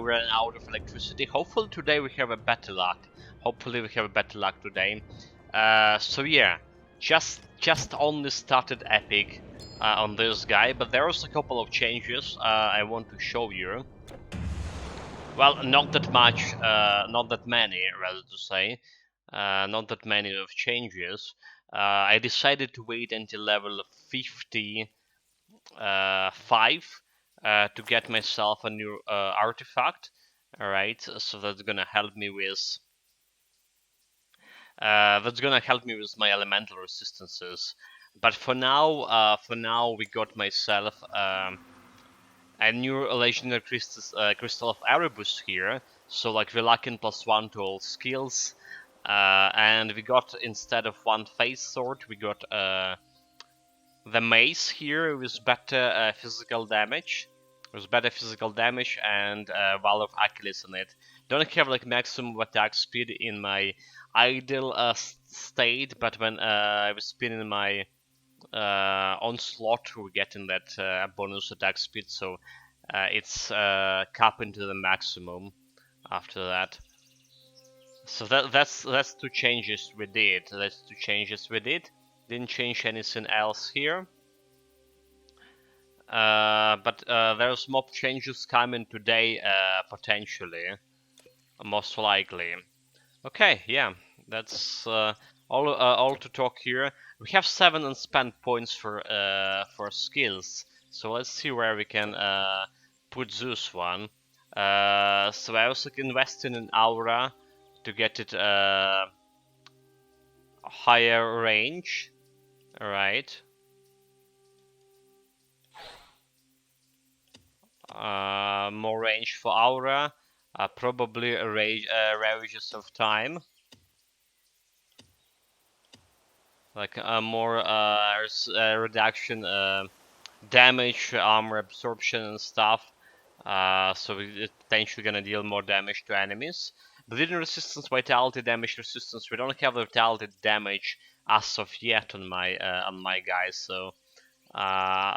we ran out of electricity. Hopefully today we have a better luck. Hopefully we have a better luck today. So yeah, just only started Epic on this guy, but there's a couple of changes I want to show you. Well, not that much, not that many, rather to say. Not that many of changes. I decided to wait until level 55 to get myself a new artifact. Alright, so that's gonna help me with my elemental resistances. But for now, we got myself a new legendary crystal of Erebus here. So like we're lacking +1 to all skills, and we got, instead of one phase sword, we got the mace here with better physical damage. And Valor of Achilles on it. Don't have like maximum attack speed in my ideal state, but when I was spinning my onslaught, we're getting that bonus attack speed, so it's capping to the maximum after that. So that's two changes we did. Didn't change anything else here. But there's more changes coming today, potentially, most likely. Okay, yeah, that's all to talk here. We have 7 unspent points for skills, so let's see where we can put this one. So I was like investing in Aura to get it higher range. All right. More range for Aura, probably Ravages of Time, like more reduction, damage, armor absorption and stuff, so we're potentially gonna deal more damage to enemies. Bleeding resistance, vitality, damage resistance, we don't have the vitality damage as of yet on my guys, so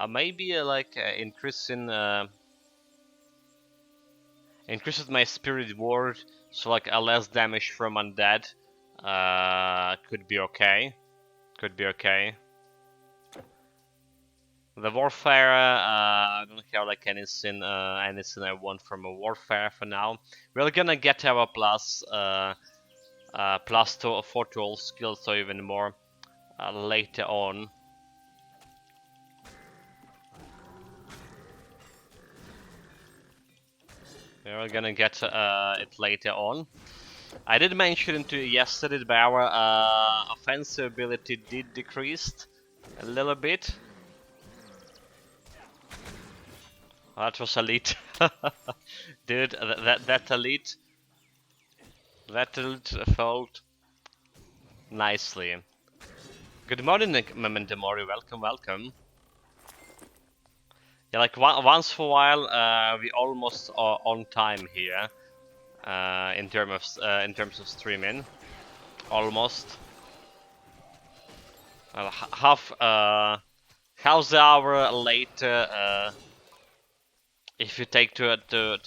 maybe like increasing increases my spirit ward, so like a less damage from undead could be okay. The warfare, I don't have like anything I want from a warfare for now. We're gonna get our plus 4 to all skills, or even more later on. We're gonna get it later on. I did mention it yesterday, but our offensive ability did decrease a little bit. Oh, that was elite. Dude, that elite felt nicely. Good morning, Memento Mori. Welcome. Yeah, like once for a while, we almost are on time here. In terms of streaming, almost. Half the hour later, if you take to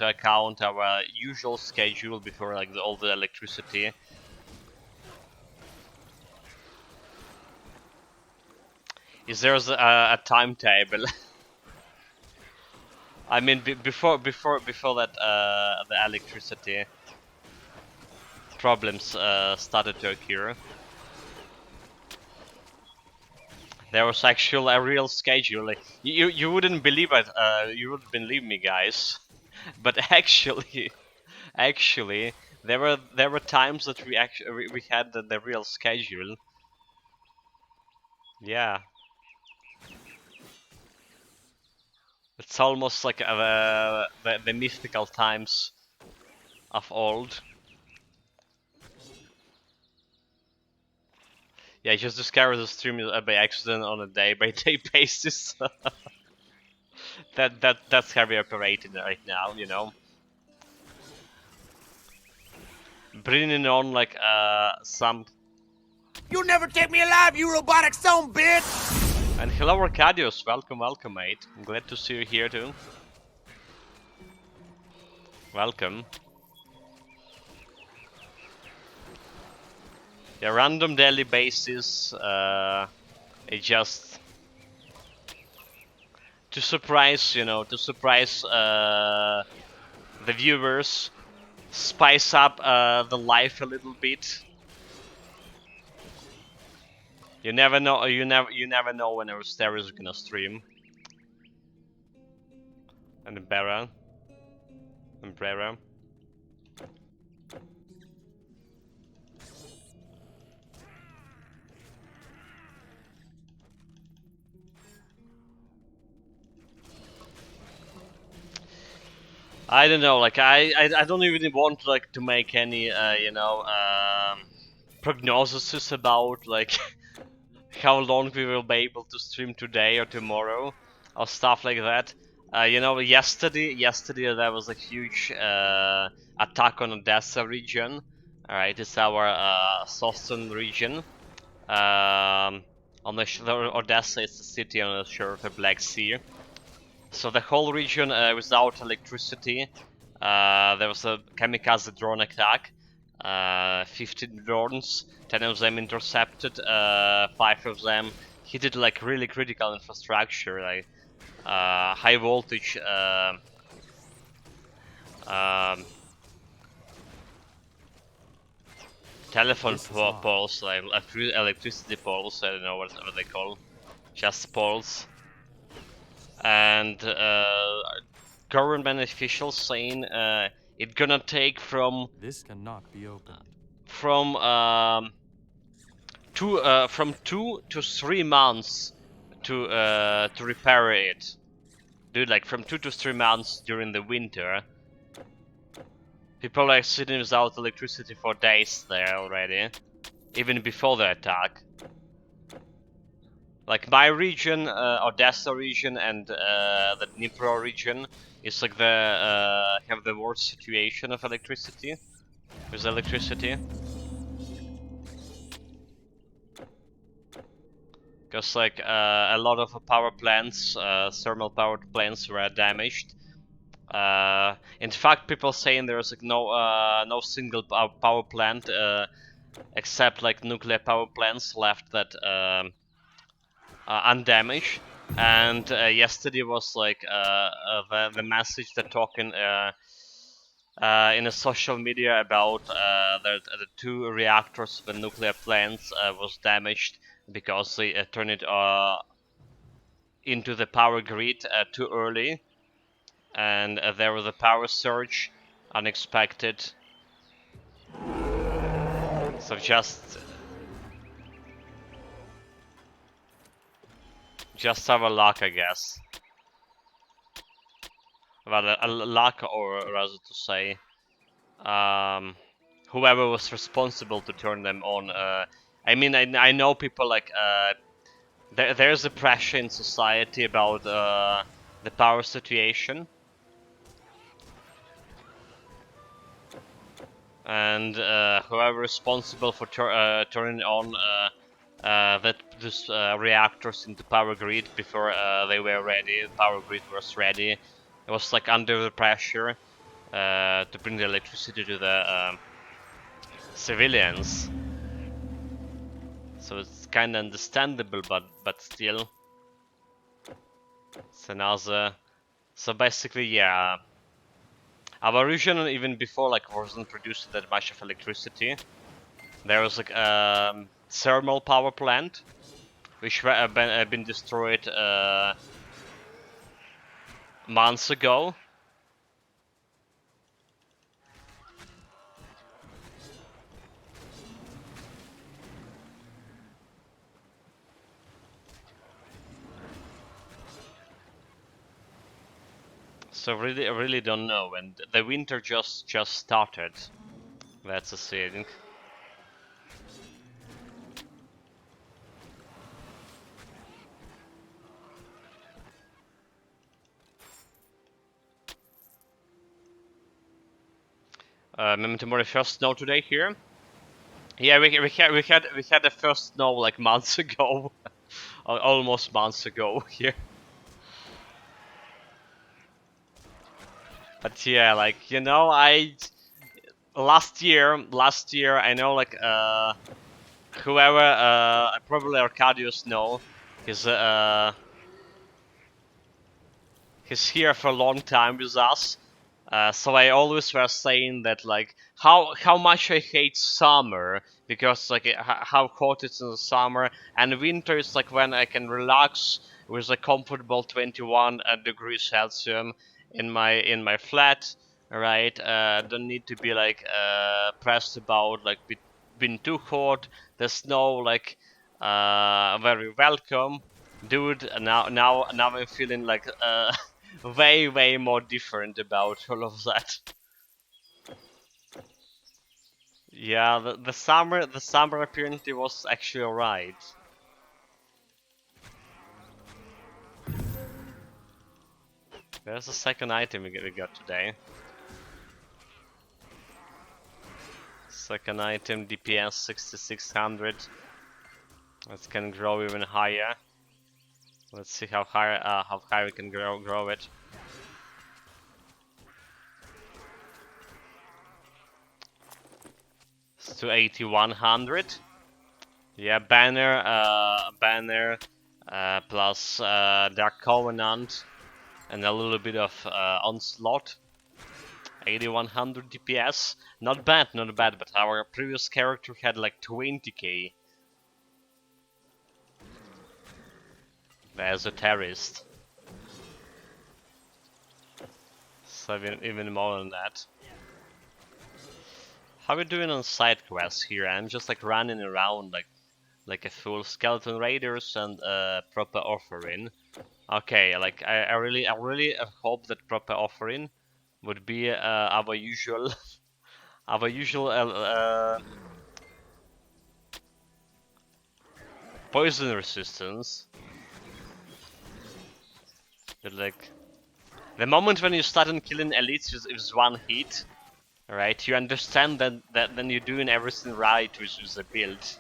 account our usual schedule before like all the electricity. Is there a timetable? I mean, before that, the electricity problems started to occur. There was actually a real schedule. Like, you wouldn't believe it. You wouldn't believe me, guys. But actually, there were times that we had the real schedule. Yeah. It's almost like the mythical times of old. Yeah, I just discovered the stream by accident on a day-by-day basis. That's how we operating right now, you know. Bringing on like some. You'll never take me alive, you robotic son bitch! And hello, Arcadius. Welcome, mate. I'm glad to see you here too. Welcome. Yeah, random daily basis. It just to surprise, you know, to surprise the viewers, spice up the life a little bit. You never know. You never know when our star is gonna stream. And Umbrella. I don't know. Like I don't even want like to make any you know prognoses about like how long we will be able to stream today or tomorrow or stuff like that. You know, yesterday there was a huge attack on Odessa region. All right, it's our southern region. On the Odessa is the city on the shore of the Black Sea. So the whole region without electricity. There was a kamikaze drone attack. 15 drones, 10 of them intercepted, 5 of them hit like really critical infrastructure, like high voltage um, telephone poles, like electricity poles. I don't know what they call, just poles. And government officials saying it's gonna take from This cannot be opened. from 2 to 3 months to repair it. Dude, like from 2 to 3 months during the winter. People are sitting without electricity for days there already, even before the attack. Like my region, Odessa region, and the Dnipro region is like the have the worst situation of electricity. With electricity. Because like a lot of power plants, thermal powered plants were damaged. In fact, people saying there's like no single power plant except like nuclear power plants left that undamaged. And yesterday was like the message they're talking in a social media about the 2 reactors of the nuclear plants was damaged because they turned it into the power grid too early, and there was a power surge, unexpected. So just have a luck, I guess. Well, a luck, or rather to say, whoever was responsible to turn them on. I mean, I know people like there's a pressure in society about the power situation, and whoever responsible for turning on these reactors into power grid before they were ready, power grid was ready. It was like under the pressure to bring the electricity to the civilians. So it's kind of understandable, but still, it's another. So basically, yeah, our region even before like wasn't producing that much of electricity. There was like a thermal power plant, which have been destroyed months ago. So really, I really don't know. And the winter just started. That's the thing. Memento Mori first snow today here. Yeah, we had the first snow like months ago, almost months ago here. But yeah, like, you know, last year, I know, like, whoever, probably Arcadius know, he's, he's here for a long time with us. So I always was saying that, like, how much I hate summer, because like how hot it's in the summer, and winter is like when I can relax with a comfortable 21 degrees Celsius in my flat, right? Don't need to be like pressed about like being too hot. The snow, like, very welcome, dude. Now I'm feeling like way more different about all of that. Yeah, the summer apparently was actually alright. There's a second item we got today. Second item, DPS 6600. That can grow even higher. Let's see how high we can grow it. It's to 8100. Yeah, banner, plus Dark Covenant, and a little bit of onslaught. 8100 DPS, not bad, but our previous character had like 20k. There's a terrorist. So even more than that. How are we doing on side quests here? I'm just like running around like a fool. Skeleton Raiders and proper offering. Okay, like I really hope that proper offering would be our usual our usual poison resistance. But like the moment when you start killing elites with one hit, right? You understand that then you're doing everything right with the build.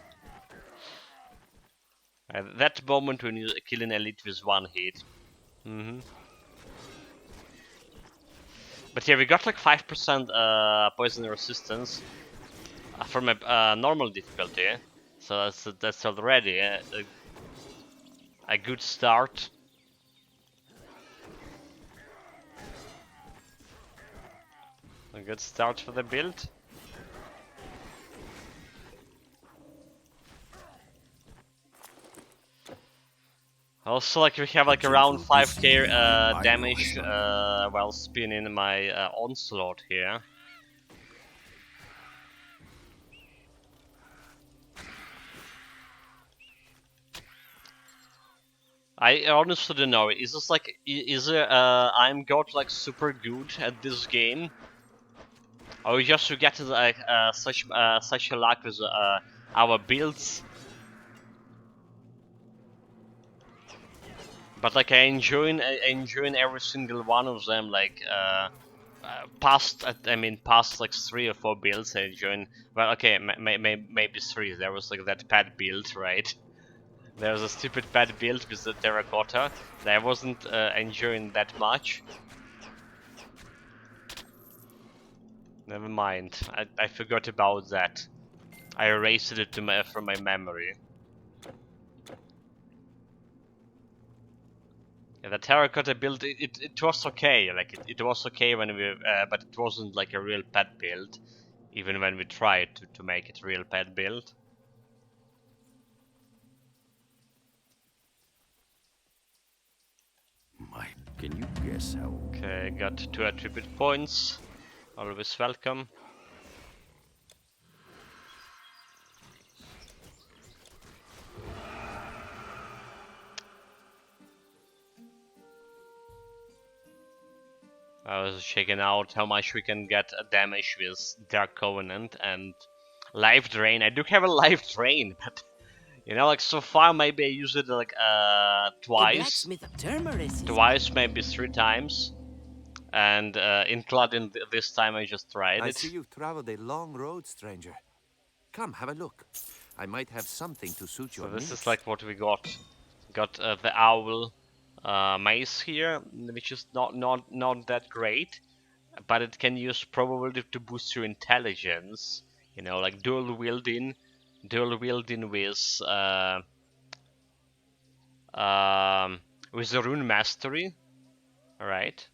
That moment when you kill an elite with one hit. But yeah, we got like 5% poison resistance from a normal difficulty, so that's already a good start. A good start for the build. Also, like we have like around 5k damage while spinning my onslaught here. I honestly don't know. Is this like I'm got like super good at this game, or just to get like such a luck with our builds? But like I enjoying every single one of them. Like past like 3 or 4 builds I enjoyed. Well, okay, maybe 3. There was like that pad build, right? There was a stupid bad build with the terracotta that I wasn't enjoying that much. Never mind, I forgot about that. I erased it from my memory. Yeah, the terracotta build, it was okay. Like it was okay when we, but it wasn't like a real pet build, even when we tried to make it real pet build. Can you guess how? Okay, got 2 attribute points. Always welcome. I was checking out how much we can get a damage with Dark Covenant and Life Drain. I do have a Life Drain, but you know, like so far maybe I used it like twice, maybe 3 times, and including this time I just tried I it. see you've traveled a long road, stranger. Come, have a look. I might have something to suit your So this needs. is like what we got. Got the owl mace here, which is not that great. but it can use probability to boost your intelligence. You know, like dual wielding um, with the rune mastery. All right.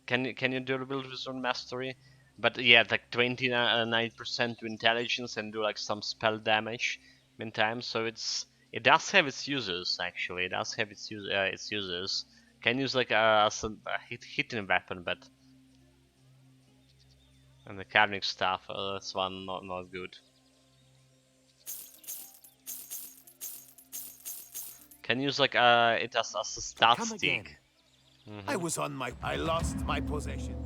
Can you dual wield with rune mastery? But yeah, like 29% to intelligence and do like some spell damage meantime. So it does have its uses actually. It does have its uses. Can use like a hitting weapon, but and the carving staff, that's one not good. Can use like it as a stat Come again. stick. I was on my... I lost my possession.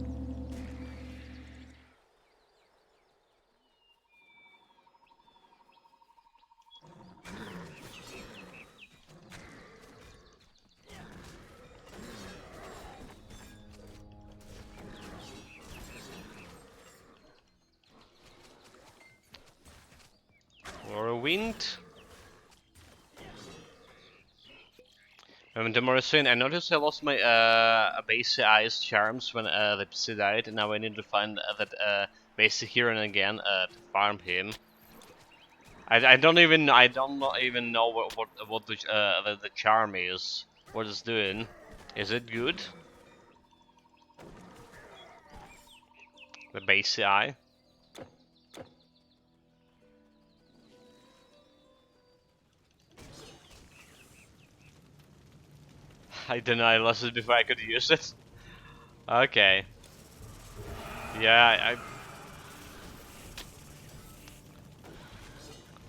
Or a wind. The Morrison, I noticed I lost my basic ice charms when the PC died, and now I need to find that basic hero again to farm him. I don't even know what the charm is. What it's doing? Is it good? The basic eye. I don't know. I lost it before I could use it. Okay. Yeah,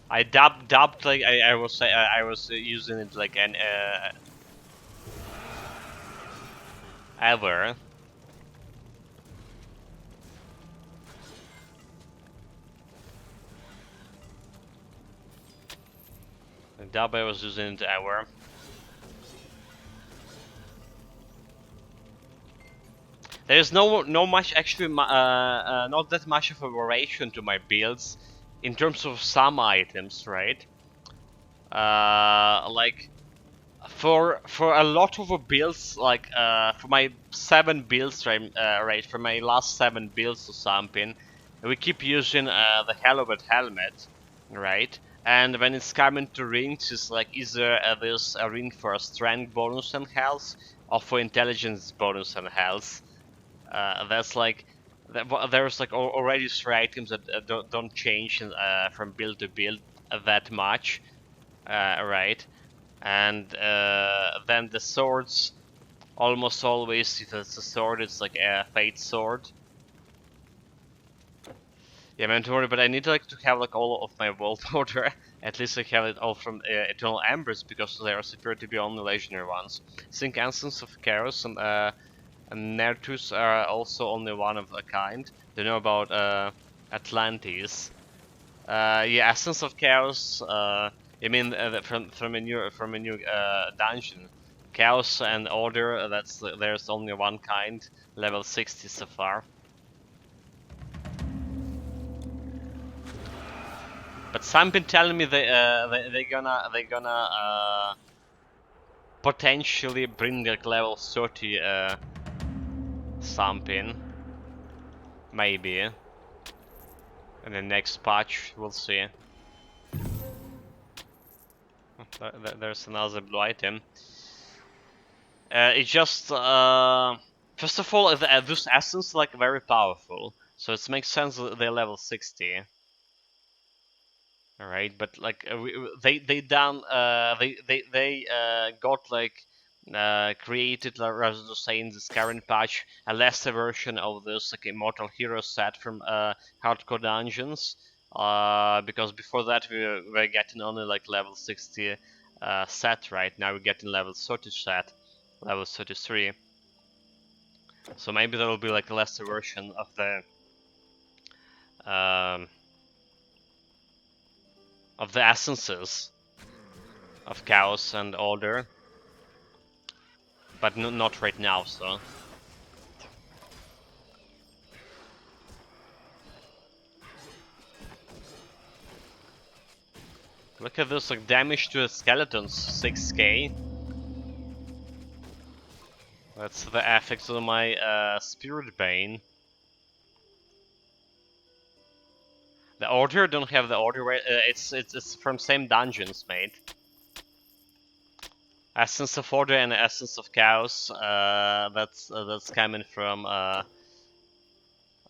I dubbed like I was using it like an ever. The dub I was using it ever. There's no much actually not that much of a variation to my builds in terms of some items, right? Like for a lot of the builds, like for my 7 builds, right, for my last 7 builds or something, we keep using the Helmet helmet, right? And when it's coming to rings, it's like either there's a ring for a strength bonus and health, or for intelligence bonus and health. That's like there's like already 3 items that don't change from build to build that much, right? And then the swords, almost always if it's a sword, it's like a fate sword. Yeah, man, don't worry, but I need like to have like all of my world order. At least I have it all from Eternal Embers because they are superior to be only legendary ones. Think Essence of Chaos and Nertus are also only one of a kind. Do you know about Atlantis? Yeah, Essence of Chaos. I mean, from a new dungeon. Chaos and Order. There's only one kind. Level 60 so far. But some been telling me they're gonna potentially bring like level 30 something. Maybe. In the next patch, we'll see. There's another blue item. It's just first of all, those essence like very powerful, so it makes sense that they're level 60. All right, but like they done they got like created, like, rather than saying this current patch, a lesser version of this like immortal hero set from hardcore dungeons. Because before that we were getting only like level 60 set. Right now we're getting level 30 set, level 33. So maybe there will be like a lesser version um, of the essences of chaos and order, but not right now. So look at this, like damage to the skeletons, 6k. That's the effects of my Spirit Bane. The order don't have the order. It's from same dungeons, mate. Essence of Order and Essence of Chaos. That's coming from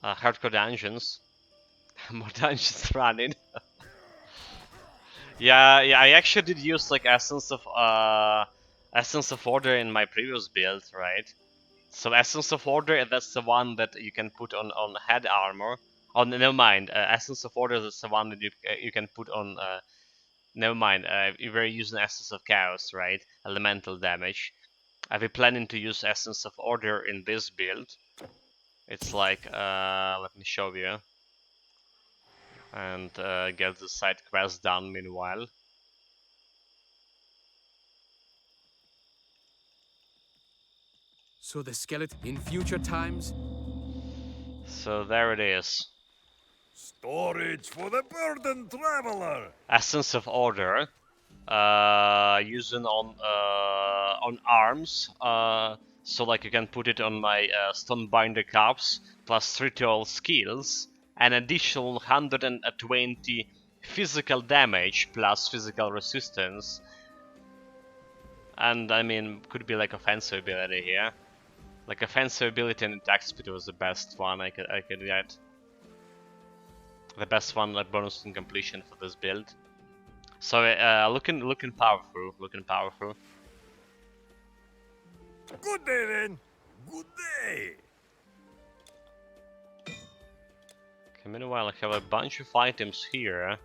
hardcore dungeons. More dungeons running. Yeah, I actually did use like Essence of Order in my previous build, right? So Essence of Order, that's the one that you can put on head armor. Oh, never mind. Essence of Order is the one that you can put on. Never mind. You were using Essence of Chaos, right? Elemental damage. I've been planning to use Essence of Order in this build. It's like, let me show you, and get the side quest done meanwhile. So the skeleton in future times? So there it is. Storage for the burdened traveler. Essence of Order. Using on arms. So like you can put it on my Stonebinder Cups plus 3 to all skills. An additional 120 physical damage plus physical resistance. And I mean, could be like offensive ability here. Like offensive ability and attack speed was the best one I could get. The best one like bonus in completion for this build. So looking powerful, looking powerful. Good day then. Good day. Okay, meanwhile I have a bunch of items here.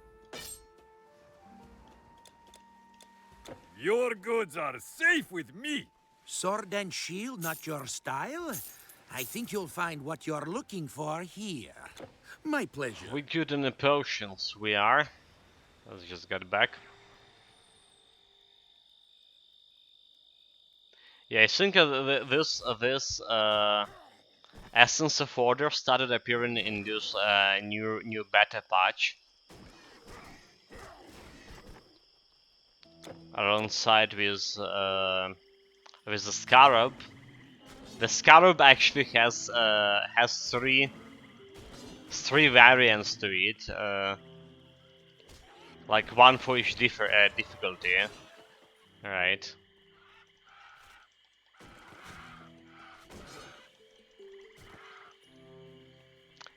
Your goods are safe with me. Sword and shield, not your style? I think you'll find what you're looking for here. My pleasure. We good in the potions, we are. Let's just get back. Yeah, I think this Essence of Order started appearing in this new beta patch. Alongside with the Scarab. The Scarab actually has three variants to it. Like one for each difficulty. Alright.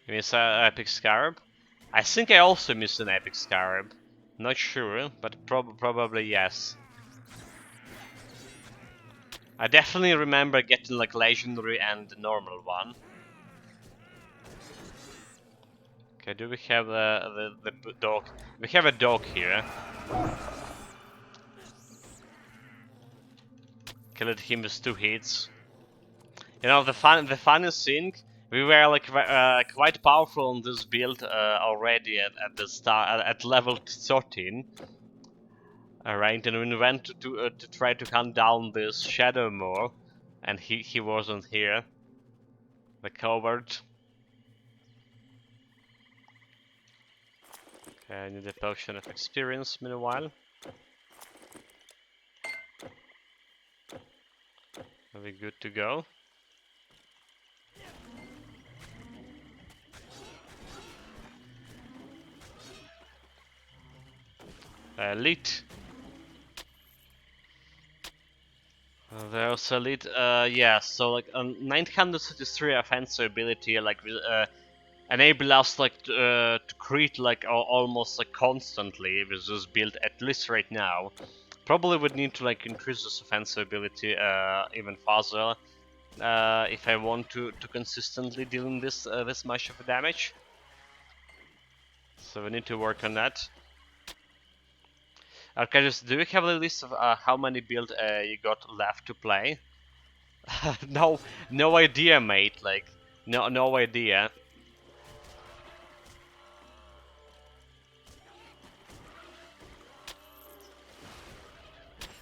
You miss an Epic Scarab? I think I also missed an Epic Scarab. Not sure, but probably yes. I definitely remember getting like Legendary and the normal one. Okay, do we have the dog? We have a dog here. Killed him with 2 hits. You know, the funniest thing, we were like quite powerful on this build already at the start at level 13. Alright, and we went to try to hunt down this Shadow more, and he wasn't here. The coward. Okay, I need a potion of experience meanwhile. Are we good to go? Elite. There's elite. Yeah. So like 933 offensive ability, like enable us like to crit like almost like constantly with this build, at least right now. Probably would need to like increase this offensive ability even further if I want to consistently dealing this much of damage. So we need to work on that. Arcadius, do you have a list of how many builds you got left to play? No idea, mate. Like, no idea.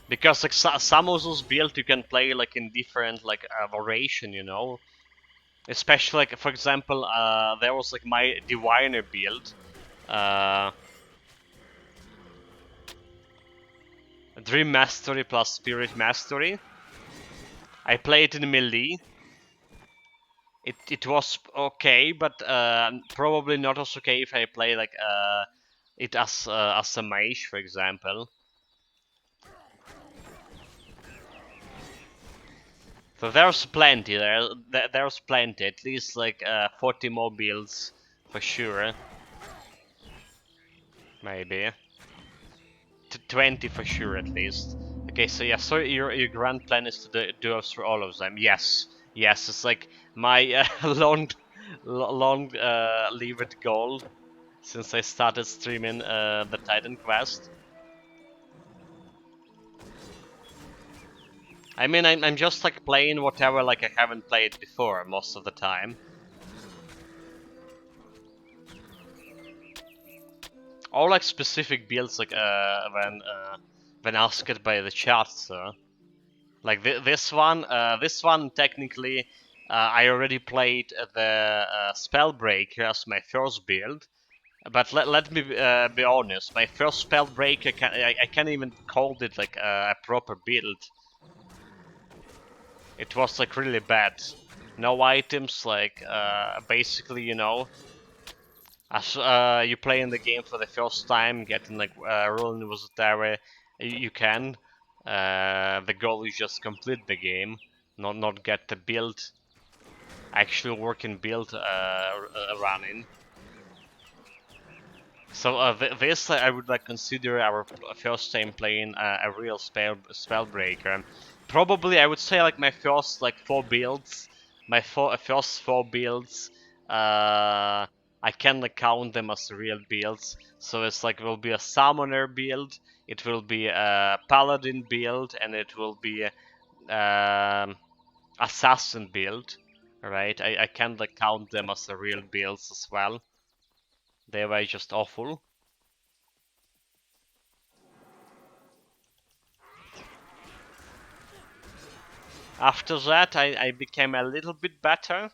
Because like some of those builds you can play like in different like variation, you know. Especially like for example, there was like my Diviner build. Dream Mastery plus Spirit Mastery. I played in melee. It was okay, but probably not as okay if I play like it as a mage, for example. So there's plenty. There's plenty. At least like 40 more builds for sure. Maybe 20 for sure at least. Okay, so yeah, so your grand plan is to do us through all of them. Yes, yes, it's like my long lived goal since I started streaming the Titan Quest. I mean, I'm just like playing whatever like I haven't played before most of the time. Or like specific builds like when asked by the chat, so. Like this one technically, I already played the Spellbreaker as my first build. But let me be honest, my first Spellbreaker, I can't even call it like a proper build. It was like really bad. No items, like basically, you know, as you play in the game for the first time, getting like rolling with whatever you can. The goal is just complete the game, not get the build, actual working build running. So this I would like consider our first time playing a real spellbreaker. Probably I would say like my first like 4 builds, my first 4 builds. I can like count them as real builds. So it's like will be a summoner build, it will be a paladin build, and it will be assassin build. Right? I can like count them as the real builds as well. They were just awful. After that, I became a little bit better.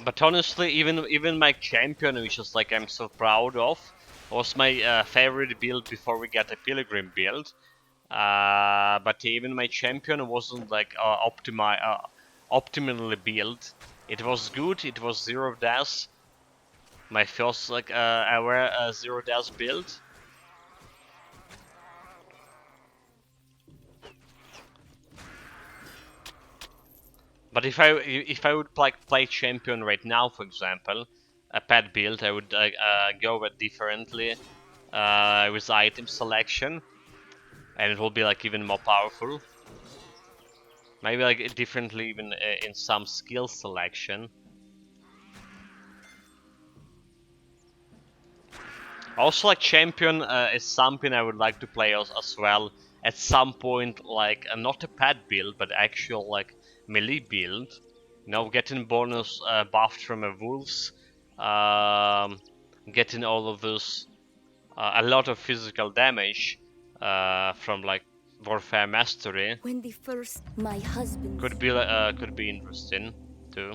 But honestly, even my champion, which is like I'm so proud of, was my favorite build before we got a pilgrim build. But even my champion wasn't like optimally built. It was good. It was 0 deaths. My first like ever 0 deaths build. But if I would play champion right now, for example, a pet build, I would go with differently with item selection, and it will be like even more powerful. Maybe like differently even in some skill selection. Also, like champion is something I would like to play as well at some point, like not a pet build, but actual like melee build. You know, getting bonus buffed from a wolves, getting all of this, a lot of physical damage from like warfare mastery. When the first my husband Could be interesting too.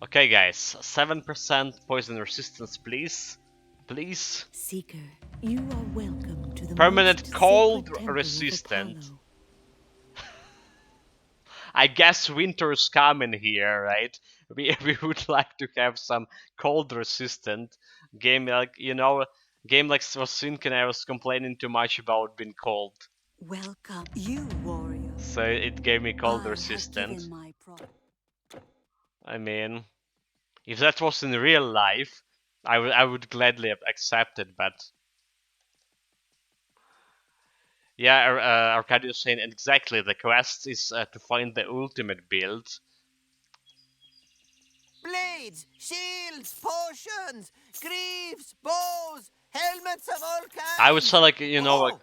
Okay, guys, 7% poison resistance, please. Please. Seeker, you are welcome to the Permanent most cold sacred temple of resistant. Apollo. I guess winter is coming here, right? We would like to have some cold resistant game, like you know, game like Swasinkin. I was complaining too much about being cold, Welcome, you warrior. so it gave me cold I have resistant. given my I mean, if that was in real life, I would gladly have accepted, but yeah, Arcadius saying exactly the quest is to find the ultimate build. Blades, shields, potions, greaves, bows, helmets of all kinds. I would say like you know like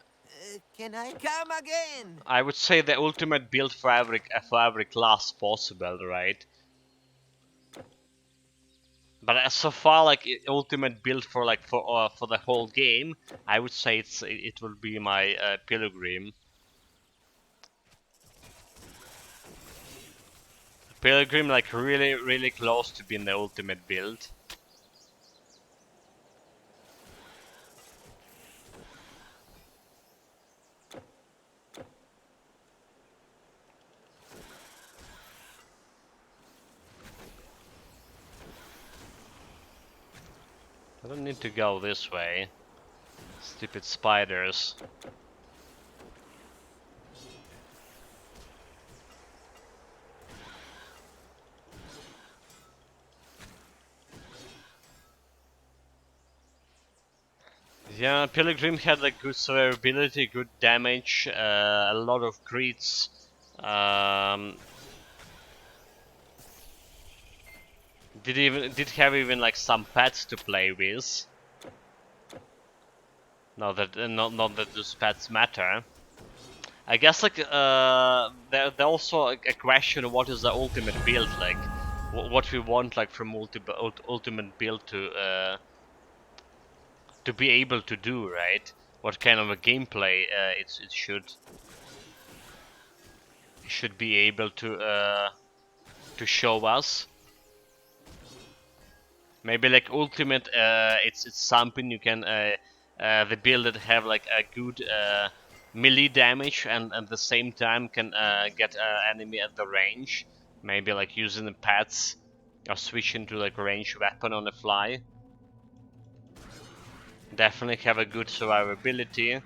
Can I come again? I would say the ultimate build for every class possible, right? But so far, like ultimate build for like for the whole game, I would say it will be my pilgrim. Pilgrim like really close to being the ultimate build. I don't need to go this way. Stupid spiders. Yeah, Pilgrim had like good survivability, good damage, a lot of crits. Did have even like some pets to play with. Not not that those pets matter. I guess like there also like, a question of what is the ultimate build like, what we want like from ultimate build to be able to do, right? What kind of a gameplay it should be able to show us. Maybe like ultimate, it's something you can the build that have like a good melee damage and at the same time can get enemy at the range. Maybe like using the pads or switching to like ranged weapon on the fly. Definitely have a good survivability.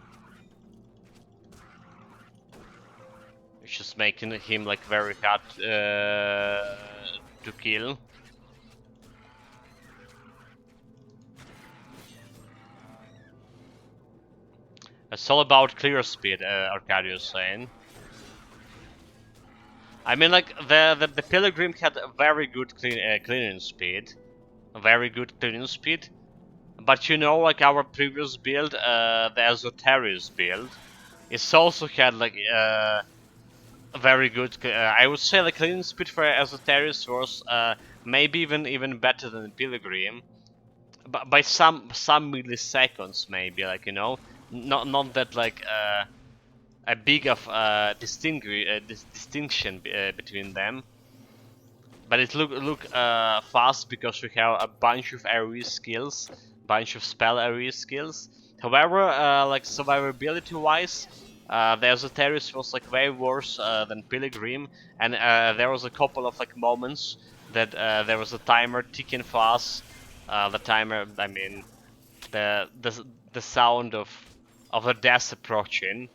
It's just making him like very hard to kill. It's all about clear speed, Arcadius saying. I mean, like the Pilgrim had a very good clearing speed, But you know, like our previous build, the Esoterius build, it also had like a very good. I would say the clearing speed for Esoterius was maybe even better than the Pilgrim, but by some milliseconds maybe. Like you know, not that like. A big of distinction between them, but it look fast because we have a bunch of AoE skills, bunch of spell AoE skills. However, like survivability wise, the Esoterius was like way worse than Pilgrim, and there was a couple of like moments that there was a timer ticking fast. The timer, I mean, the sound of the death approaching.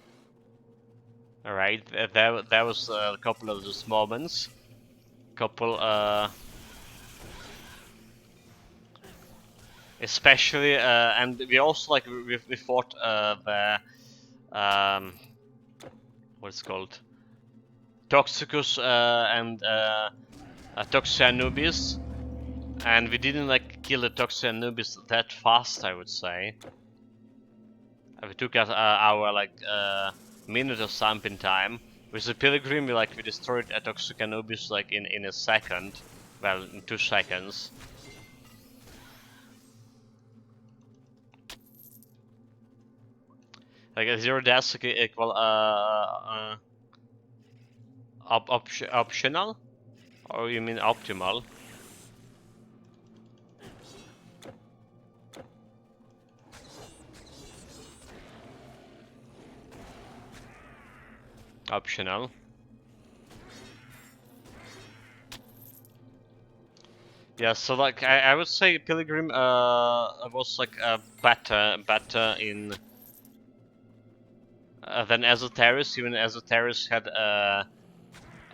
Alright, that was a couple of those moments. Couple, especially, and we also like we fought the what's it called, Toxicus and Toxia and we didn't like kill the Toxia that fast, I would say. We took our like minute of something time. With the Pilgrim, we destroyed a Toxicanubis like in a second, well, in 2 seconds. Like a 0 deaths equal optional, or you mean optimal? Optional. Yeah, so like I would say Pilgrim was like better in than Esoterius. Even Esoterius had a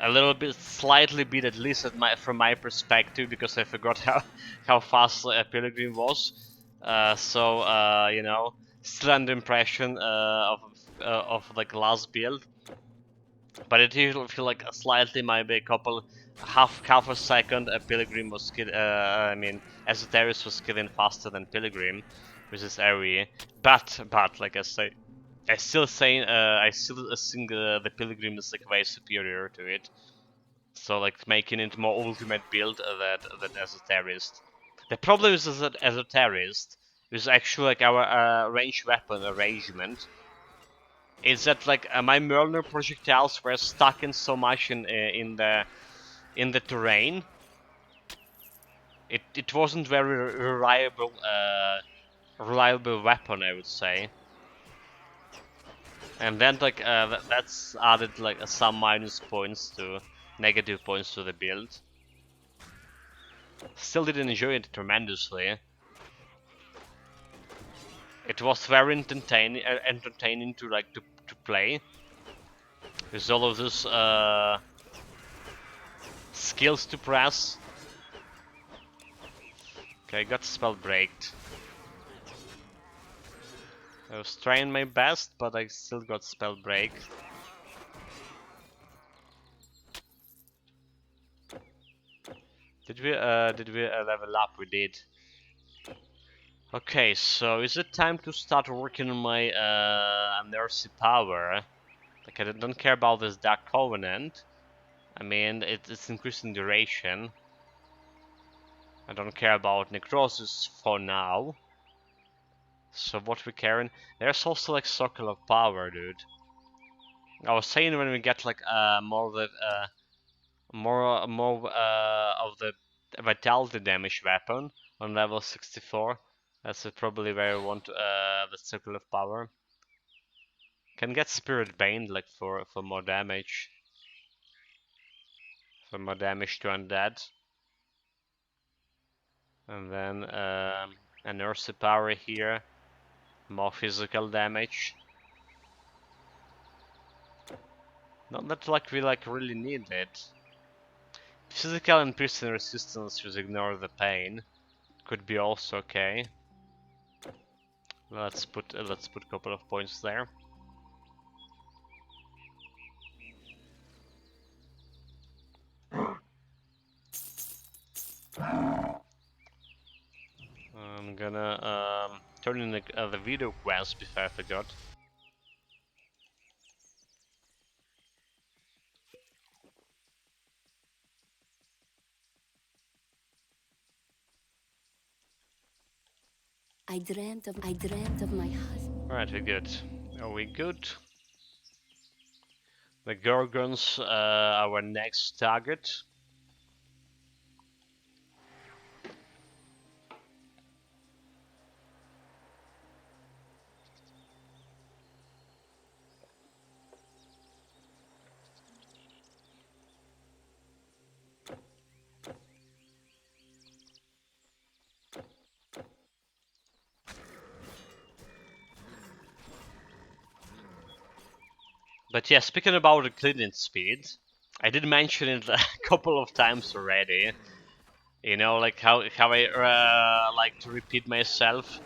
little bit, slightly bit at least from my perspective, because I forgot how fast Pilgrim was. So you know, still under impression of like last build. But it usually feel like slightly, maybe a couple, half a second. Pilgrim was I mean, Esoterius was killing faster than Pilgrim with his area. But like I say, I still think the Pilgrim is like way superior to it. So like making it more ultimate build than Esoterist. The problem is that Esoterist is actually like our ranged weapon arrangement. Is that like my Mjolnir projectiles were stuck in so much in the terrain. It wasn't very reliable weapon, I would say. And then like that's added like some negative points to the build. Still didn't enjoy it tremendously. It was very entertaining to like to play with all of these skills to press. Okay, I got spell breaked. I was trying my best, but I still got spell break. Did we level up? We did. Okay, so is it time to start working on my mercy power? Like I don't care about this Dark Covenant. I mean, it's increasing duration. I don't care about necrosis for now. So what we carrying? There's also like Circle of Power, dude. I was saying when we get like more of the of the vitality damage weapon on level 64. That's probably where I want the Circle of Power. Can get Spirit Bane like for more damage. For more damage to undead. And then an Ursa power here. More physical damage. Not that like we like really need it. Physical and piercing resistance just ignore the pain. Could be also okay. Let's put a couple of points there. I'm gonna turn in the video quest before I forgot. I dreamt of my husband. Alright, we're good. Are we good? The Gorgons, our next target. But yeah, speaking about the cleaning speed, I did mention it a couple of times already. You know, like how I like to repeat myself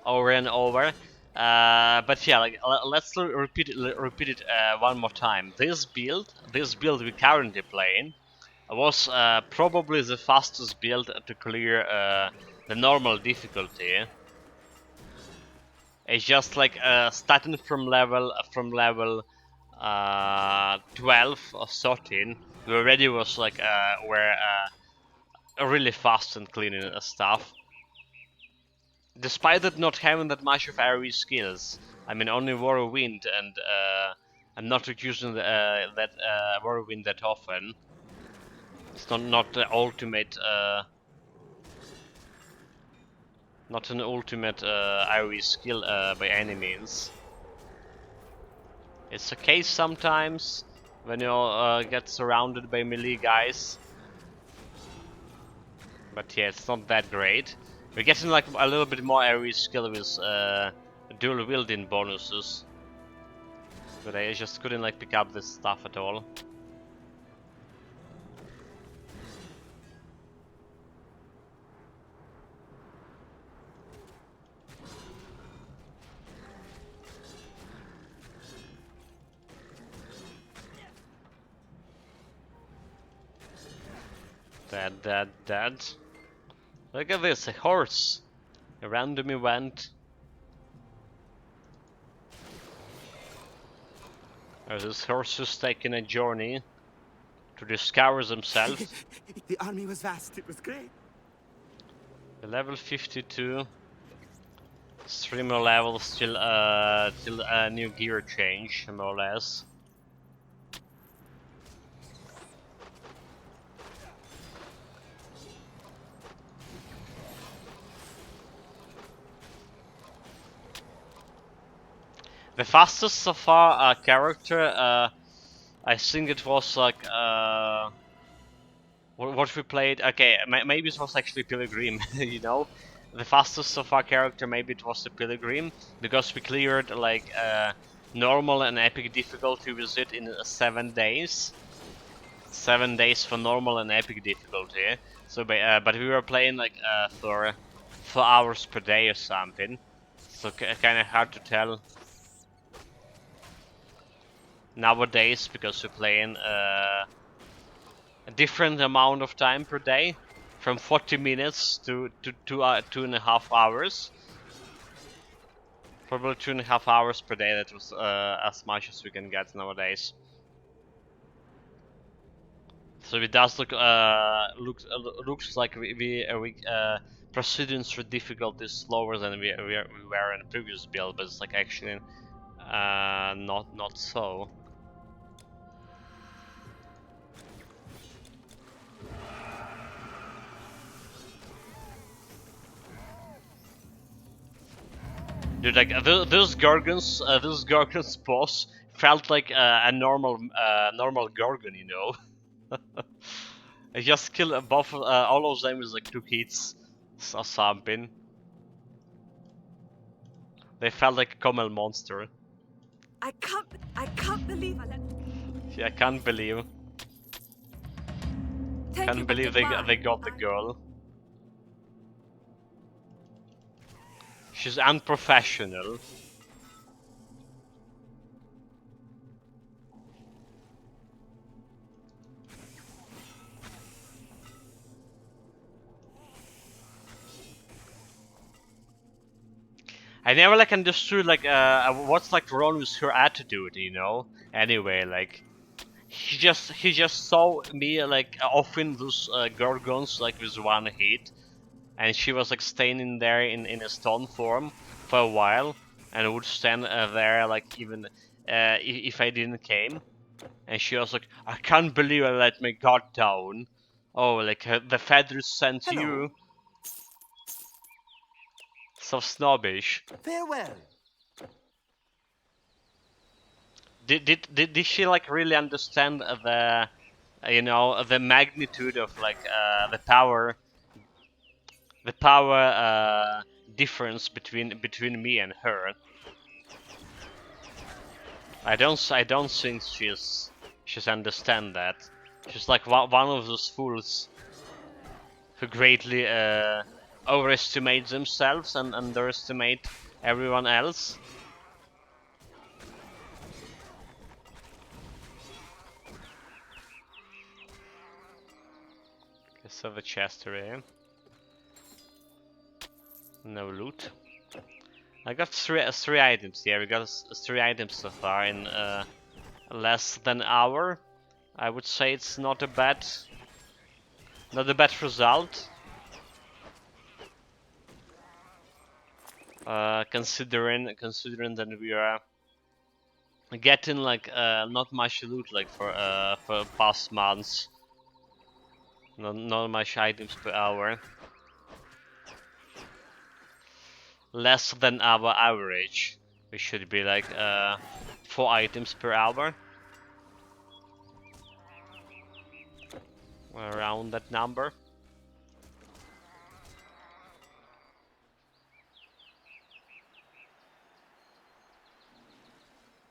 over and over. But yeah, like let's repeat it one more time. This build we're currently playing, was probably the fastest build to clear the normal difficulty. It's just like starting from level 12 or 13, we already was like were really fast and cleaning stuff. Despite it not having that much of AoE skills, I mean only Whirlwind, and I'm not using that Whirlwind that often. It's not the ultimate, not an ultimate AoE skill by any means. It's a case sometimes when you get surrounded by melee guys, but yeah, it's not that great. We're getting like a little bit more AoE skill with dual wielding bonuses, but I just couldn't like pick up this stuff at all. Dead. Look at this, a horse. A random event. This horse is taking a journey to discover himself. The army was vast. It was great. Level 52. 3 more levels till a new gear change, more or less. The fastest so far character, I think it was like what we played. Okay, maybe it was actually Pilgrim, you know. the fastest so far character, maybe it was the Pilgrim, because we cleared like normal and epic difficulty with it in 7 days. 7 days for normal and epic difficulty. So, but we were playing like for 4 hours per day or something. So kind of hard to tell nowadays because we're playing a different amount of time per day, from 40 minutes to 2.5 hours. Probably 2.5 hours per day. That was as much as we can get nowadays. So it does looks like we proceeding through difficulty slower than we were in the previous build, but it's like actually not so. Dude, like those Gorgons boss felt like a normal Gorgon, you know. I just killed both all of them with like 2 hits or something. They felt like a common monster. I can't believe I let. Yeah, I can't believe. Thank Can't you, but believe goodbye. they got the girl. She's unprofessional. I never like understood like what's like wrong with her attitude, you know? Anyway, like he just saw me like offering those gorgons like with 1 hit, and she was like standing there in a stone form for a while, and would stand there like even if I didn't came, and she was like, I can't believe I let my guard down. Oh, like the feathers sent Hello. you. So snobbish. Farewell. Did she like really understand the you know the magnitude of like the power difference between me and her? I don't think she's understand that. She's like one of those fools who greatly overestimate themselves and underestimate everyone else. So the chest area. No loot. I got three items here. We got 3 items so far in less than an hour. I would say it's not a bad result. Considering that we are getting like not much loot like for past months. Not much items per hour. Less than our average. We should be like 4 items per hour. Around that number.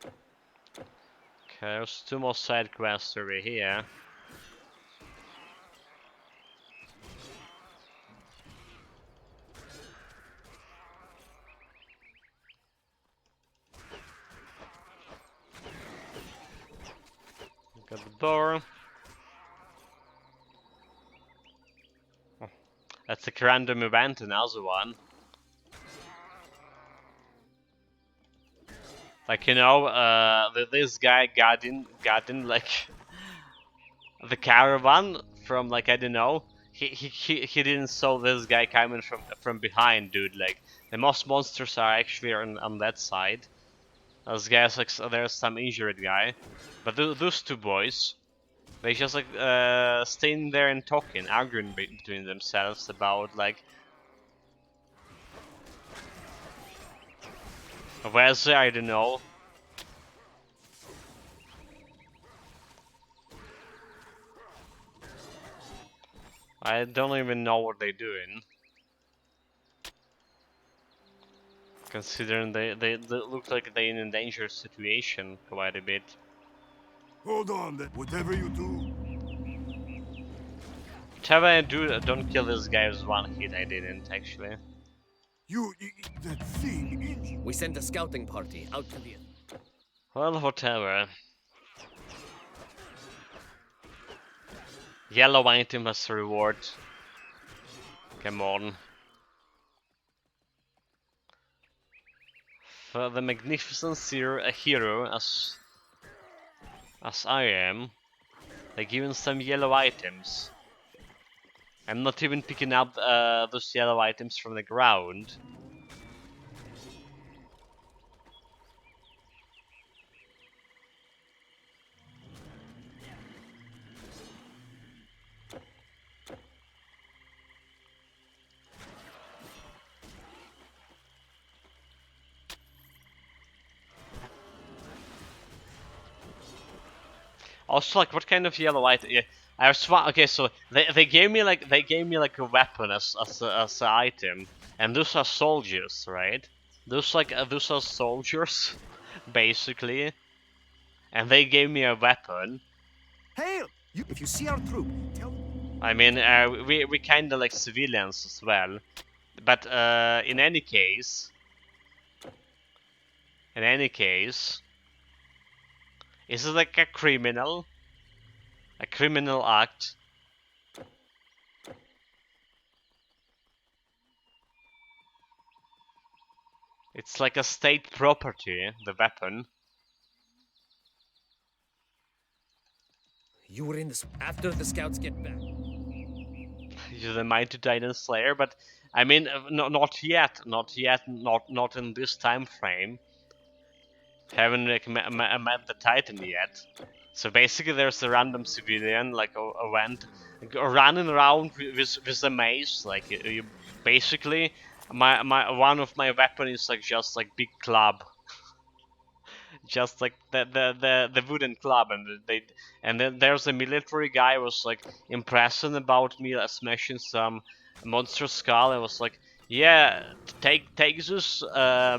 Okay, there's 2 more side quests over here. Got the door. Oh, that's a random event, another one. Like, you know, this guy got in like the caravan from like, I don't know. He didn't saw this guy coming from behind, dude. Like the most monsters are actually on that side. Those guys like there's some injured guy, but those 2 boys, they just like staying there and talking, arguing between themselves about like where's I don't know. I don't even know what they're doing. Considering they look like they're in a dangerous situation quite a bit. Hold on, whatever you do. Whatever I do, don't kill this guy with one hit. I didn't actually. That thing injured. We sent a scouting party out to the... Well, whatever. Yellow item as a reward. Come on. For the magnificent hero as I am, they're giving some yellow items. I'm not even picking up those yellow items from the ground. Also, like, what kind of yellow item? Yeah, I was okay. So they gave me like a weapon as an item, and those are soldiers, right? Those are soldiers, basically, and they gave me a weapon. Hail! If you see our troop, tell... I mean, we kind of like civilians as well, but in any case, is it like a criminal act? It's like a state property, the weapon. You were in the... After the scouts get back. You're the mighty Titan Slayer, but I mean, not yet, not in this time frame. Haven't like, met the Titan yet. So basically, there's a random civilian like running around with a mace. Like you basically, my one of my weapons is like just like big club. Just like the wooden club, and then there's a military guy who was like impressing about me, smashing some monster skull, and was like, yeah, take this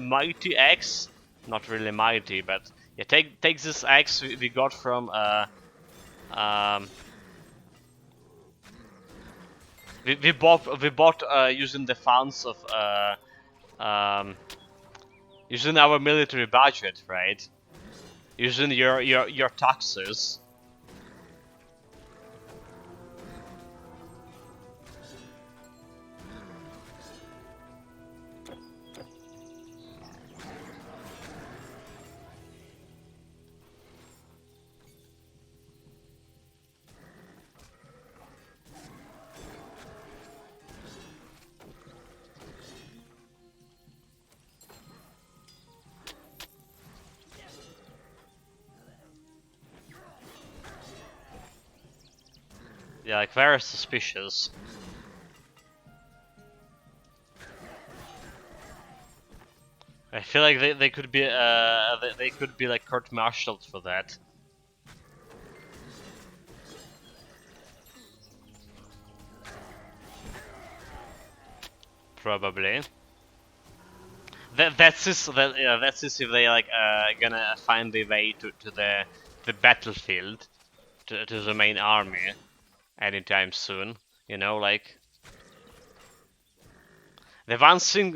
mighty axe, not really mighty, but yeah, take this axe we got from um we bought using the funds of using our military budget, right? Using your taxes. Yeah, like very suspicious. I feel like they could be they could be like court-martialed for that. Probably. That's just if they like gonna find their way to the battlefield, to the main army anytime soon. You know, like the one thing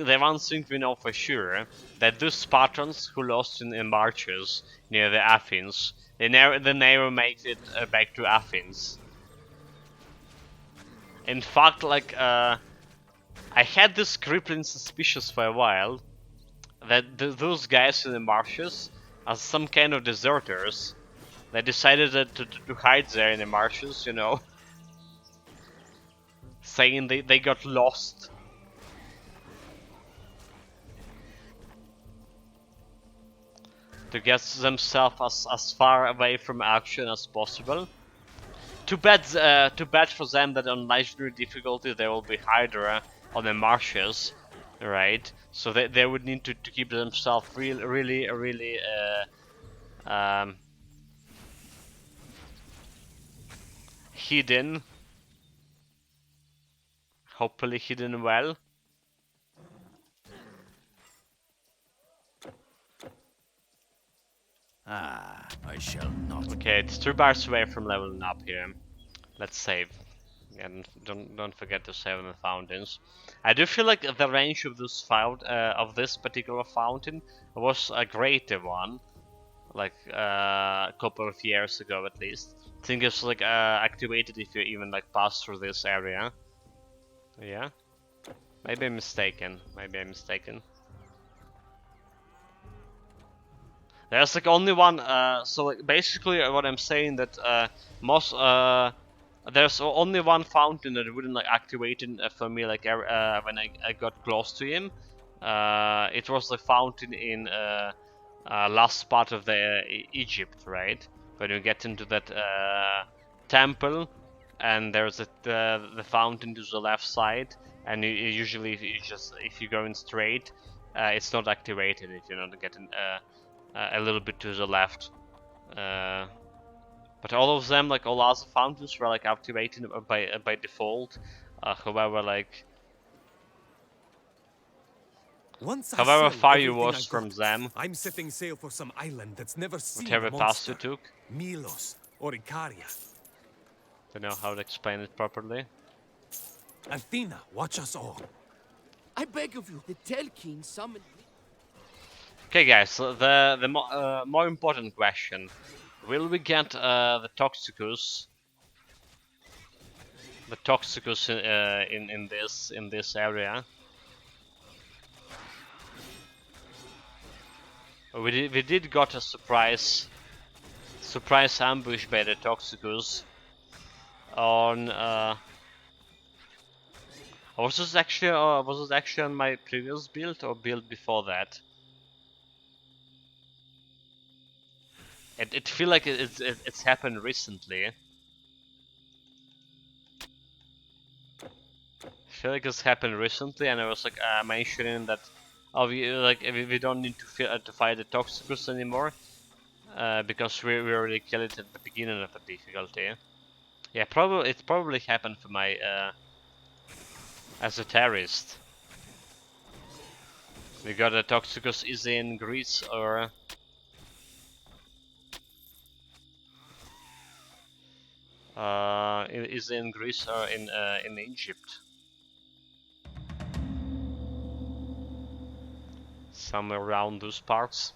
we know for sure, that those Spartans who lost in the marches near the Athens, they never make it back to Athens. In fact, like I had this crippling suspicious for a while that those guys in the marshes are some kind of deserters. They decided to hide there in the marshes, you know, saying they got lost. To get themselves as far away from action as possible. Too bad for them that on legendary difficulty there will be Hydra on the marshes, right? So they would need to keep themselves really hidden. Hopefully hidden well. I shall not. Okay, it's 2 bars away from leveling up here. Let's save. And don't forget to save on the fountains. I do feel like the range of this particular fountain was a greater one, like a couple of years ago at least. I think it's like activated if you even like pass through this area. Yeah, maybe I'm mistaken. Maybe I'm mistaken. There's like only one. So like basically, what I'm saying that most there's only one fountain that wouldn't like activate for me like when I got close to him. It was the fountain in last part of the Egypt, right? When you get into that temple, and there's the fountain to the left side, and usually if you're going straight, it's not activated if you're not getting a little bit to the left. But all of them, like all other fountains, were like activated by default. However, like Once I however sell far you everything was I from got, them, I'm setting sail for some island that's never seen whatever a path you monster. took. Milos or Icaria. Don't know how to explain it properly. Athena, watch us all. I beg of you, the Telkin summoned me. Okay, guys. So the more important question: will we get the Toxicus? The Toxicus in this area? We did got a surprise ambush by the Toxicus on was this actually on my previous build or build before that? It feel like it's happened recently. I feel like it's happened recently, and I was like mentioning that we don't need to fight the Toxicus anymore because we already killed it at the beginning of the difficulty. Yeah, it probably happened for my as a terrorist. We got a Toxicus is in Greece or is in Greece or in Egypt. Somewhere around those parts.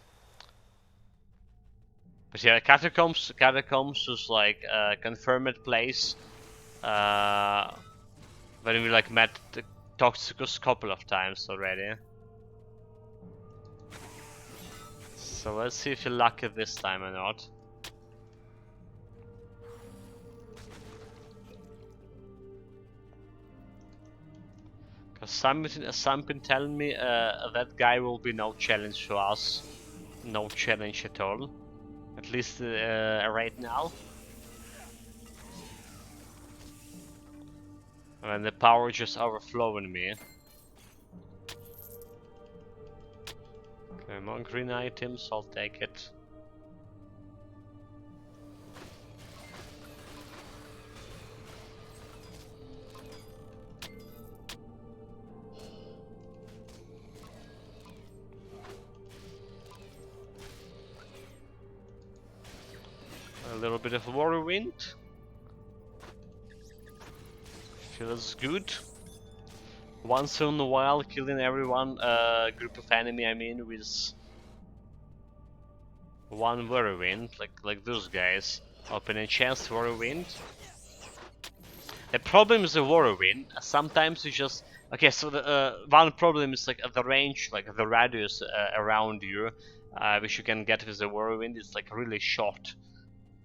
But yeah, catacombs was like a confirmed place when we like met the Toxicus couple of times already. So let's see if you're lucky this time or not. Cause something telling me that guy will be no challenge to us. No challenge at all. At least right now. And the power just overflowing me. Okay, more green items, I'll take it. A little bit of whirlwind. Feels good. Once in a while, killing everyone, group of enemy, I mean, with one whirlwind, like those guys. Open a chance whirlwind. The problem is the whirlwind. Sometimes you just okay. So the one problem is like the range, like the radius around you, which you can get with the whirlwind, is like really short.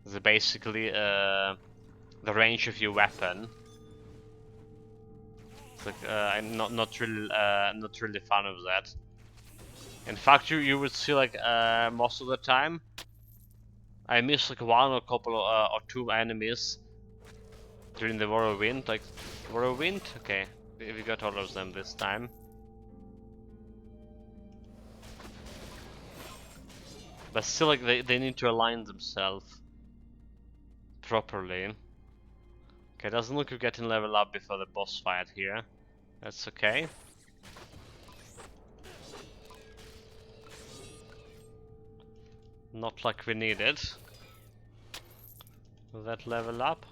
It's basically the range of your weapon. It's like I'm not really fan of that. In fact, you would see like most of the time I miss like one or couple or two enemies during the whirlwind. Like whirlwind, okay, we got all of them this time. But still, like they need to align themselves properly. Okay, doesn't look like we're getting level up before the boss fight here. That's okay. Not like we need it. Will that level up?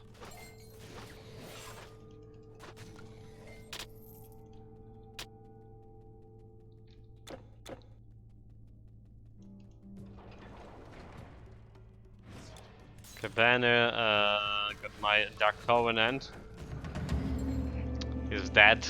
Cabana, got my Dark Covenant. He's dead.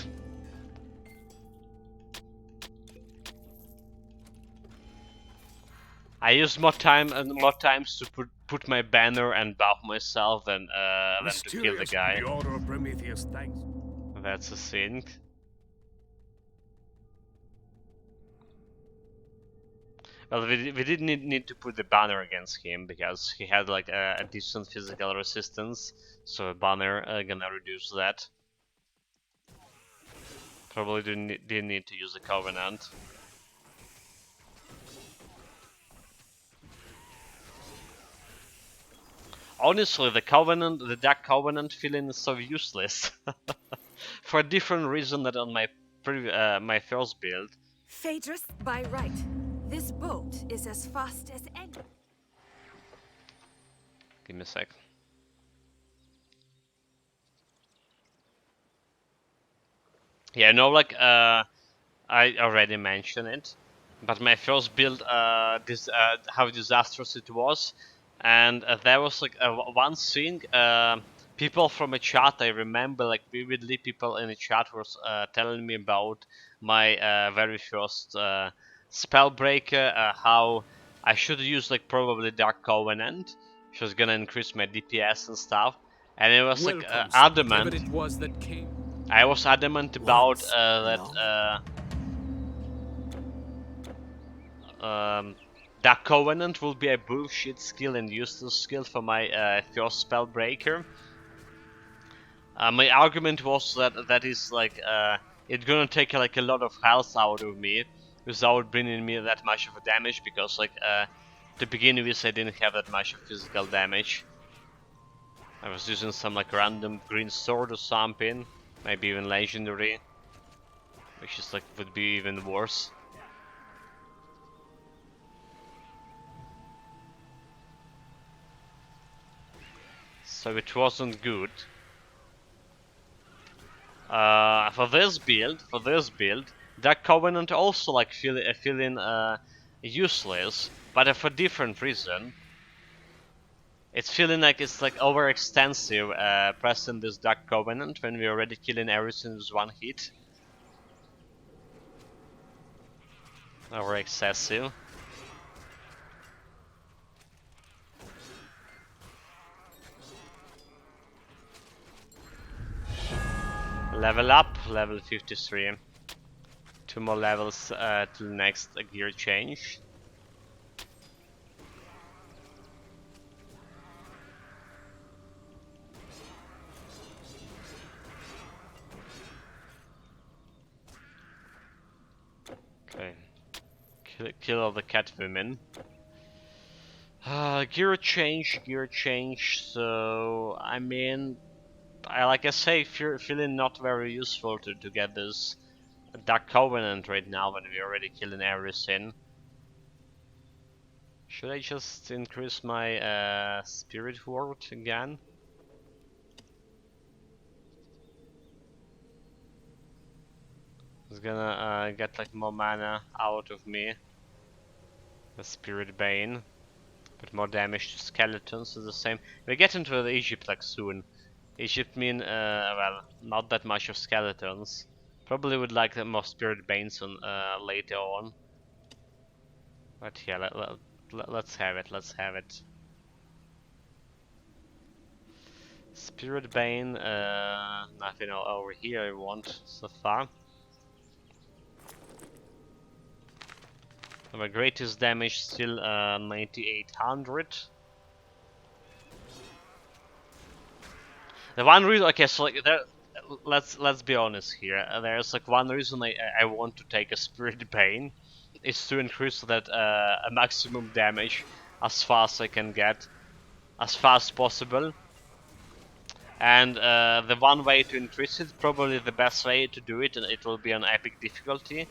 I use more time and more times to put my banner and buff myself than to kill the guy. The Order of Prometheus, thanks. That's a thing. Well, we did need to put the banner against him because he had like a decent physical resistance, so a banner gonna reduce that. Probably didn't need to use the Covenant. Honestly, the Dark Covenant feeling is so useless for a different reason than on my my first build. Phaedrus, by right. This boat is as fast as any. Give me a sec. Yeah, no, like I already mentioned it, but my first build, how disastrous it was, and there was like one thing. People from a chat, I remember, like vividly, people in the chat was telling me about my very first Spellbreaker, how I should use like probably Dark Covenant, which was gonna increase my DPS and stuff, and it was like Welcome, adamant. whatever it was that came. I was adamant about Once that Dark Covenant will be a bullshit skill and useless skill for my first Spellbreaker. My argument was that is like it's gonna take like a lot of health out of me without bringing me that much of a damage, because like to begin with I didn't have that much of physical damage. I was using some like random green sword or something, maybe even legendary, which is like would be even worse. So it wasn't good. For this build, Dark Covenant also like feeling useless, but for different reason. It's feeling like it's like overextensive pressing this Dark Covenant when we're already killing everything with one hit. Over excessive. Level up, level 53. 2 more levels till next gear change. Okay. Kill all the cat women. Gear change. So I mean, like I say, feeling not very useful to get this Dark Covenant right now when we're already killing everything. Should I just increase my Spirit Ward again? It's gonna get like more mana out of me. The Spirit Bane. But more damage to skeletons is the same. We get into the Egypt like soon. Egypt mean, well, not that much of skeletons. Probably would like more Spirit Banes on, later on. But yeah, let's have it. Spirit Bane, nothing over here I want so far. My greatest damage still 9800. The one reason, okay, so like there, let's be honest here. There's like one reason I want to take a Spirit Bane is to increase that a maximum damage as fast as I can get, as fast as possible. And the one way to increase it, probably the best way to do it, and it will be on epic difficulty,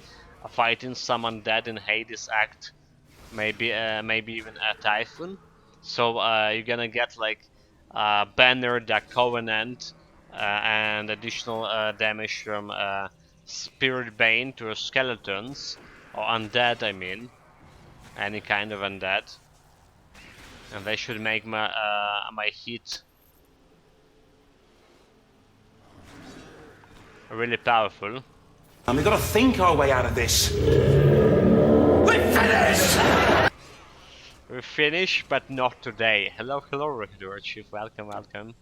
fighting some undead in Hades Act, maybe even a Typhoon. So you're gonna get like Banner, the Covenant, and additional damage from Spirit Bane to skeletons, or undead, I mean, any kind of undead, and they should make my hit really powerful. And we've got to think our way out of this. We're finished! We finish, but not today. Hello, Rector Chief. Welcome, welcome.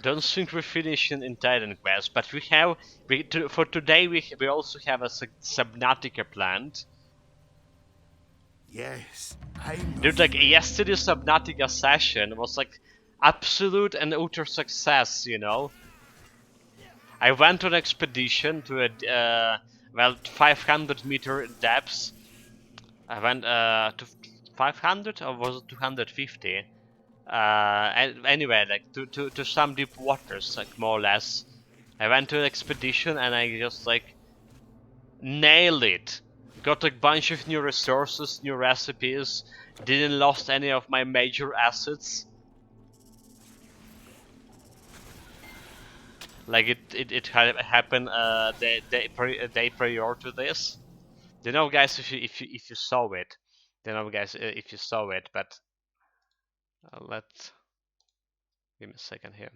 Don't think we're finishing in Titan Quest, but we have for today we also have a Subnautica planned. Yes, I'm. Dude, like yesterday's Subnautica session was like absolute and utter success, you know. I went on expedition to a well 500-meter depths. I went to 500 or was it 250? Anyway, like to some deep waters, like more or less. I went to an expedition and I just like nailed it. Got a bunch of new resources, new recipes. Didn't lost any of my major assets. Like it happened day prior to this. You know, guys, if you saw it, you know, guys, if you saw it, but give me a second here.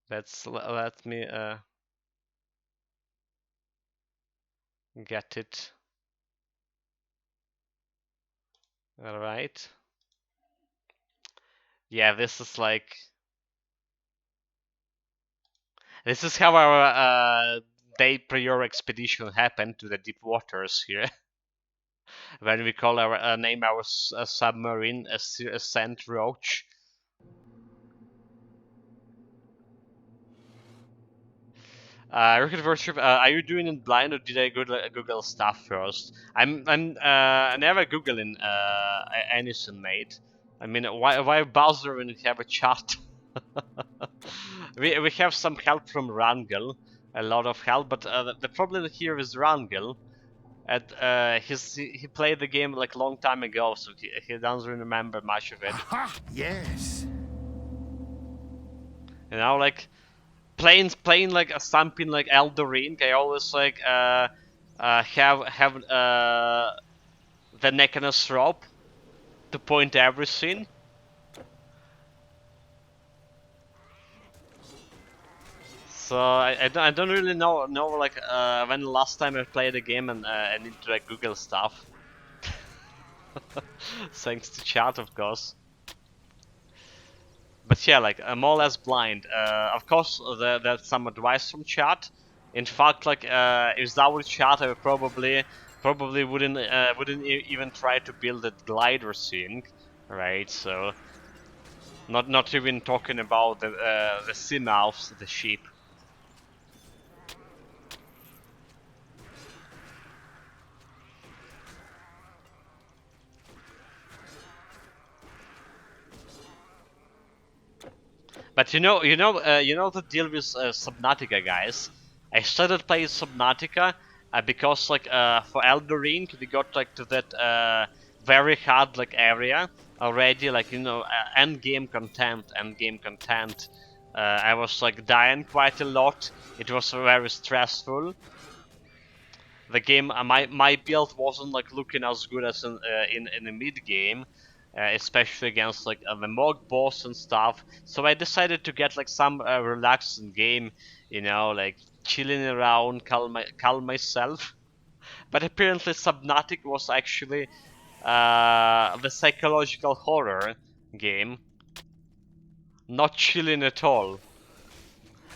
Let me get it. All right. Yeah, this is how our day prior expedition happened to the deep waters here. When we call our name our submarine Ascent Roach. Rocket Worship, are you doing it blind or did I Google stuff first? I'm never googling anything, mate. I mean, why bother when you have a chat? we have some help from Rangel, a lot of help, but the problem here is Rangel. He played the game like a long time ago, so he doesn't remember much of it. Aha! Yes. You know, like playing like something like Elden Ring, I always like have the neck and a rope to point everything. So I don't really know like when the last time I played a game and I need to like Google stuff. Thanks to chat, of course. But yeah, like I'm more or less blind. Of course, there's some advice from chat. In fact, like without chat, I would probably wouldn't even try to build a glider thing, right? So not even talking about the sea mouths, the sheep. But you know the deal with Subnautica, guys. I started playing Subnautica because like for Elden Ring we got like to that very hard like area already, like you know end game content. I was like dying quite a lot. It was very stressful. The game, my build wasn't like looking as good as in the mid game, especially against like the Mog boss and stuff. So I decided to get like some relaxing game, you know, like chilling around, calm myself. But apparently Subnautic was actually the psychological horror game, not chilling at all.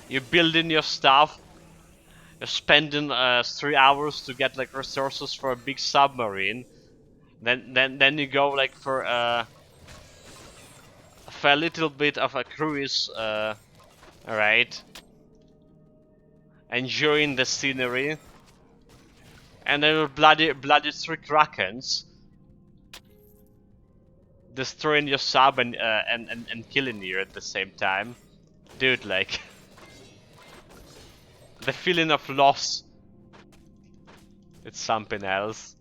You're building your stuff. You're spending 3 hours to get like resources for a big submarine. Then you go like for a little bit of a cruise, alright. Enjoying the scenery. And then bloody 3 krakens. destroying your sub and killing you at the same time. Dude, like the feeling of loss, it's something else.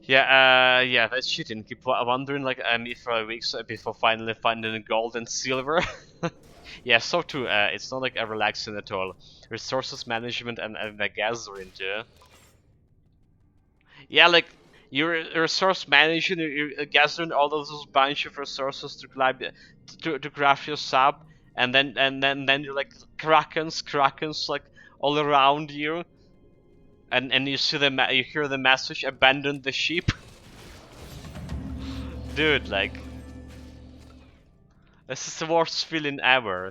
Yeah, that's cheating. Keep wondering like me for weeks before finally finding gold and silver. Yeah, so too. It's not like relaxing at all. Resources management and the gathering too. Yeah, like your resource management, you're gathering all of those bunch of resources to climb, to craft your sub, and then you're like krakens like all around you, and you see you hear the message, abandon the sheep. Dude, like this is the worst feeling ever.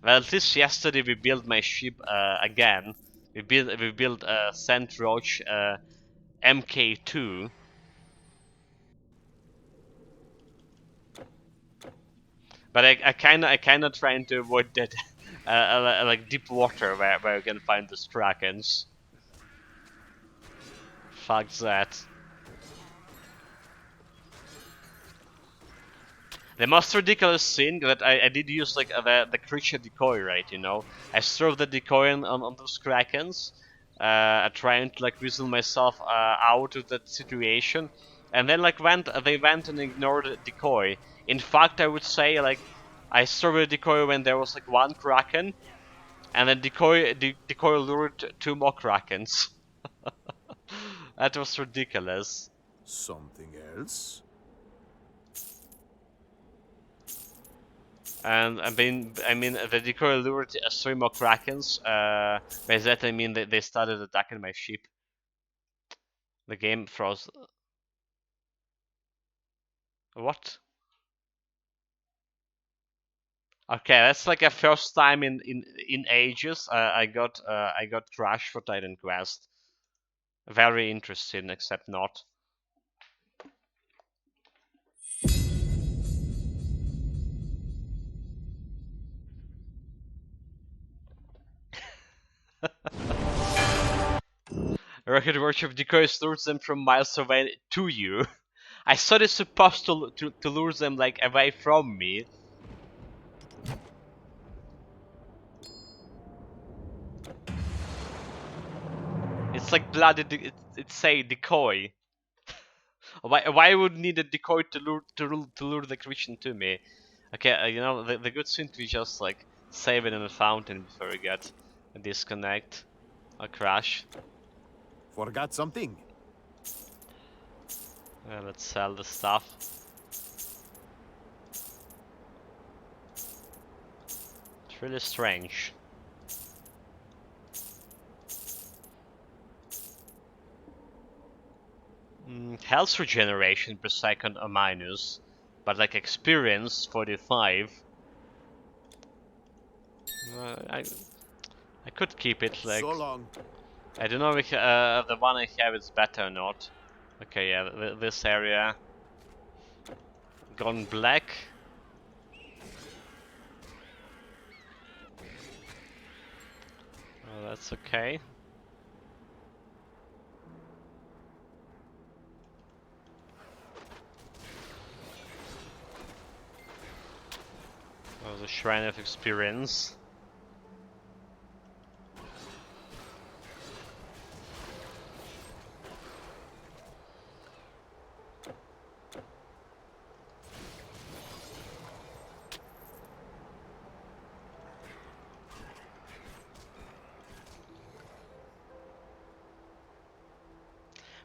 Well, at least yesterday we built my ship again. We built Saint Roch MK2. But I kinda trying to avoid that like deep water where you can find the krakens. Fuck that. The most ridiculous thing that I did use like the creature decoy, right? You know, I threw the decoy on those krakens, trying to like whistle myself out of that situation, and then like they went and ignored the decoy. In fact, I would say like I threw the decoy when there was like one kraken, and then decoy lured two more krakens. That was ridiculous. Something else? And I mean, the decoy lured three more krakens. By that I mean they started attacking my ship. The game froze. What? Okay, that's like a first time in ages. I got crashed for Titan Quest. Very interesting, except not. Rocket Worship decoys lures them from miles away to you. I thought it's supposed to lure them like away from me. It's like bloody. It's say decoy. Why would need a decoy to lure the Christian to me? Okay, you know the good thing to just like save it in a fountain before we get a disconnect or crash. Forgot something? Let's sell the stuff. It's really strange. Health regeneration per second or minus, but like experience 45. I could keep it like. So long. I don't know if the one I have is better or not. Okay, yeah, this area gone black. Oh, that's okay. Oh, the Shrine of Experience.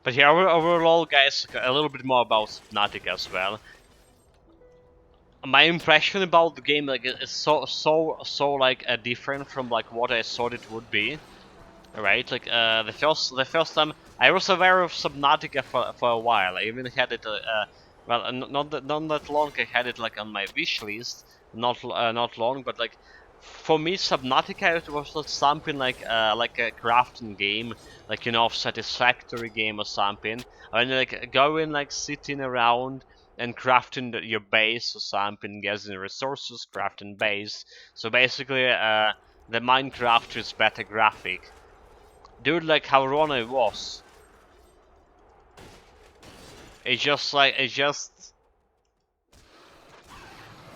But yeah, overall, guys, a little bit more about Subnautica as well. My impression about the game like is so like different from like what I thought it would be. Right, like the first time I was aware of Subnautica for a while. I even had it well not that long. I had it like on my wish list. Not long, but like for me Subnautica it was not something like a crafting game, like you know, satisfactory game or something. I mean like going like sitting around and crafting your base or something, getting resources, crafting base. So basically the Minecraft is better graphic. Dude, like how Rona was. It's just like,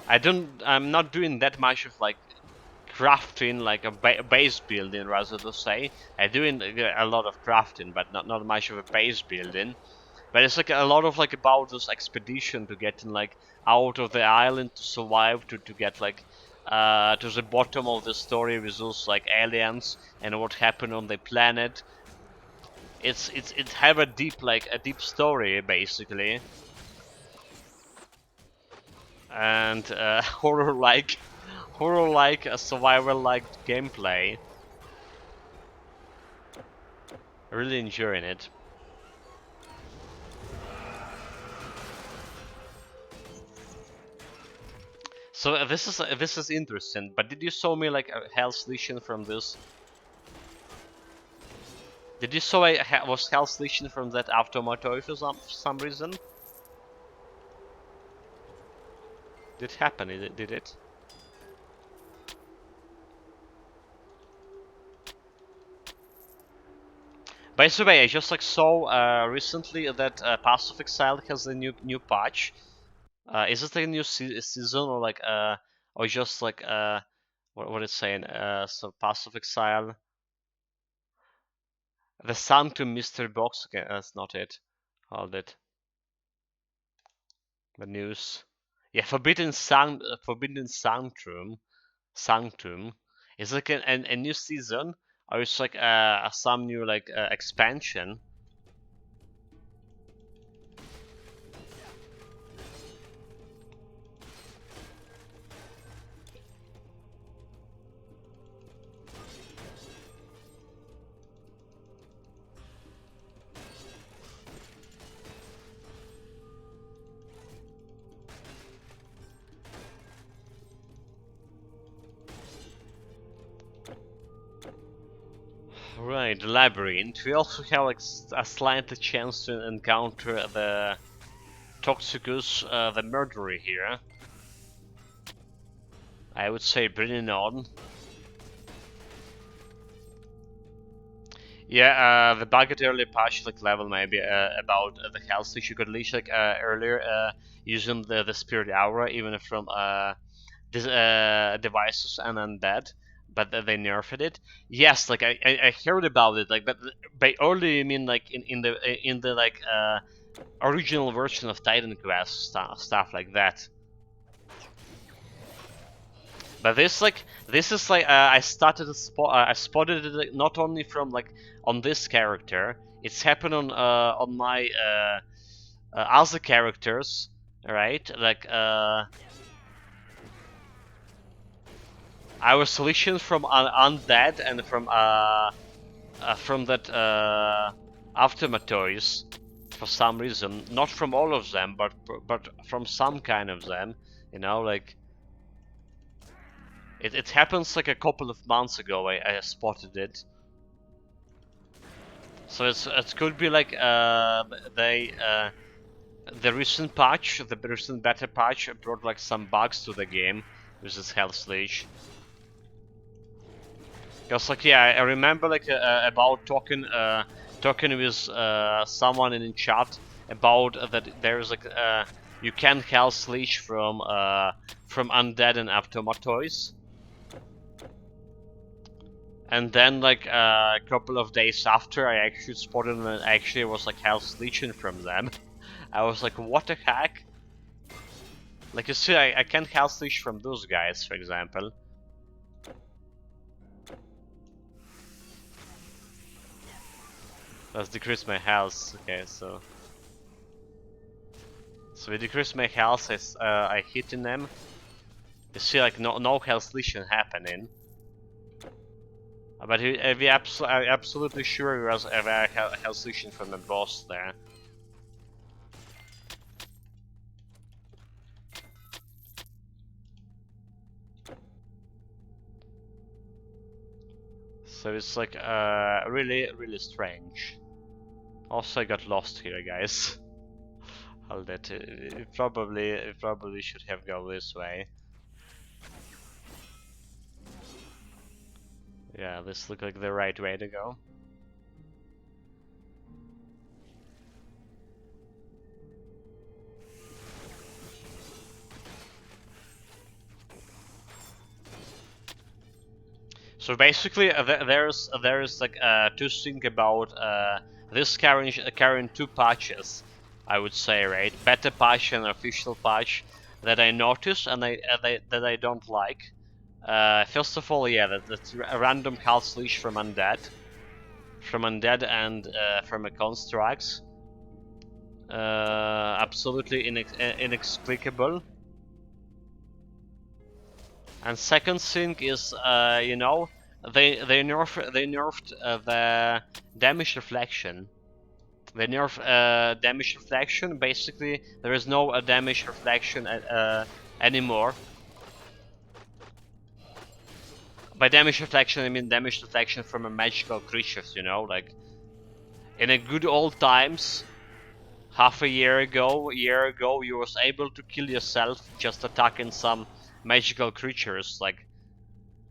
I'm not doing that much of like crafting, like a base building rather to say. I'm doing a lot of crafting, but not much of a base building. But it's like a lot of like about this expedition to getting like out of the island to survive, to get like to the bottom of the story with those like aliens and what happened on the planet. It's have a deep story basically, and horror like a survival like gameplay. Really enjoying it. So this is interesting. But did you show me like a health lesion from this? Did you saw was health lesion from that automatoy for some reason? Did it happen? Did it? By the way, I just like saw recently that Path of Exile has a new patch. Is it a new season or like or just like what it's saying? So Path of Exile, the Sanctum Mystery Box. Okay, that's not it. Hold it. The news. Yeah, Forbidden Sanctum. Is like a new season, or it's like some new like expansion. Right, the labyrinth. We also have like a slight chance to encounter the Toxicus, the murderer here. I would say bringing on. Yeah, the bugged early patch like level maybe about the health that you could leash like earlier using the spirit aura even from devices and undead, but they nerfed it. Yes, like I heard about it, like, but by early you mean like in the like original version of Titan Quest stuff like that. But this is like I started I spotted it like, not only from like on this character. It's happened on my other characters, right? Like our solutions from undead and from that aftermaths for some reason. Not from all of them, but from some kind of them. You know, like it happens like a couple of months ago. I spotted it. So it could be like the recent patch, the recent beta patch brought like some bugs to the game with this health leash. Cause like yeah, I remember like about talking with someone in chat about that there's like you can health leash from undead and automatoys. And then like a couple of days after, I actually spotted and actually was like health leeching from them. I was like, what the heck? Like you see, I can't health leech from those guys, for example. Let's decrease my health. Okay, so we decrease my health as I hitting them. You see, like no health leeching happening. But I'm absolutely sure he was a health leeching from the boss there. So it's like really strange. Also, I got lost here, guys. Hold it. It probably should have gone this way. Yeah, this looks like the right way to go. So basically, there's like to think about this carrying two patches, I would say, right? Beta patch and official patch that I noticed and that I don't like. First of all, yeah, that's a random health leash from undead, and from a constructs. Absolutely inexplicable. And second thing is, you know, they nerfed the damage reflection. They nerf damage reflection. Basically, there is no damage reflection anymore. By damage reflection, I mean damage reflection from a magical creatures. You know, like in a good old times, half a year ago, you was able to kill yourself just attacking some magical creatures. Like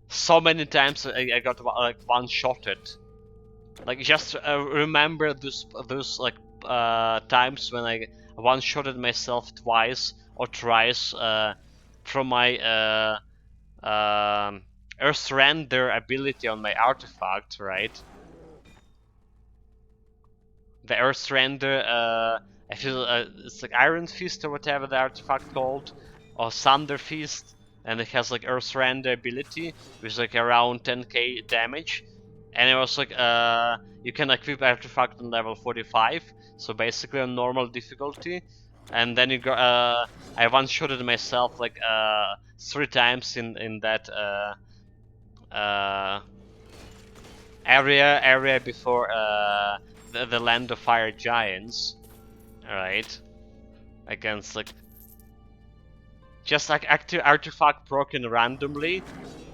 so many times I got like one-shotted. Like just remember those like times when I one-shotted myself twice or thrice from my Earth Render ability on my artifact, right? The Earth Render, I feel it's like Iron Fist or whatever the artifact called, or Thunder Fist, and it has like Earth Render ability, which is like around 10k damage. And it was like, you can equip artifact on level 45, so basically on normal difficulty. And then you go, I one-shotted myself like 3 times in that area before the Land of Fire Giants, right? Against like just like active artifact broken randomly,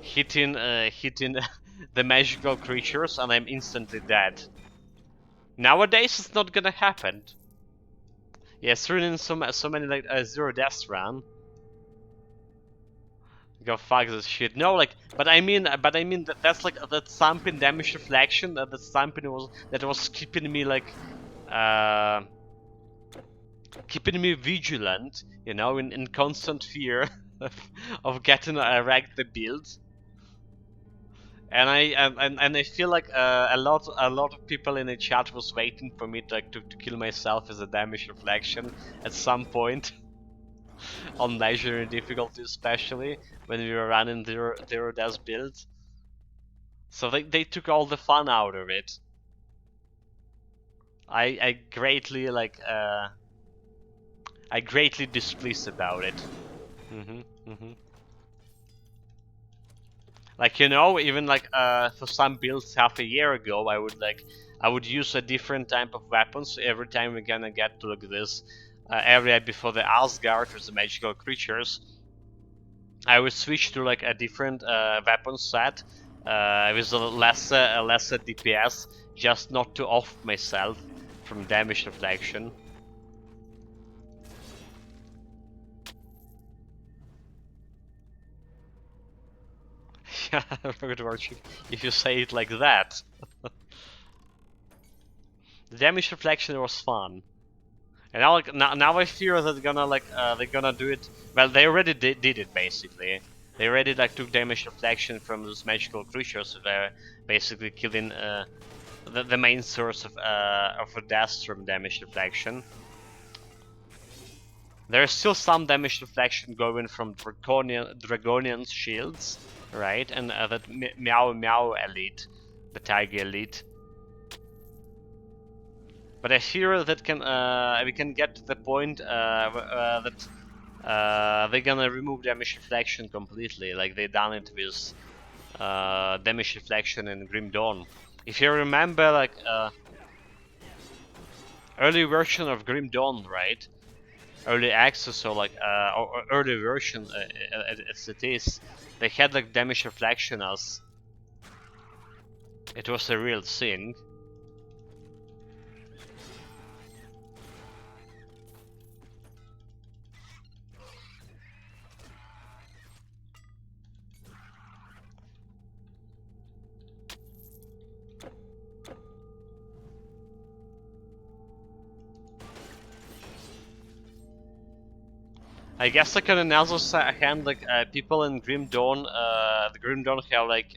hitting the magical creatures, and I'm instantly dead. Nowadays, it's not gonna happen. Yes, running so many like zero deaths run. Go fuck this shit. No, like, but I mean that's like that thumping damage reflection. That thumping was keeping me like, keeping me vigilant. You know, in constant fear of getting wrecked the build. And I feel like a lot of people in the chat was waiting for me to kill myself as a damage reflection at some point. On legendary difficulty, especially when we were running zero death builds. So they took all the fun out of it. I greatly like I greatly displeased about it. Like, you know, even like for some builds half a year ago, I would use a different type of weapons every time we're gonna get to like this area before the Asgard with the magical creatures. I would switch to like a different weapon set with a lesser DPS, just not to off myself from damage reflection. Yeah, if you say it like that. The damage reflection was fun. And now, like, now I fear that they're gonna do it. Well, they already did it basically. They already like took damage reflection from those magical creatures. So they're basically killing the main source of deaths from damage reflection. There's still some damage reflection going from Dragonian shields, right? And that Meow Meow elite, the Tiger elite. But I fear that we can get to the point that they're gonna remove damage reflection completely, like they done it with damage reflection in Grim Dawn. If you remember, like early version of Grim Dawn, right? Early access or like or early version as it is, they had like damage reflection as it was a real thing. I guess like on another hand, like people in Grim Dawn, the Grim Dawn have like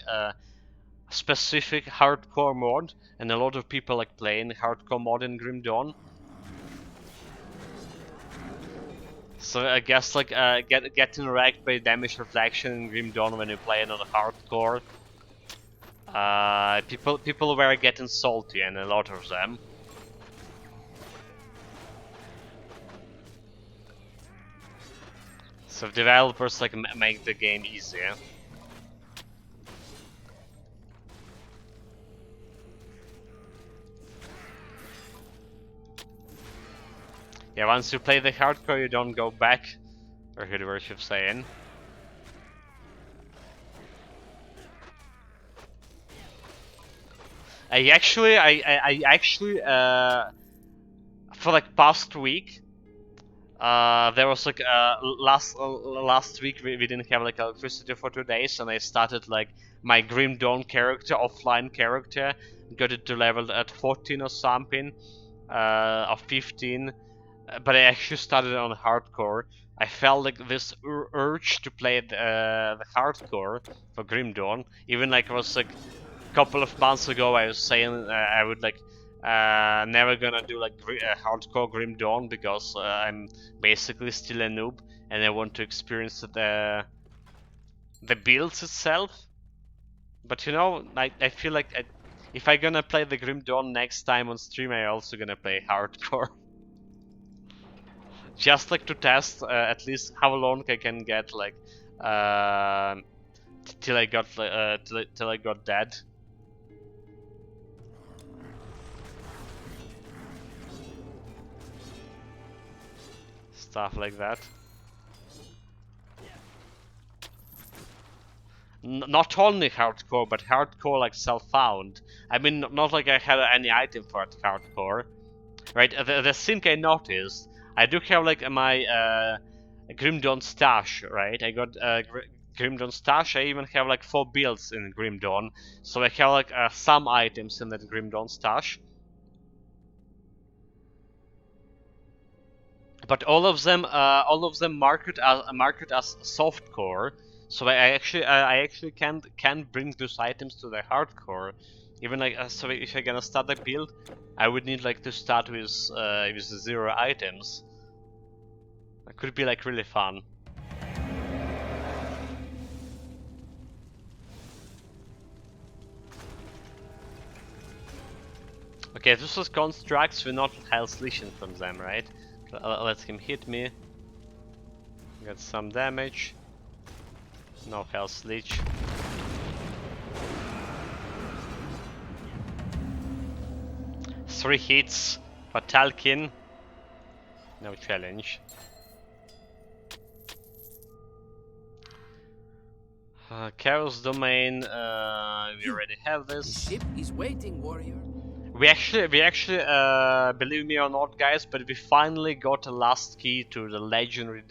specific hardcore mod, and a lot of people like playing hardcore mod in Grim Dawn. So I guess like getting wrecked by damage reflection in Grim Dawn when you play it on hardcore. People were getting salty, and a lot of them. So developers like make the game easier. Yeah, once you play the hardcore, you don't go back. Or who the worship saying. I actually for like past week, there was like last week we didn't have like electricity for 2 days, and I started like my Grim Dawn character, offline character, got it to level at 14 or something, or 15, but I actually started on hardcore. I felt like this urge to play the hardcore for Grim Dawn, even like it was like couple of months ago I was saying I would like never gonna do like hardcore Grim Dawn because I'm basically still a noob and I want to experience the builds itself. But you know, I feel like if I'm gonna play the Grim Dawn next time on stream, I'm also gonna play hardcore. Just like to test at least how long I can get like till I got till I got dead. Stuff like that. Not only hardcore, but hardcore like self-found. I mean, not like I had any item for it hardcore. Right, the thing I noticed, I do have like my Grim Dawn stash, right? I got Grim Dawn stash, I even have like 4 builds in Grim Dawn. So I have like some items in that Grim Dawn stash. But all of them marked as softcore. So I actually can bring those items to the hardcore. Even like so if I'm gonna start a build, I would need like to start with 0 items. That could be like really fun. Okay, this was constructs, we not Hell's Legion from them, right? Let him hit me. Got some damage. No Hell's Leech. Three hits. Fatalkin. No challenge. Chaos Domain. We already have The The this. ship is waiting, warrior. We actually, believe me or not, guys, but we finally got a last key to the legendary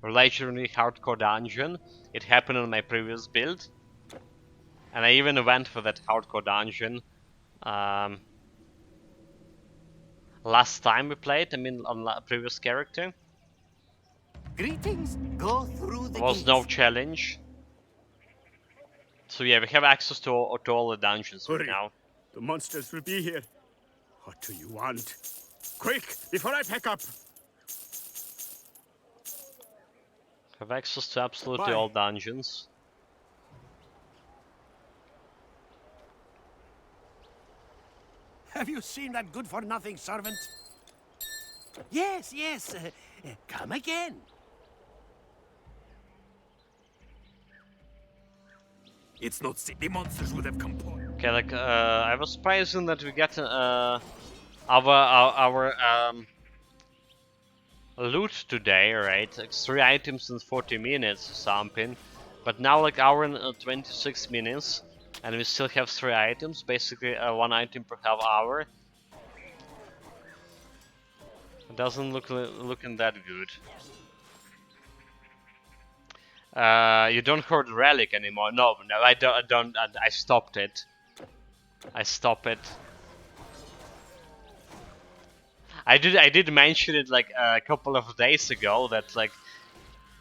hardcore dungeon. It happened on my previous build, and I even went for that hardcore dungeon last time we played. I mean, on previous character. Greetings. Go through the There was gates. no challenge. So yeah, we have access to all the dungeons right Hurry. now. The monsters will be here. What do you want? Quick, before I pack up! Have access to absolutely Bye. all dungeons. Have you seen that good-for-nothing servant? Yes, yes. Come again. It's not the monsters would have come upon. Okay, like I was surprising that we get our loot today, right? Like 3 items in 40 minutes or something. But now like hour and 26 minutes, and we still have 3 items. Basically, 1 item per half hour. It doesn't looking that good. You don't hold relic anymore. No, I don't. I stopped it. I stopped it. I did mention it like a couple of days ago that like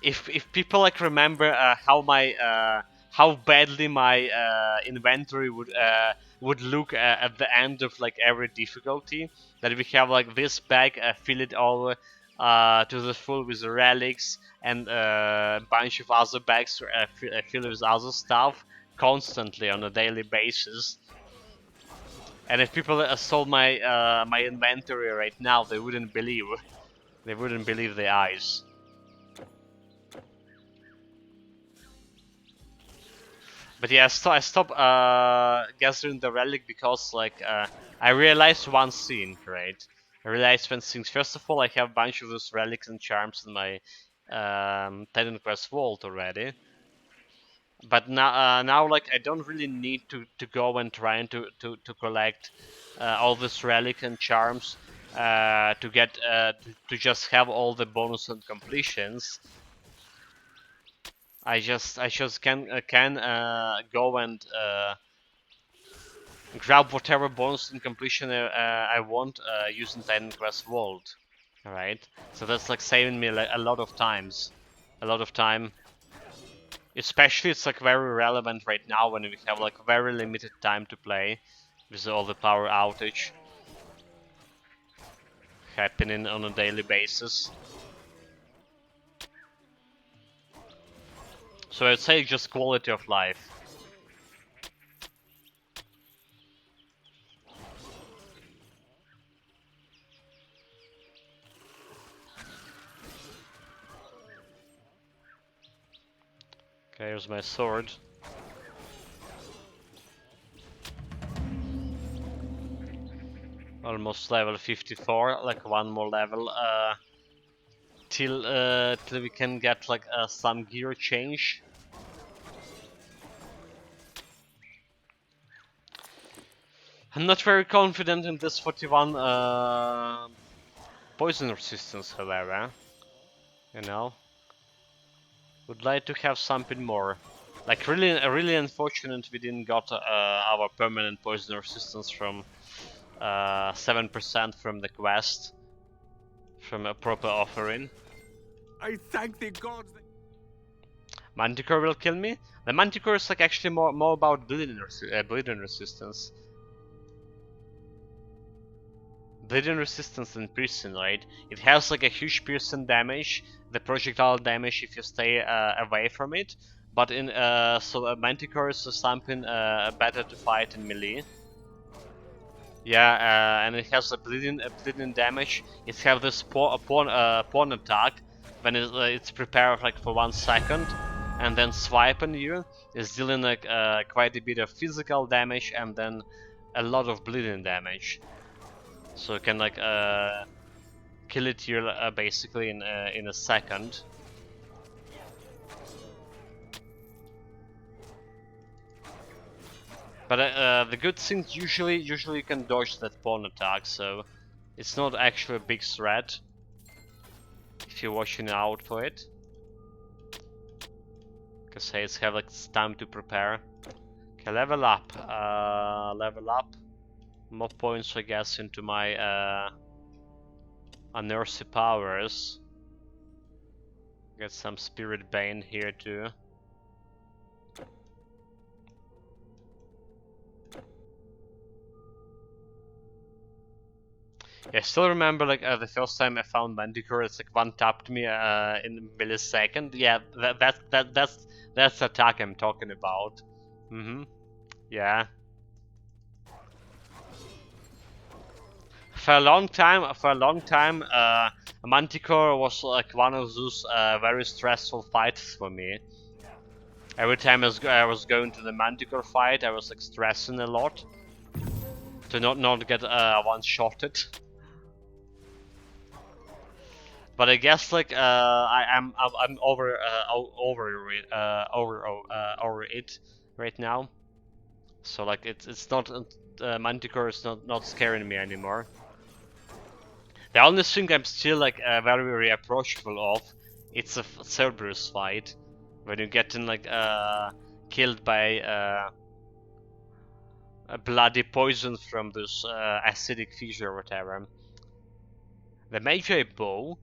if people like remember how badly my inventory would look at the end of like every difficulty. That we have like this bag, fill it all to the full with relics, and a bunch of other bags filled with other stuff constantly on a daily basis. And if people saw my my inventory right now, they wouldn't believe. They wouldn't believe their eyes. But yeah, I stopped gathering the relic because like I realized one thing, right? I realized one thing. First of all, I have a bunch of those relics and charms in my Titan Quest vault already. But now like I don't really need to go and trying to collect all this relic and charms to get to just have all the bonus and completions. I just can go and grab whatever bonus and completion I want using Titan Quest Vault. Alright, so that's like saving me like a lot of times, a lot of time. Especially it's like very relevant right now when we have like very limited time to play with all the power outage happening on a daily basis. So I'd say just quality of life. Okay, here's my sword. Almost level 54, like one more level till we can get like some gear change. I'm not very confident in this 41 poison resistance, however. You know, would like to have something more. Like really unfortunate we didn't got our permanent poison resistance from 7% from the quest, from a proper offering. I thank the gods. Manticore will kill me. The Manticore is like actually more about bleeding resistance. Bleeding resistance and piercing, right? It has like a huge piercing damage, the projectile damage if you stay away from it. But in so Manticore is something better to fight in melee. Yeah, and it has a bleeding damage. It has this pawn attack when it's prepared like for 1 second, and then swiping you is dealing like quite a bit of physical damage and then a lot of bleeding damage. So you can like kill it here basically in a second. But the good thing usually you can dodge that pawn attack, so it's not actually a big threat if you're watching out for it. Cause hey, it's have like time to prepare. Okay, level up. Level up. More points, I guess, into my inertia powers. Get some Spirit Bane here too. Yeah, I still remember like the first time I found Manticore, it's like one tapped me in a millisecond. Yeah, that's the attack I'm talking about. Yeah. For a long time, Manticore was like one of those very stressful fights for me. Every time I was going to the Manticore fight, I was like stressing a lot to not get one-shotted. But I guess like I'm over it right now. So like it's not Manticore is not scaring me anymore. The only thing I'm still like very approachable of, it's a Cerberus fight when you're getting like killed by a bloody poison from this acidic fissure or whatever. The Magi Bow,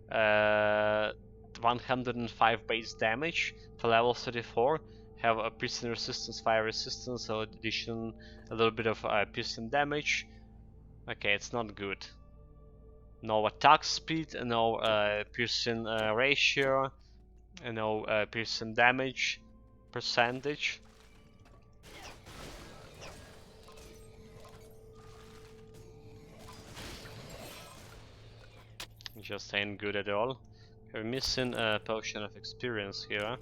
105 base damage for level 34, have a piercing resistance, fire resistance, so addition a little bit of piercing damage. Okay, it's not good. No attack speed, no piercing ratio, and no piercing damage percentage. Just ain't good at all. We're missing a potion of experience here.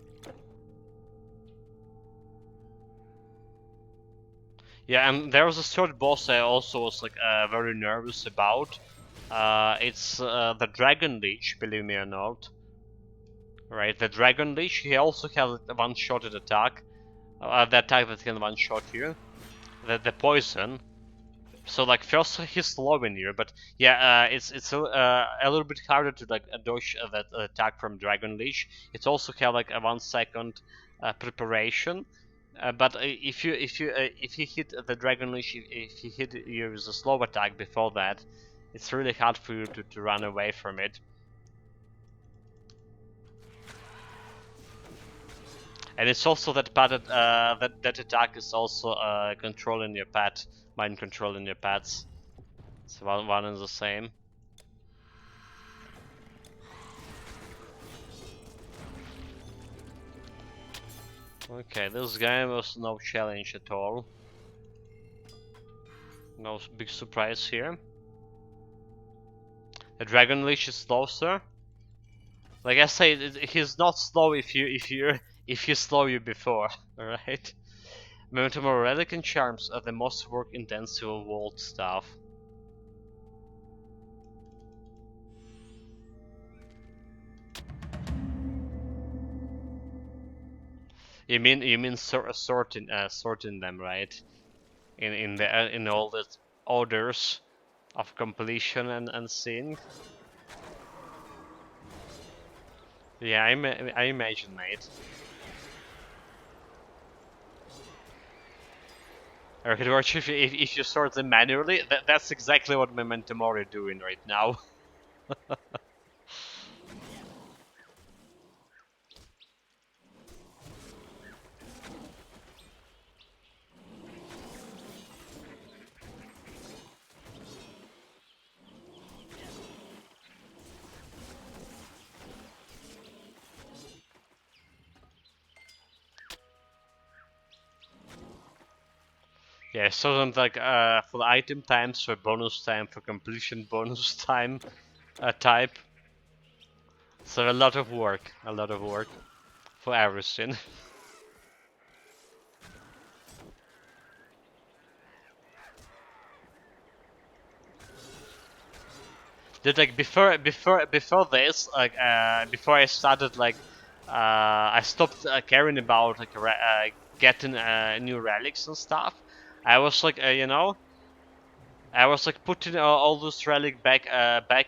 Yeah, and there was a third boss I also was like very nervous about. It's the Dragon Lich, believe me or not. Right, the Dragon Lich, he also has a one-shotted attack. The attack that can one-shot you. The poison. So like first he's slowing you, but yeah, it's a little bit harder to like dodge that attack from Dragon Lich. It's also have like a 1 second preparation. But if you hit the Dragon Lich, if he hit you with a slow attack before that, it's really hard for you to run away from it. And it's also that pattern, that attack is also controlling your pet, mind controlling your pets. So one is the same. Okay, this game was no challenge at all. No big surprise here. The Dragon Lich is slow, sir. Like I say, he's not slow if you slow you before, alright? Momentum Relic and Charms are the most work intensive vault stuff. You mean sorting them, right? In all the orders of completion and seeing. Yeah, I imagine, mate. Or if you sort them manually, that's exactly what Memento Mori doing right now. Yeah, so them like for the item times, for bonus time, for completion bonus time type. So a lot of work for everything. Dude, like before this, like before I started, like I stopped caring about like getting new relics and stuff. I was like, you know, I was like putting all those relic back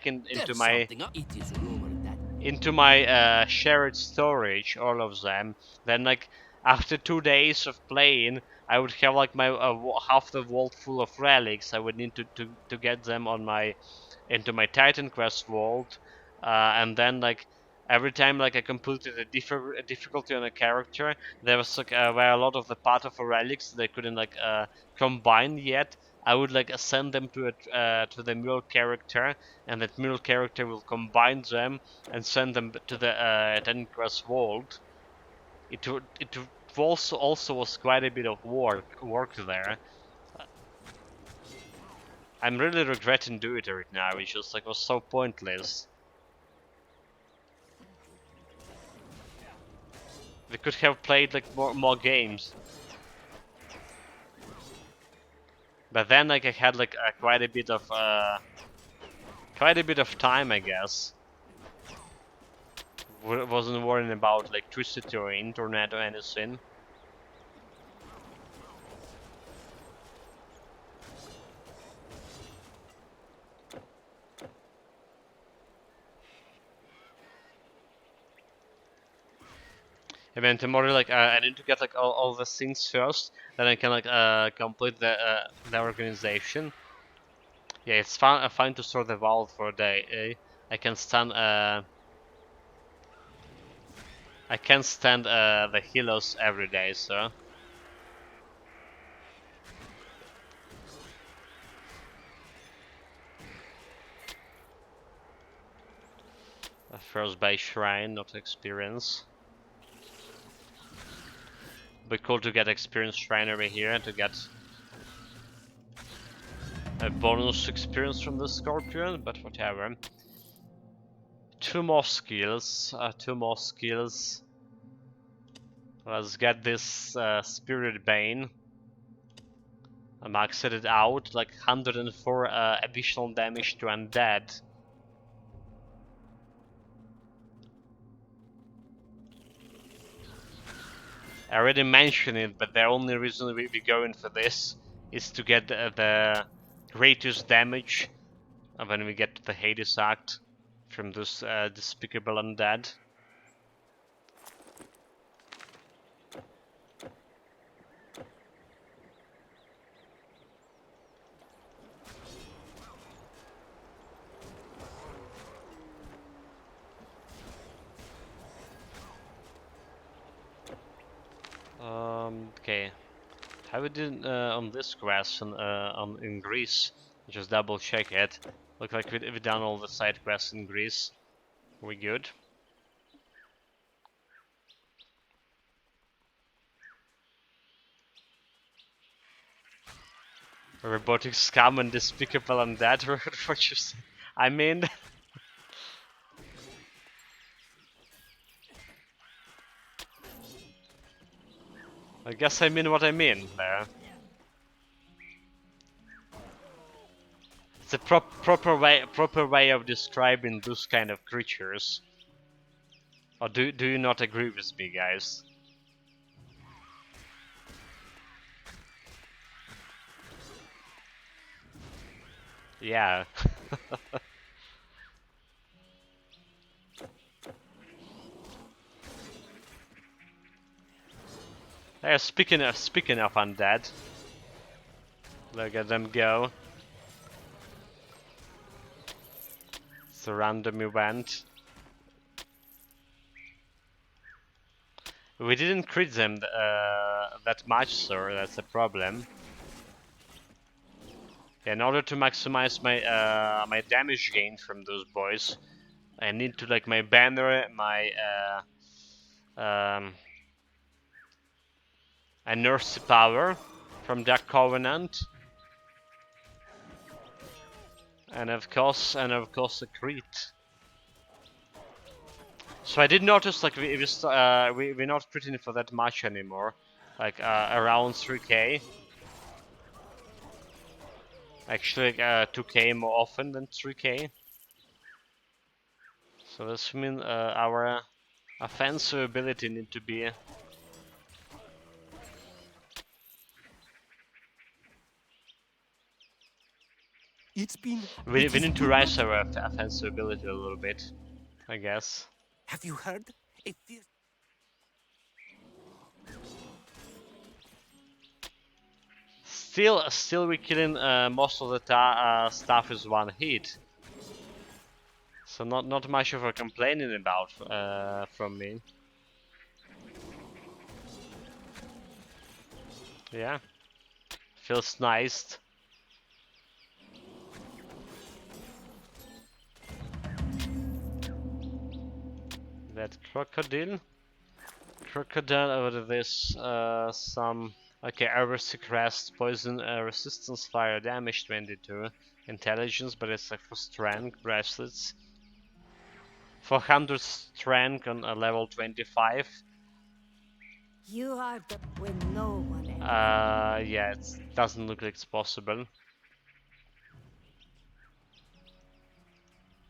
into There's my something up. It is rumored that shared storage, all of them. Then like after 2 days of playing, I would have like my half the vault full of relics. I would need to get them on my into my Titan Quest vault, and then like every time like I completed a difficulty on a character, there was like where a lot of the part of the relics they couldn't like combine yet. I would like send them to the mule character, and that mule character will combine them and send them to the Titan Quest vault. It also was quite a bit of work there. I'm really regretting doing it right now. It just like was so pointless. We could have played like more games. But then like I had like quite a bit of time, I guess. Wasn't worrying about electricity or internet or anything. And then tomorrow, like I need to get like all the things first, then I can like complete the organization. Yeah, it's fine to store the valve for a day. I can stand I can't stand the healers every day, so. A first base shrine, not experience. Be cool to get experience shrine over here to get a bonus experience from the scorpion, but whatever. Two more skills. Let's get this Spirit Bane. I maxed it out, like 104 additional damage to undead. I already mentioned it, but the only reason we're going for this is to get the greatest damage when we get to the Hades Act from this despicable undead. Okay. How we did on this quest in Greece? Just double check it. Look like we've done all the side quests in Greece. We good? Robotic scum and despicable undead. What you say? I mean. I guess I mean what I mean there. It's a proper way of describing those kind of creatures. Or do you not agree with me, guys? Yeah. Speaking of undead, look at them go. It's a random event. We didn't crit them that much, sir. That's a problem. In order to maximize my my damage gain from those boys, I need to like my banner, my a nurse power from Dark Covenant, and of course a crit. So I did notice like we're not critting for that much anymore, like around 3k. Actually 2k more often than 3k. So this means our offensive ability need to be It's been. we need to rise our offensive ability a little bit, I guess. Have you heard? It feels. Still we're killing most of the stuff is one hit. So not much of a complaining about from me. Yeah, feels nice. That crocodile over this some. Okay, Aerotic Crest, Poison Resistance, Fire Damage 22, Intelligence, but it's like for Strength bracelets. 400 Strength on a level 25. You are the when no one else. Yeah, it doesn't look like it's possible.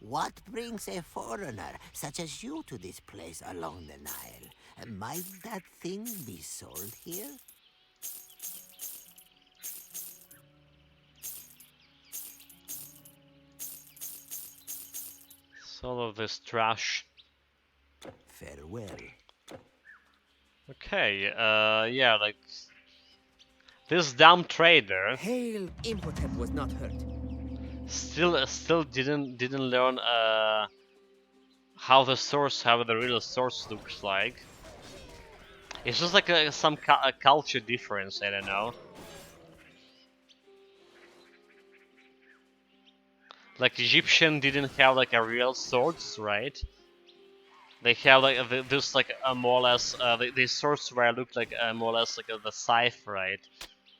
What brings a foreigner such as you to this place along the Nile? Might that thing be sold here? All of this trash. Farewell. Okay, yeah, like this dumb trader Hail Imhotep was not hurt. still didn't learn how the real source looks like. It's just like some a culture difference, I don't know. Like Egyptian didn't have like a real swords, right? They have like this like a more or less the swords where looked like more or less like the scythe, right?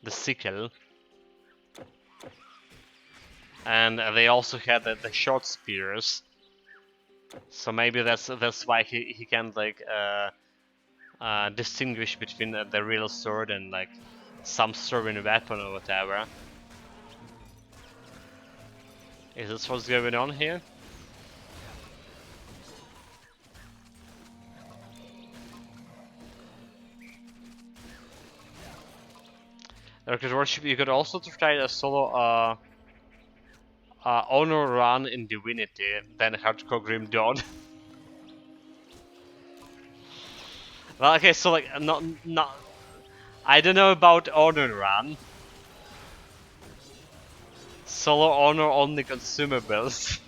The sickle. And they also had the short spears. So maybe that's why he can like distinguish between the real sword and like some servant weapon or whatever. Is this what's going on here? Because worship, you could also try a solo honor run in Divinity, then hardcore Grim Dawn. Well, okay, so like not I don't know about honor run. Solo honor only consumables.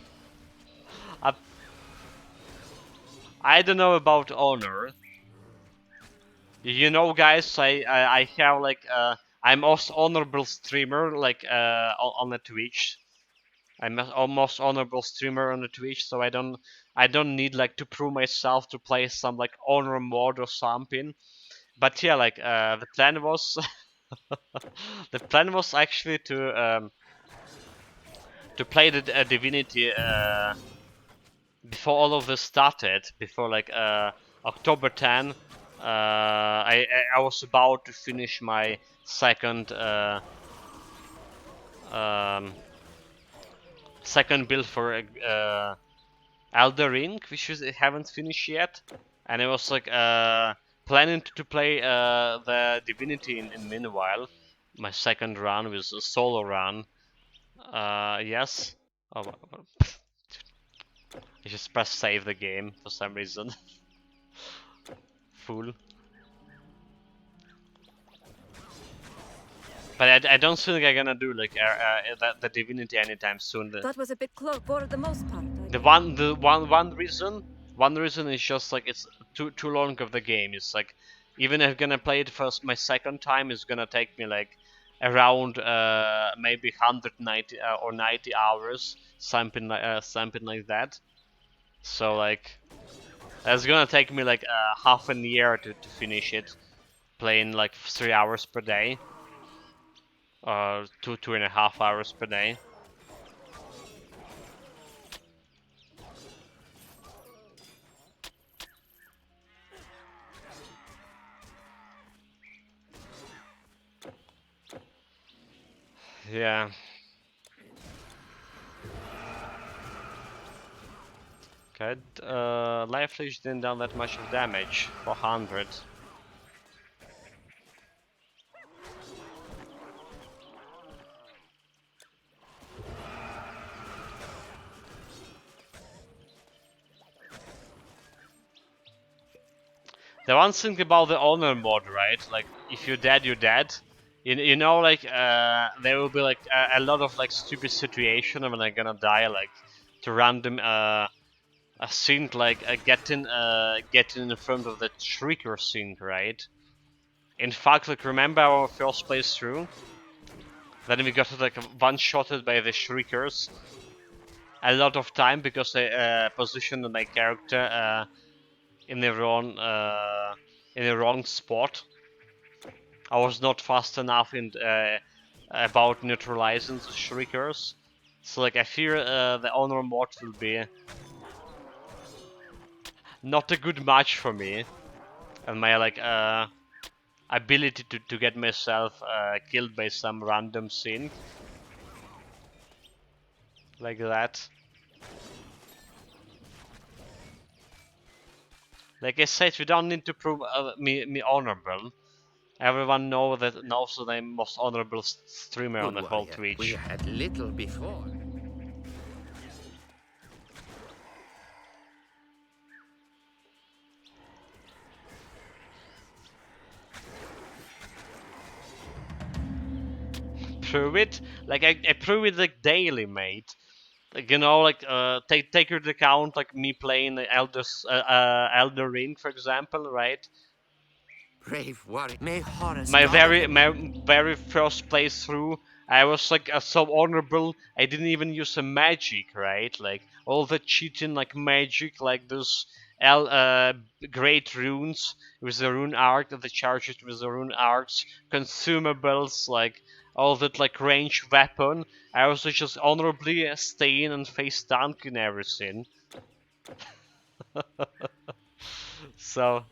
I don't know about honor. You know, guys, I have like I'm most honorable streamer like on the Twitch. I'm a almost honorable streamer on the Twitch, so I don't need like to prove myself to play some like honor mode or something. But yeah, like the plan was the plan was actually to play the Divinity before all of this started, before like October 10. I was about to finish my second um, second build for Elder Ring, which I haven't finished yet, and I was like planning to play the Divinity in meanwhile. My second run was a solo run. Yes. Oh, I just press save the game for some reason. Fool. But I don't think I'm gonna do like the Divinity anytime soon. That was a bit close for the most part. One reason is just like it's too long of the game. It's like even if I'm gonna play it for my second time, it's gonna take me like around maybe 190 or 90 hours, something like that. So like that's gonna take me like half a year to finish it, playing like 3 hours per day. 2.5 hours per day. Yeah. Okay, Life Leech didn't do that much of damage, 400. The one thing about the honor mod, right? Like, if you're dead, you're dead. You know, like, there will be like a lot of like stupid situation when I'm gonna die, like to random a sync, like getting in front of the Shrieker sync, right? In fact, like remember our first playthrough? Then we got like one-shotted by the Shriekers a lot of time because they positioned my character in the wrong spot. I was not fast enough in about neutralizing the Shriekers. So like I fear the honor mod will be not a good match for me, and my like ability to get myself killed by some random sync like that. Like I said, we don't need to prove me honorable. Everyone knows that I'm most honorable streamer on the Good whole warrior. Twitch. We had little before. Prove it? Like I prove it like daily, mate. Like you know, like take into account like me playing the Elder Ring, for example, right? Brave warrior. May Horus My God of very first playthrough, I was like so honorable. I didn't even use a magic, right? Like all the cheating, like magic, like those great runes with the rune art, the charges with the rune arts, consumables, like all that like range weapon. I was just honorably staying and face tanking everything. So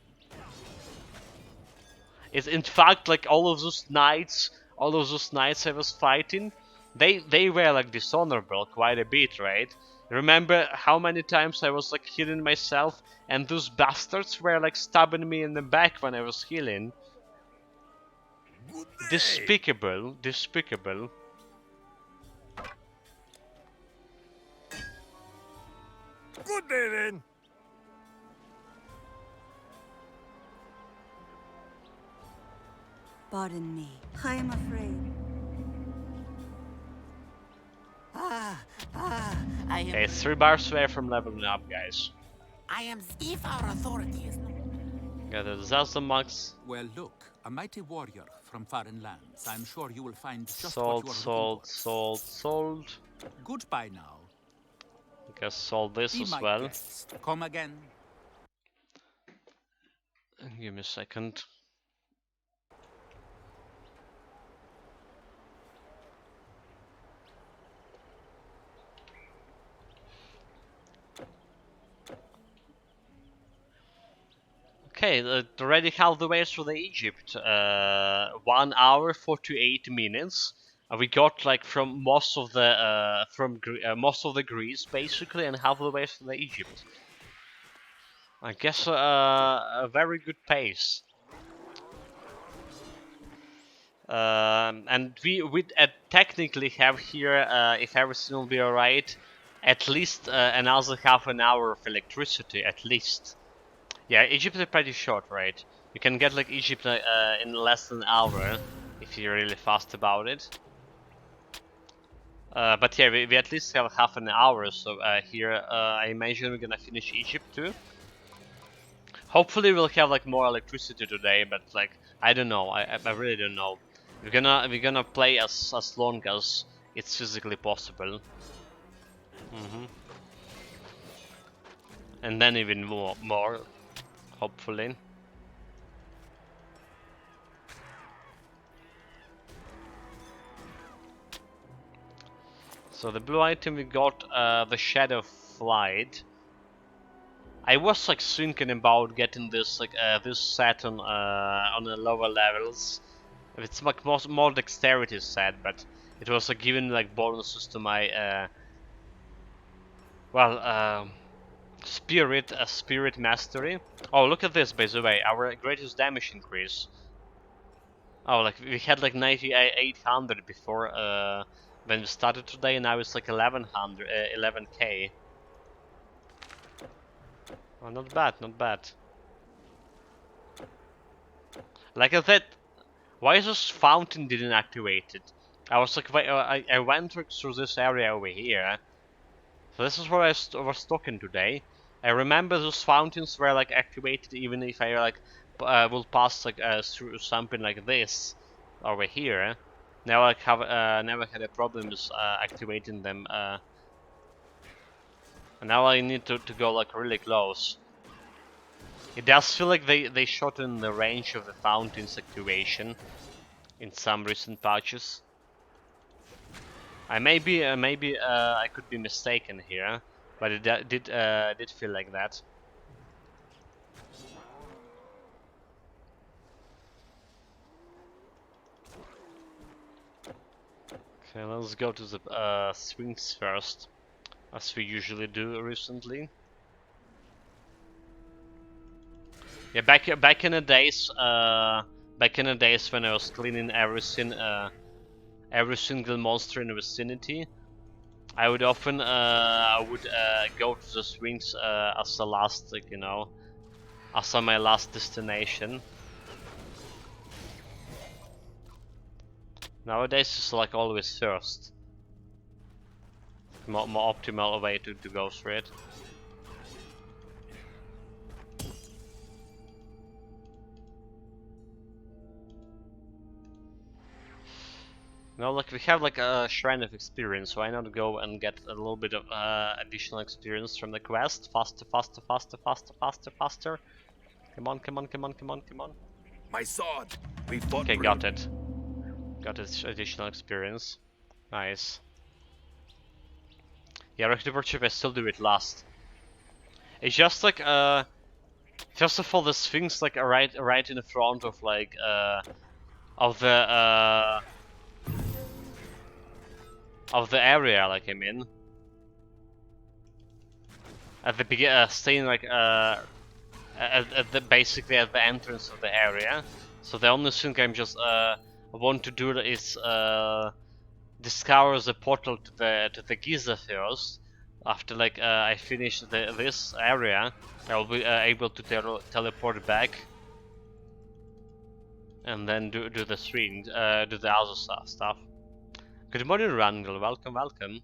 it's in fact like all of those knights I was fighting, they were like dishonorable quite a bit, right? Remember how many times I was like healing myself and those bastards were like stabbing me in the back when I was healing? Good day. Despicable, despicable. Good day then. Pardon me. I am afraid. I am. Okay, 3 bars away from leveling up, guys. I am. If our authority is. Yeah, the Zazamox. Well, look, a mighty warrior from foreign lands. I'm sure you will find just what Sold, you are sold, looking sold, sold. for. Goodbye now. I guess sold this Be as my well. guest. Come again. Give me a second. Okay, already half the way through the Egypt. 1 hour 48 minutes. We got like from most of the most of the Greece basically, and half the way through the Egypt. I guess a very good pace. And we would technically have here, if everything will be alright, at least another half an hour of electricity, at least. Yeah, Egypt is pretty short, right? You can get like Egypt in less than an hour if you're really fast about it. But yeah, we at least have half an hour, so here I imagine we're gonna finish Egypt too. Hopefully we'll have like more electricity today, but like I don't know, I really don't know. We're gonna play as long as it's physically possible. And then even more, hopefully. So the blue item we got, the Shadow Flight. I was like thinking about getting this like this set on the lower levels. It's like more dexterity set, but it was like giving like bonuses to my spirit mastery. Oh, look at this, by the way, our greatest damage increase. Oh, like we had like 9800 before when we started today, and now it's like 1100, 11k. Oh, not bad, not bad. Like I said, why is this fountain didn't activate it? I was like, I went through this area over here. So this is where I was talking today. I remember those fountains were like activated even if I like will pass like through something like this over here. Now I have never had a problem with activating them. And now I need to go like really close. It does feel like they shorten the range of the fountain's activation in some recent patches. Maybe I could be mistaken here, but it did feel like that. Okay, let's go to the swings first, as we usually do recently. Yeah, back in the days, when I was cleaning everything, every single monster in the vicinity, I would often go to the swings as the last, like, you know, as my last destination. Nowadays it's like always first. More optimal way to go through it. No, like we have like a shrine of experience, so why not go and get a little bit of additional experience from the quest? Faster, faster, faster, faster, faster, faster. Come on, come on, come on, come on, come on. My sword. We fought. Okay, got it. Got it, additional experience. Nice. Yeah, Rectivership, I still do it last. It's just like first of all, the Sphinx like right in the front of like of the area like I'm in. At the beginning, staying like at the basically at the entrance of the area. So the only thing I'm just want to do is discover the portal to the Giza first. After like I finish this area, I'll be able to teleport back, and then do the swing, do the other stuff. Good morning, Rangel. Welcome, welcome.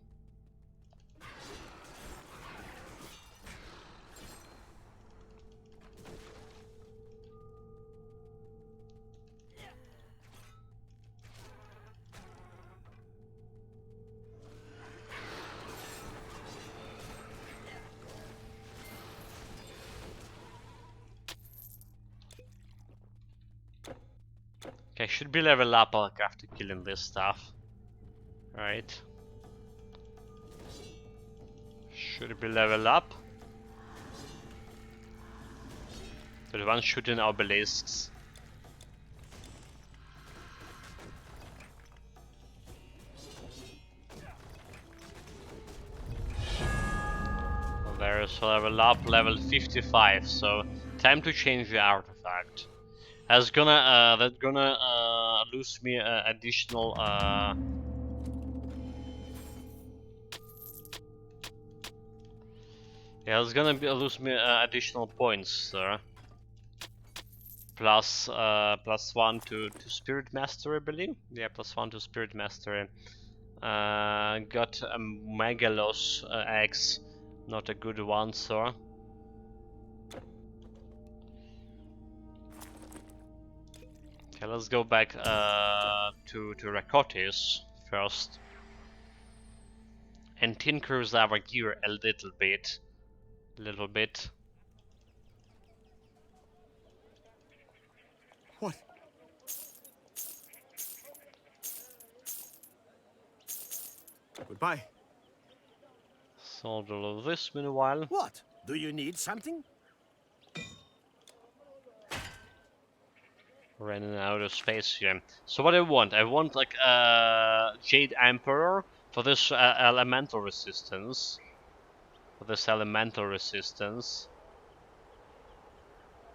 Okay, should be level up like after killing this stuff. Right. Should be level up. The one shooting obelisks. Well, there is level up, level 55, so time to change the artifact. That's gonna lose me additional yeah, it's gonna lose me additional points, sir. Plus +1 to Spirit Mastery, I believe. Yeah, +1 to Spirit Mastery. Got a Megalos X, not a good one, sir. Okay, let's go back to Rakotis first and tinkers our gear a little bit. What? Goodbye. Solve all of this meanwhile. What? Do you need something? Running out of space here. So what I want like Jade Emperor for this elemental resistance.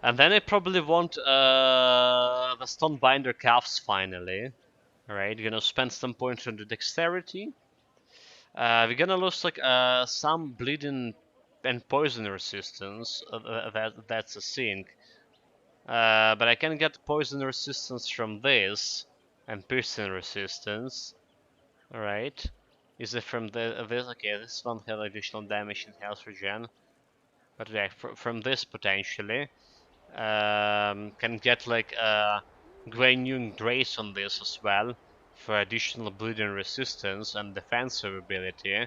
And then I probably want the Stonebinder Calves finally. Alright, gonna spend some points on the dexterity. We're gonna lose like some bleeding and poison resistance. That's a thing. But I can get poison resistance from this and piercing resistance. Alright. Is it from this? Okay, this one has additional damage and health regen. But yeah, from this potentially. Can get like Grey New Grace on this as well for additional bleeding resistance and defensive ability,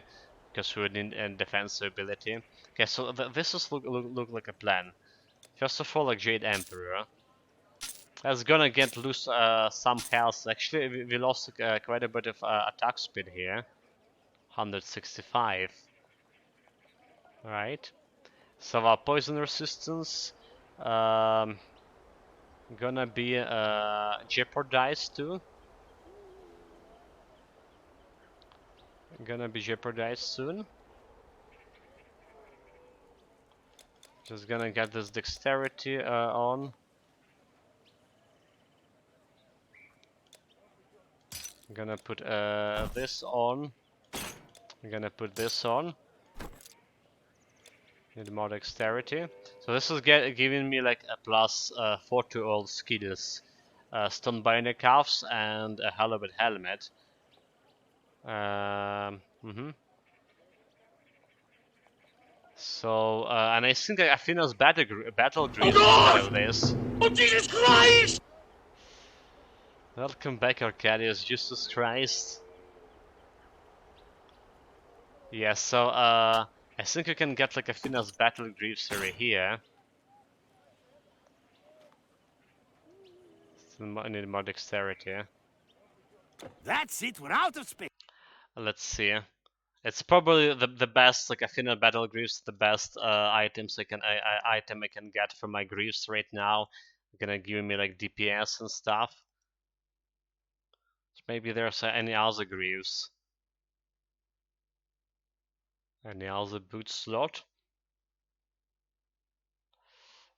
because we need defensive ability. Okay, so this is look like a plan. First of all, like Jade Emperor. That's gonna get lose some health. Actually, we lost quite a bit of attack speed here. 165. Right. So our poison resistance gonna be jeopardized too. Gonna be jeopardized soon. Just gonna get this dexterity on. I'm gonna put this on. I'm gonna put this on. Need more dexterity. So this is giving me like a +4 to all skills. Stonebinder Calves and a Halibut Helmet. So, and I think Athena's battle grease out of this. Oh, Jesus Christ! Welcome back, Arcadius. Jesus Christ. Yeah, so I think you can get like a Finna's Battle Greaves here. I need more dexterity. That's it, we're out of space. Let's see. It's probably the best, like Athena Battle Greaves, the best items item I can get from my Greaves right now. Gonna give me like DPS and stuff. Maybe there's any other Greaves. Any other boot slot?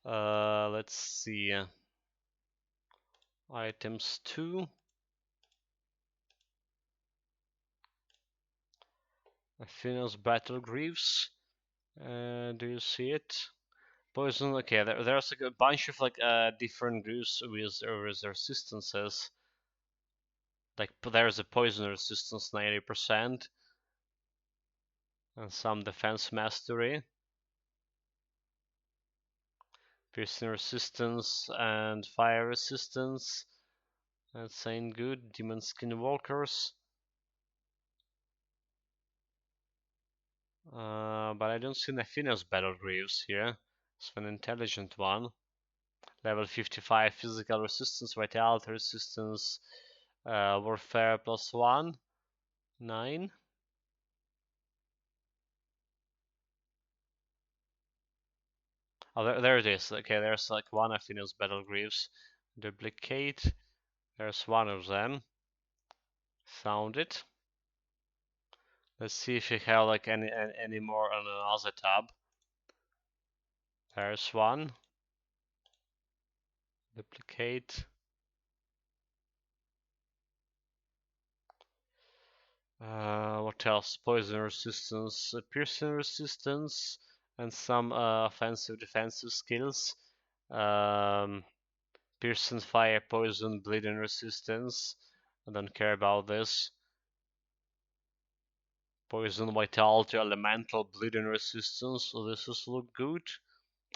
Let's see. Items 2. Athena's Battle Greaves. Do you see it? Poison. Okay, there's like a bunch of like different greaves with resistances. Like there's a poison resistance 90% and some defense mastery, piercing resistance and fire resistance. That's ain't good. Demon skinwalkers. But I don't see Athena's Battle Greaves here. It's an intelligent one. Level 55 physical resistance, vitality resistance, warfare +1, 9. Oh, there it is. Okay, there's like one Athena's Battle Greaves. Duplicate. There's one of them. Found it. Let's see if you have like any more on another tab. There's one. Duplicate. What else? Poison resistance, piercing resistance, and some offensive defensive skills. Piercing, fire, poison, bleeding resistance. I don't care about this. Poison, vitality, elemental, bleeding resistance. So this is look good.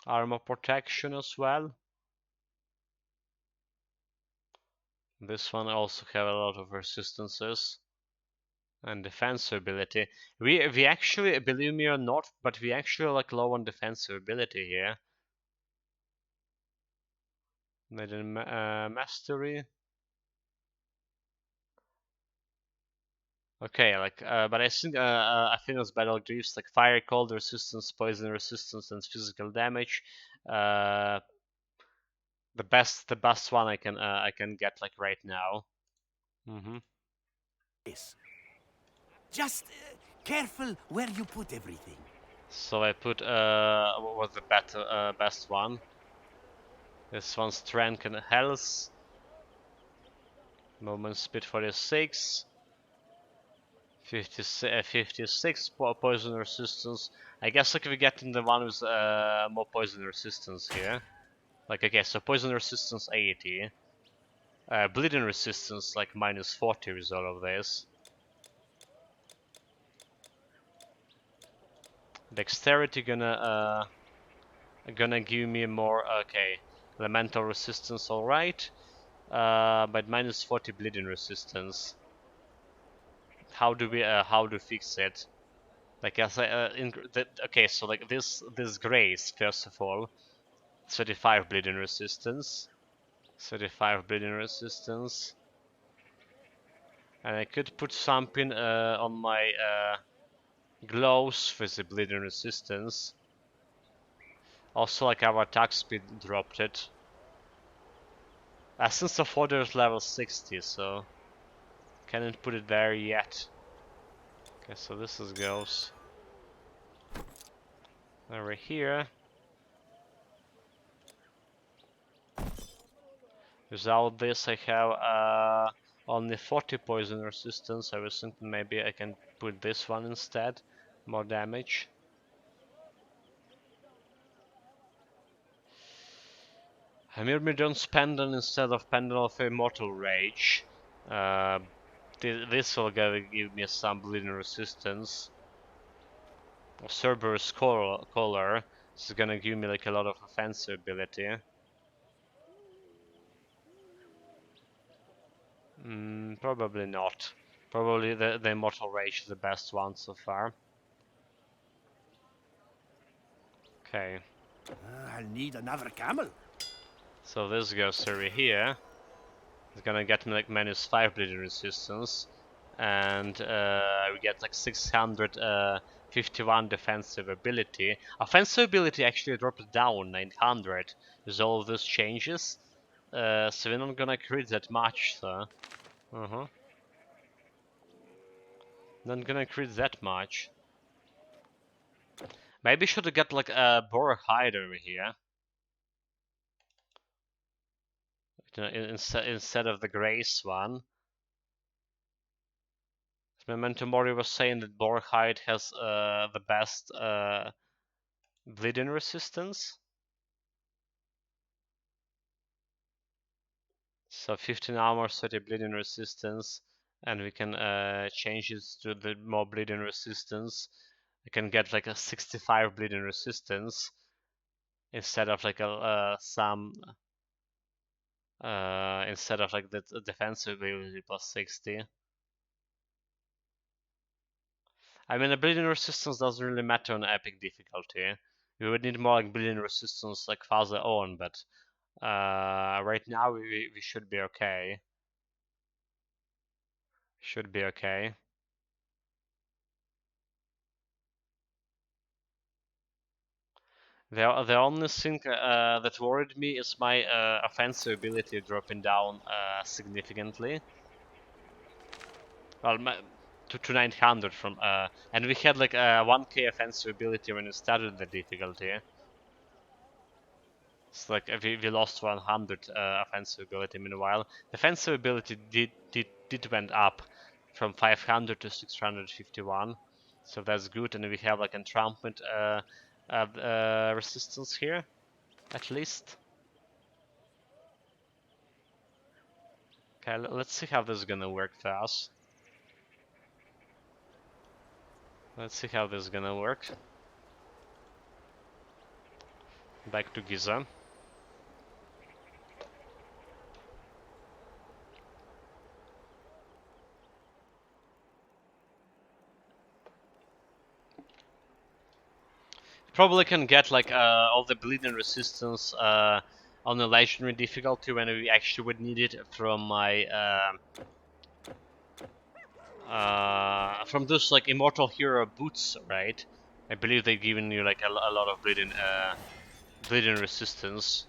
Armor protection as well. This one also have a lot of resistances and defensive ability. We actually, believe me or not, but we actually like low on defensive ability here. Maiden mastery. Okay, like, but I think Athena's Battle Greaves like fire, cold resistance, poison resistance, and physical damage. The best one I can get like right now. Just careful where you put everything. So I put what was the best one? This one's strength and health. Movement speed 46. 56 poison resistance. I guess like we get in the one with more poison resistance here. Like okay, so poison resistance 80. Bleeding resistance like -40 with all of this. Dexterity gonna give me more. Okay, elemental resistance, all right. But -40 bleeding resistance. How do we fix it? Like as okay, so like this grace first of all, 35 bleeding resistance, 35 bleeding resistance, and I could put something on my gloves with the bleeding resistance. Also, like our attack speed dropped it. Essence of Order is level 60, so can't put it there yet. Okay, so this is goes over here. Without this, I have only 40 poison resistance. I was thinking maybe I can put this one instead, more damage. Myrmidon's Pendant instead of Pendant of Immortal Rage. This will give me some bleeding resistance. Cerberus Collar. This is gonna give me like a lot of offensive ability. Probably not. Probably the Immortal Rage is the best one so far. Okay. I'll need another camel. So this goes over here. It's gonna get me like -5 bleeding resistance, and we get like 651 defensive ability. Offensive ability actually dropped down 900 with all of these changes. So we're not gonna crit that much, so. Not gonna crit that much. Maybe should have got like a boar hide over here. Instead of the grace one. Memento Mori was saying that boar hide has the best bleeding resistance. So 15 armor, 30 bleeding resistance, and we can change it to the more bleeding resistance. We can get like a 65 bleeding resistance instead of like a instead of like the defensive ability plus 60. I mean, the bleeding resistance doesn't really matter on epic difficulty. We would need more like bleeding resistance like farther on, but right now we should be okay. Should be okay. The only thing that worried me is my offensive ability dropping down significantly. Well, to 900 from and we had like a 1k offensive ability when we started the difficulty. It's like we lost 100 offensive ability. Meanwhile, defensive ability did went up from 500 to 651, so that's good. And we have like entrampment resistance here, at least. Okay, let's see how this is gonna work for us. Let's see how this is gonna work. Back to Giza. Probably can get like all the bleeding resistance on the legendary difficulty when we actually would need it from my from those like immortal hero boots, right? I believe they've given you like a lot of bleeding resistance.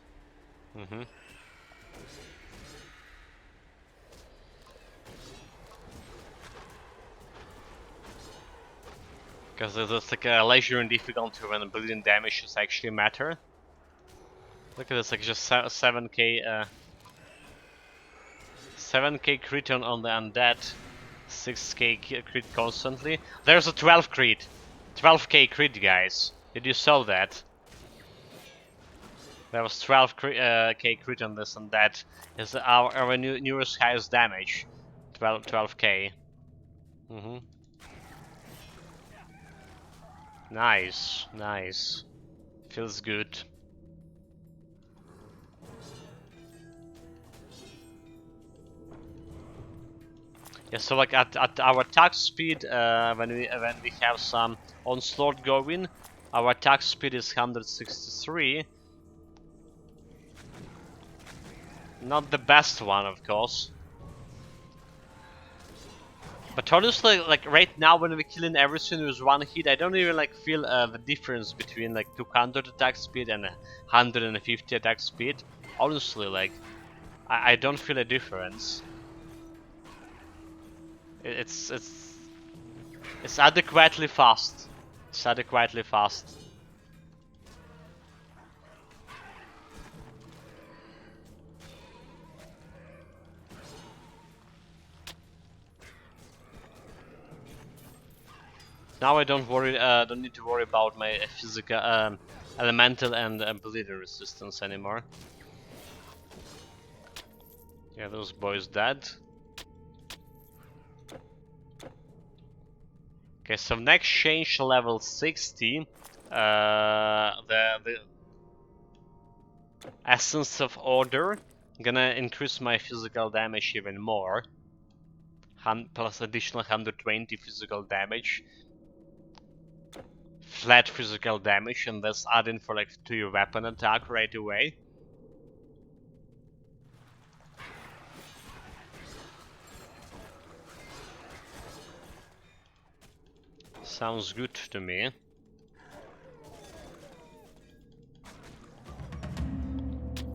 Because there's like a legendary difficulty when the bleeding damages actually matter. Look at this, like just 7k 7k crit on the undead, 6k crit constantly. There's a 12 crit, 12k crit, guys. Did you saw that? There was 12k crit on this, and that is our newest highest damage, 12k. Nice, nice. Feels good. Yeah, so like at our attack speed, when we have some onslaught going, our attack speed is 163. Not the best one, of course. But honestly, like right now, when we're killing everything with one hit, I don't even like feel the difference between like 200 attack speed and 150 attack speed. Honestly, like I don't feel a difference. It's adequately fast. It's adequately fast. Now I don't need to worry about my physical, elemental and bleeding resistance anymore. Yeah, those boys dead. Okay, so next change to level 60. The Essence of Order. I'm gonna increase my physical damage even more. plus additional 120 physical damage. Flat physical damage, and that's adding for like to your weapon attack right away. Sounds good to me.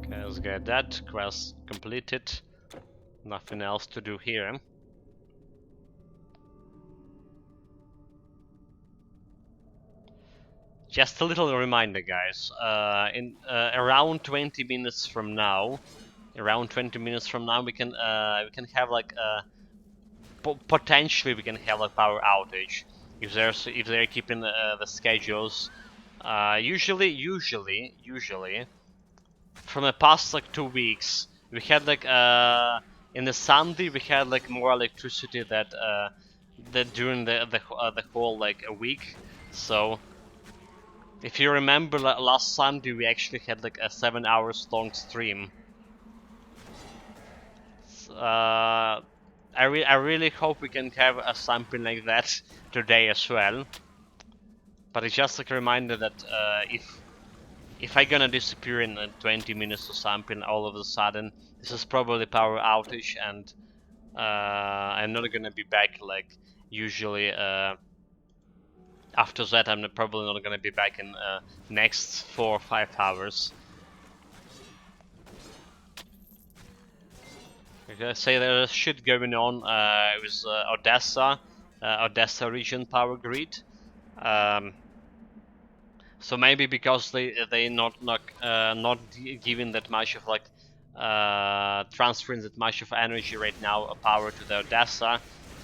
Okay, let's get that. Quest completed. Nothing else to do here. Just a little reminder, guys. In around 20 minutes from now, we can have like potentially we can have a power outage if they're keeping the schedules. Usually from the past like 2 weeks, we had like in the Sunday we had like more electricity that during the whole like a week. So if you remember last Sunday we actually had like a 7 hours long stream. I really hope we can have something like that today as well. But it's just like a reminder that if I'm gonna disappear in 20 minutes or something, all of a sudden, this is probably power outage, and I'm not gonna be back like usually. After that, I'm probably not gonna be back in next 4 or 5 hours. Okay, say there's shit going on with Odessa region power grid. So maybe because they not giving that much of like transferring that much of energy right now, power to the Odessa,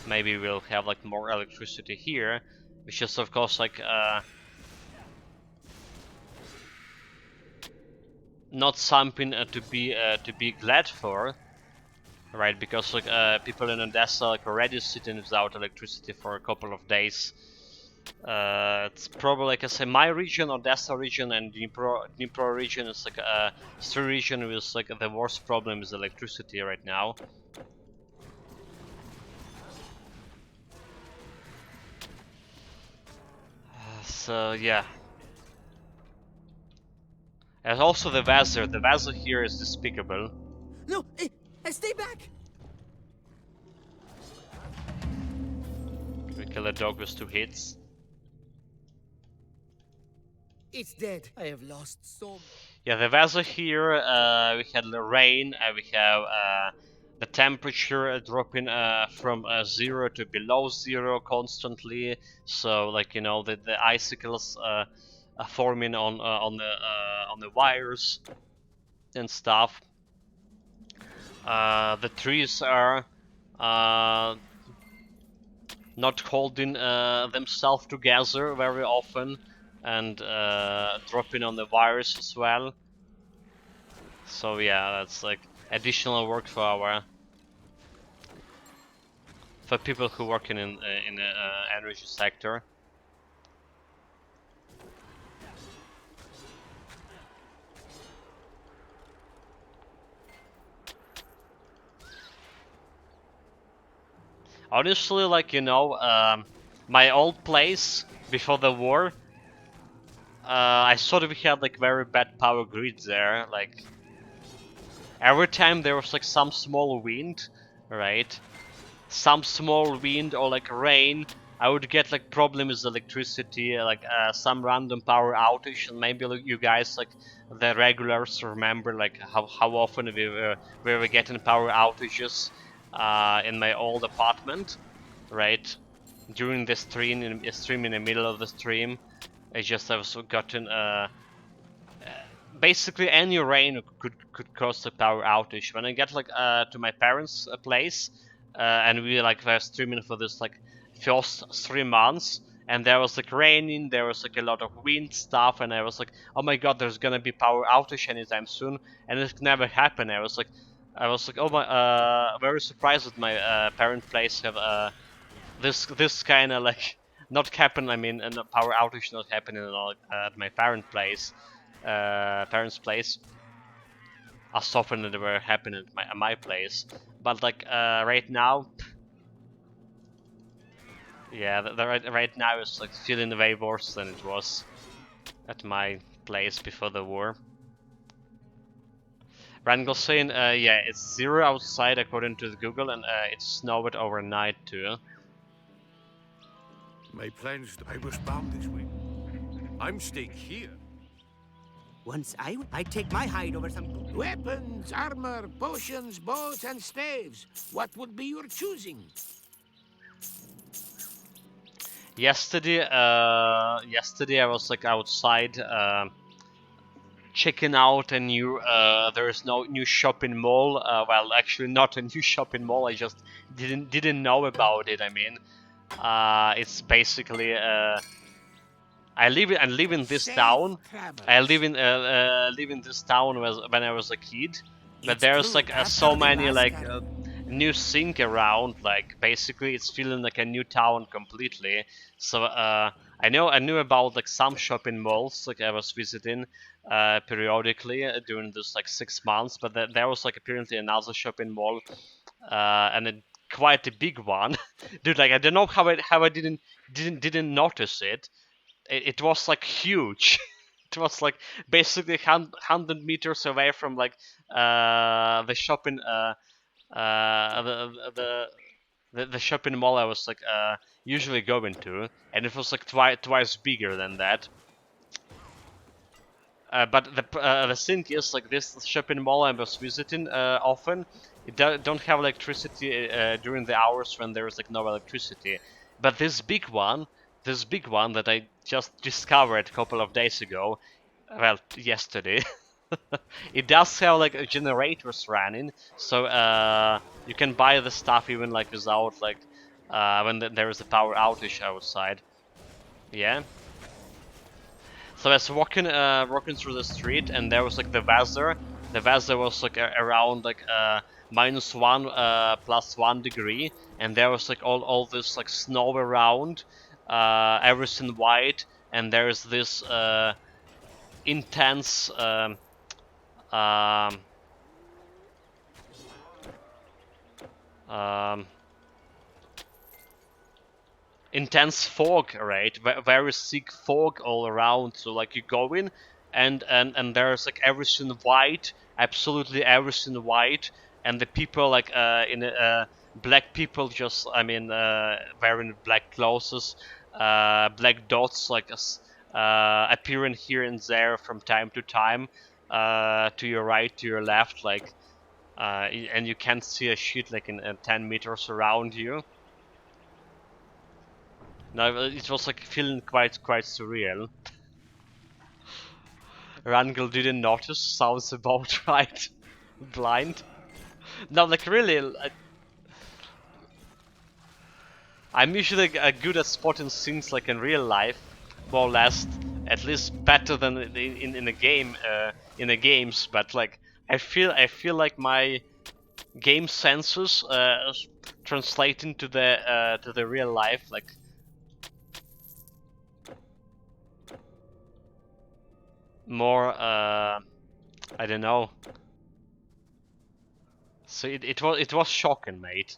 maybe we'll have like more electricity here, which is of course like not something to be glad for, right? Because like people in Odessa like already sitting without electricity for a couple of days. It's probably, like I say, my region, Odessa region, and Dnipro region is like a three region with like the worst problem is electricity right now. So yeah. And also the weather. The weather here is despicable. No, stay back! We kill a dog with 2 hits. It's dead. I have lost so much. Yeah, the weather here, we had the rain, we have the temperature dropping from 0 to below 0 constantly. So, like, you know, the icicles are forming on the wires and stuff. The trees are not holding themselves together very often, and dropping on the wires as well. So yeah, that's like additional work for people who work in the energy sector. Honestly, like, you know, my old place before the war, I thought we had like very bad power grid there. Like every time there was like some small wind, right? Some small wind or like rain, I would get like problems with electricity, like some random power outage, and maybe like, you guys, like the regulars, remember like how often we were getting power outages in my old apartment, right? During the stream, in the middle of the stream, I just have gotten basically any rain could cause a power outage. When I get like to my parents' place, and we like were streaming for this like first 3 months, and there was like raining, there was like a lot of wind stuff, and I was like, oh my god, there's gonna be power outage anytime soon, and it never happened. I was like, oh my, very surprised that my parent place have this kind of like not happen. I mean, a power outage not happening at my parents' place, as often as they were happening at my place. But like right now, Yeah, right now it's like feeling way worse than it was at my place before the war. Rangel saying, yeah, it's 0 outside according to the Google, and it snowed overnight too. My plans, I was bound this way. I'm staying here. Once I take my hide over some... Weapons, armor, potions, bows, and staves. What would be your choosing? Yesterday I was like outside checking out a new. There is no new shopping mall. Well, actually, not a new shopping mall. I just didn't know about it. I mean, it's basically. I live in this town. I live in this town when I was a kid. But It's there's true, like after so the many last like guy- new thing around. Like basically, it's feeling like a new town completely. So I knew about like some shopping malls like I was visiting periodically during this like 6 months. But there was like apparently another shopping mall and quite a big one, dude. Like I don't know how I didn't notice it. It was like huge. It was like basically 100 meters away from like the shopping the shopping mall I was like usually going to, and it was like twice bigger than that. But the thing is, like this shopping mall I was visiting often, it don't have electricity during the hours when there is like no electricity. But this big one that I just discovered a couple of days ago, well, yesterday, it does have like generators running, so you can buy the stuff even like without like when there is a power outage outside. Yeah. So I was walking through the street, and there was like the weather. The weather was like around like -1 +1 degree, and there was like all this like snow around, everything white, and there's this intense um, um, intense fog, right? Very thick fog all around. So like you go in, and there's like everything white, absolutely everything white, and the people like in black people just wearing black clothes, black dots like appearing here and there from time to time, to your right, to your left, like. And you can't see a shit like in 10 meters around you. No, it was like feeling quite surreal. Rangel didn't notice. Sounds about right. Blind. No, like really, I'm usually good at spotting things like in real life, more or less, at least better than in a game, in the games. But like, I feel like my game senses translate into the real life, like. More I don't know. So it was shocking, mate.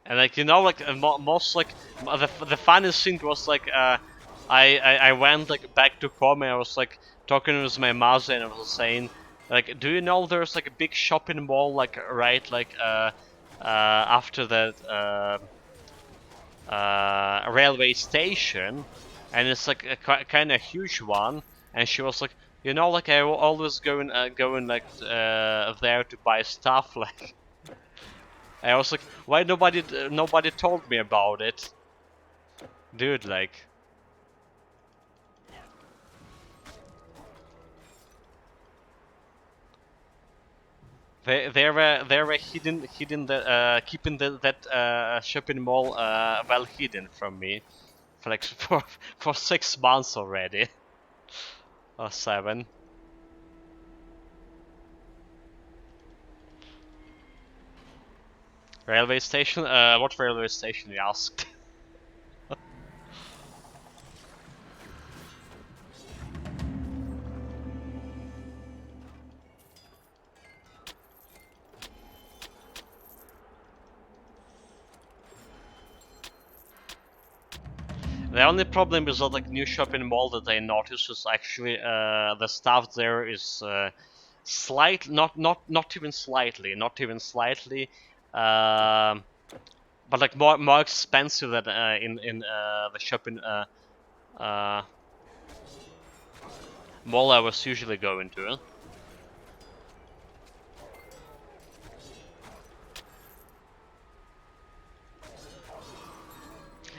And like like most like the funniest thing was like I went like back to home, and I was like talking with my mother, and I was saying like, do you know there's like a big shopping mall like right like after that railway station, and it's like a kind of huge one. And she was like, like I will always going like there to buy stuff. Like I was like, why nobody told me about it, dude? Like. They were hidden the keeping that shopping mall well hidden from me for like for 6 months already. Or 7. Railway station? What railway station, you asked? The only problem is that like new shopping mall that I noticed is actually the stuff there is not even slightly, but like more expensive than in the shopping mall I was usually going to.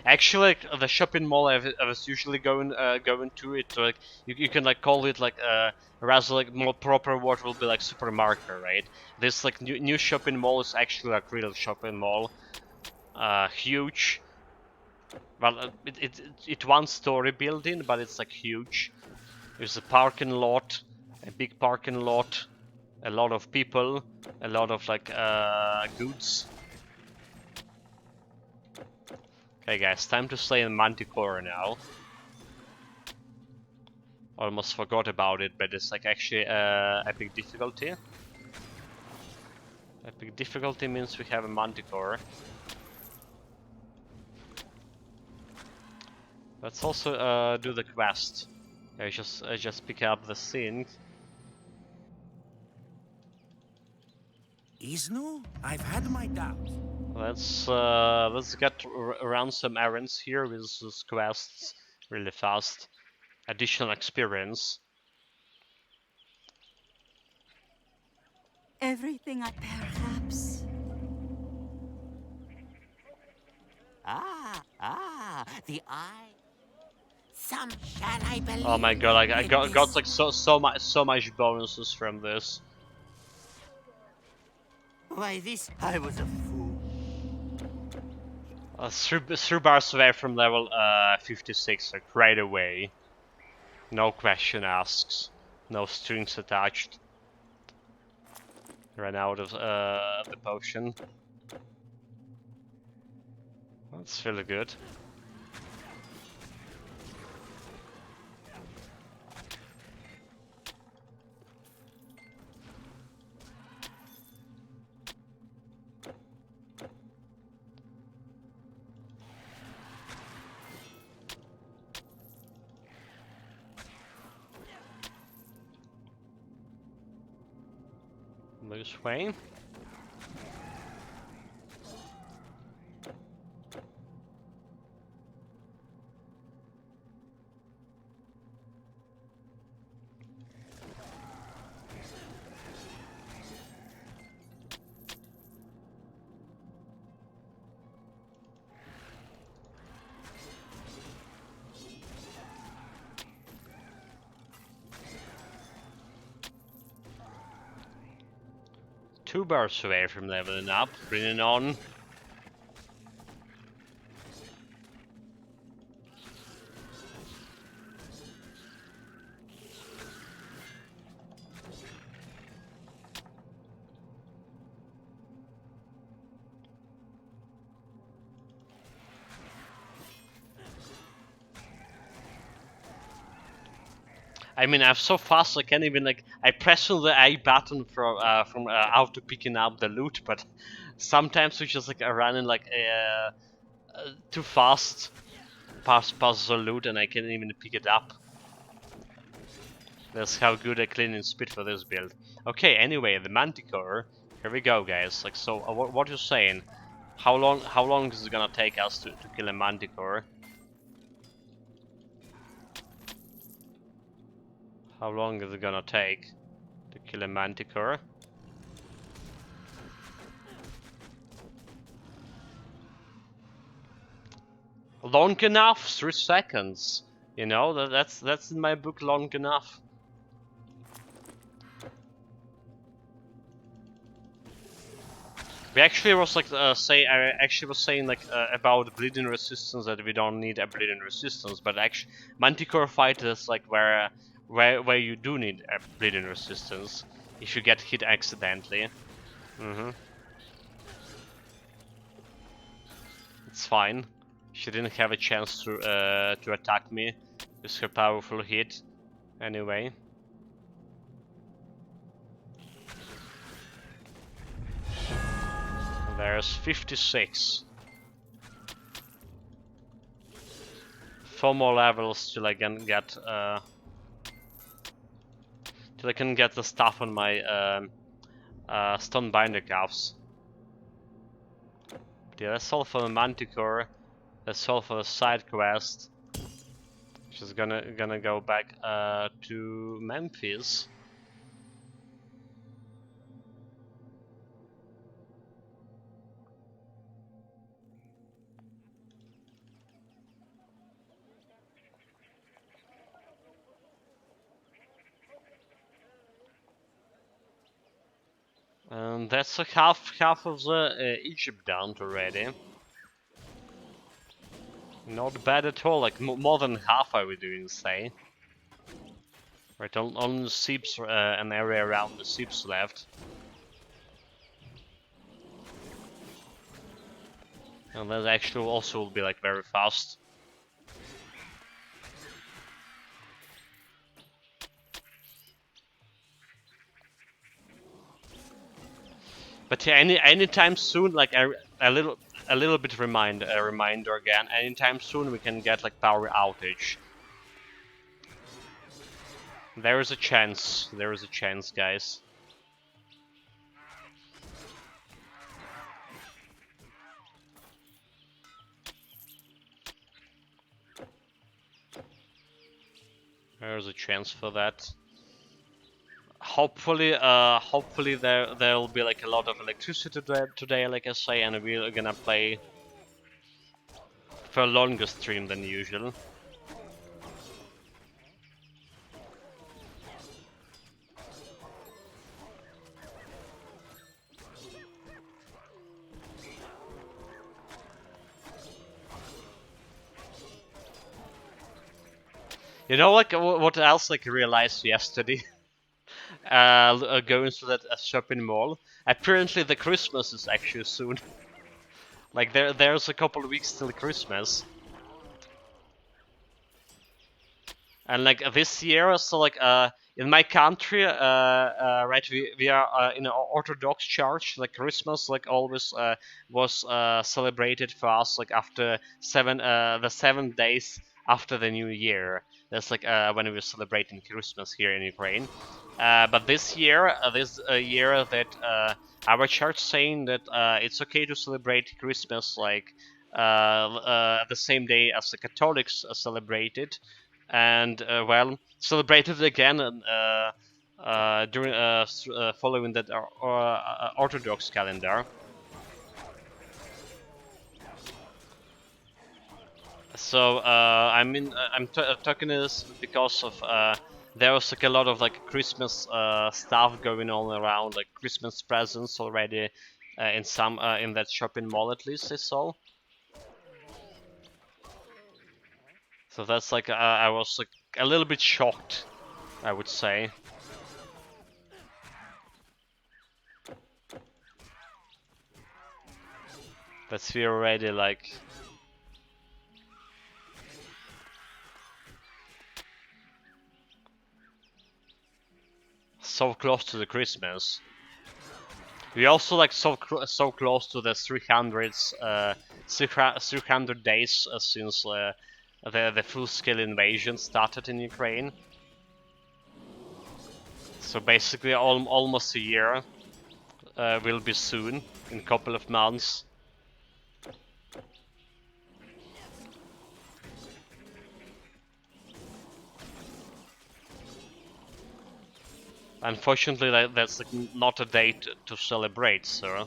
Actually, like, the shopping mall I was usually going to, it like you can like call it like rather like more proper word will be like supermarket, right? This like new shopping mall is actually like real shopping mall, huge. Well, it one story building, but it's like huge. There's a parking lot, a big parking lot, a lot of people, a lot of like goods. Okay guys, time to slay the Manticore now. Almost forgot about it, but it's like actually epic difficulty. Epic difficulty means we have a Manticore. Let's also do the quest. I just pick up the thing. Isnu? I've had my doubts. Let's get around some errands here with these quests really fast. Additional experience. Everything I perhaps. The eye. Some shall I believe. Oh my god! Like I got like so much bonuses from this. Why this? I was a fool. 3 bars away from level 56, like right away. No question asked. No strings attached. Ran out of the potion. That's really good. This way. Two bars away from leveling up, bringing on. I mean, I'm so fast I can't even like. I press on the A button from auto picking up the loot, but sometimes we just like are running like too fast past the loot, and I can't even pick it up. That's how good I clean in speed for this build. Okay, anyway, the Manticore. Here we go, guys. Like, so, what you saying? How long is it gonna take us to kill a Manticore? How long is it gonna take to kill a Manticore? Long enough, 3 seconds. You know, that's in my book long enough. We actually was like I actually was saying like about bleeding resistance that we don't need a bleeding resistance, but actually Manticore fight is like where you do need a bleeding resistance if you get hit accidentally. It's fine. She didn't have a chance to attack me with her powerful hit. Anyway. There's 56. 4 more levels till I can get the stuff on my Stonebinder calves. But yeah, that's all for the Manticore. That's all for the side quest. Which is gonna go back to Memphis. And that's like half of the Egypt done already. Not bad at all, like more than half I would even say. Right, on the seeps, an area around the seeps left. And that actually also will be like very fast. But yeah, anytime soon, like a little bit reminder again. Anytime soon we can get like power outage. There is a chance. There is a chance, guys. There's a chance for that. Hopefully there'll be like a lot of electricity today, like I say, and we're gonna play for a longer stream than usual. You know, like what else like realized yesterday? Going through that shopping mall. Apparently, the Christmas is actually soon. Like there's a couple of weeks till Christmas. And like this year, so like in my country, right, we are in an Orthodox church. Like Christmas, like always was celebrated for us like after the 7 days after the New Year. That's like when we were celebrating Christmas here in Ukraine. But this year, year that our church saying that it's okay to celebrate Christmas like the same day as the Catholics celebrated. And well, celebrated again during following that Orthodox calendar. So I mean, I'm talking this because of there was like a lot of like Christmas stuff going on around, like Christmas presents already in some in that shopping mall, at least I saw. So that's like I was like a little bit shocked, I would say. But we're already like so close to the Christmas. We also like so close to the 300 days since the full-scale invasion started in Ukraine. So basically almost a year will be soon, in a couple of months. Unfortunately, that's like not a date to celebrate, sir.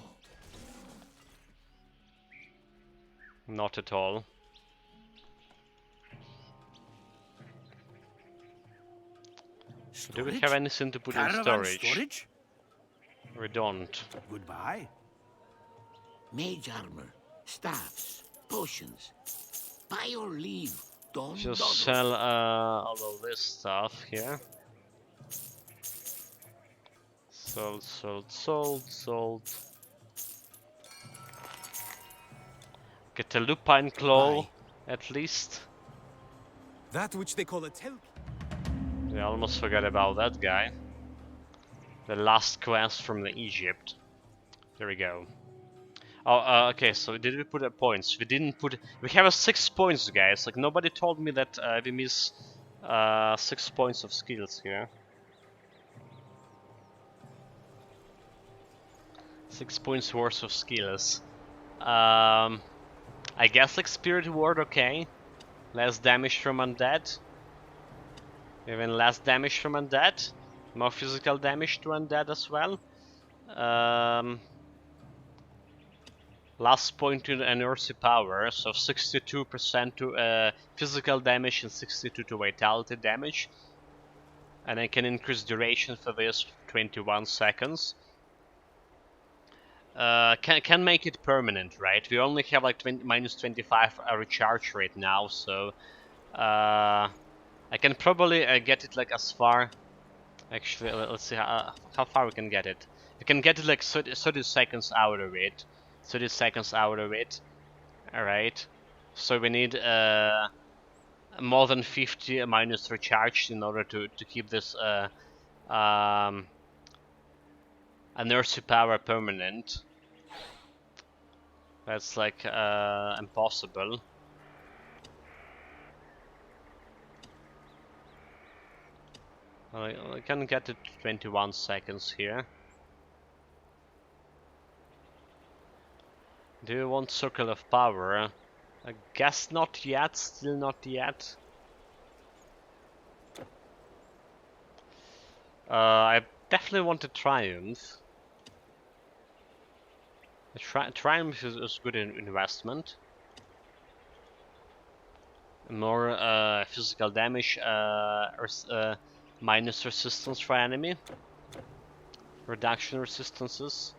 Not at all. Do we have anything to put in storage? We don't. Goodbye. Mage armor, staffs, potions. By your leave, don't Just dawdle. sell all of this stuff here. Sold. Get a lupine claw, at least. That which they call a tel. I almost forgot about that guy. The last quest from the Egypt. There we go. Oh, okay, so did we put points? We didn't put... We have 6 points, guys. Like, nobody told me that we miss 6 points of skills here. 6 points worth of skills. I guess like Spirit Ward, okay. Less damage from undead. Even less damage from undead. More physical damage to undead as well. Last point to inertia power, so 62% to physical damage and 62 to vitality damage. And I can increase duration for this 21 seconds. Can make it permanent, right? We only have like minus 25 recharge rate now, so I can probably get it like as far. Actually, let's see how far we can get it. We can get it like 30 seconds out of it. 30 seconds out of it. Alright. So we need more than 50 minus recharge in order to keep this inertia power permanent. That's like impossible. I can get it to 21 seconds here. Do you want Circle of Power? I guess not yet, still not yet. I definitely want a Triumph. Triumph is good investment. More physical damage, minus resistance for enemy. Reduction resistances.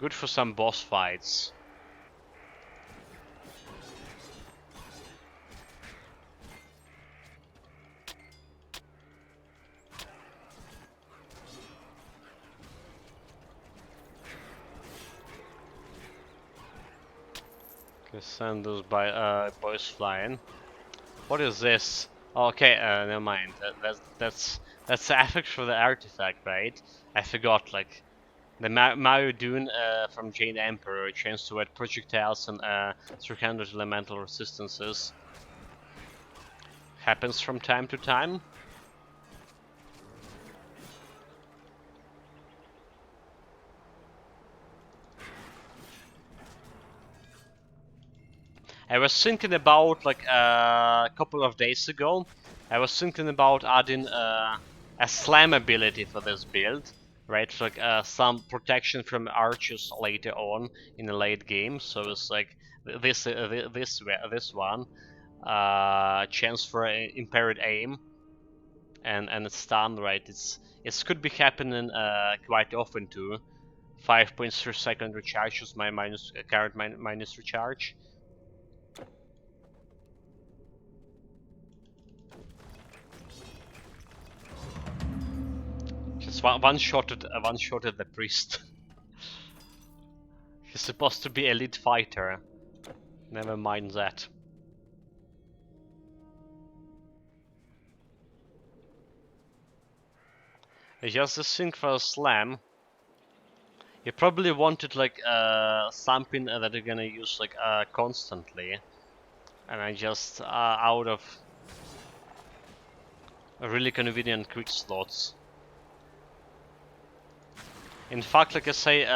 Good for some boss fights. Okay, send those boys flying. What is this? Oh, okay, never mind. That's the effect for the artifact, right? I forgot. Like the Mario Dune from Jade Emperor, chance to add projectiles and 300 elemental resistances. Happens from time to time. I was thinking about like a couple of days ago. I was thinking about adding a slam ability for this build, right? So, like some protection from archers later on in the late game. So it's like this one, chance for impaired aim, and stun, right? It could be happening quite often too. 5.3 second recharge is my current minus recharge. Just one-shotted the priest. He's supposed to be elite fighter. Never mind that. Just this thing for a slam. You probably wanted like something that you're gonna use like constantly, and I just out of really convenient quick slots. In fact, like I say,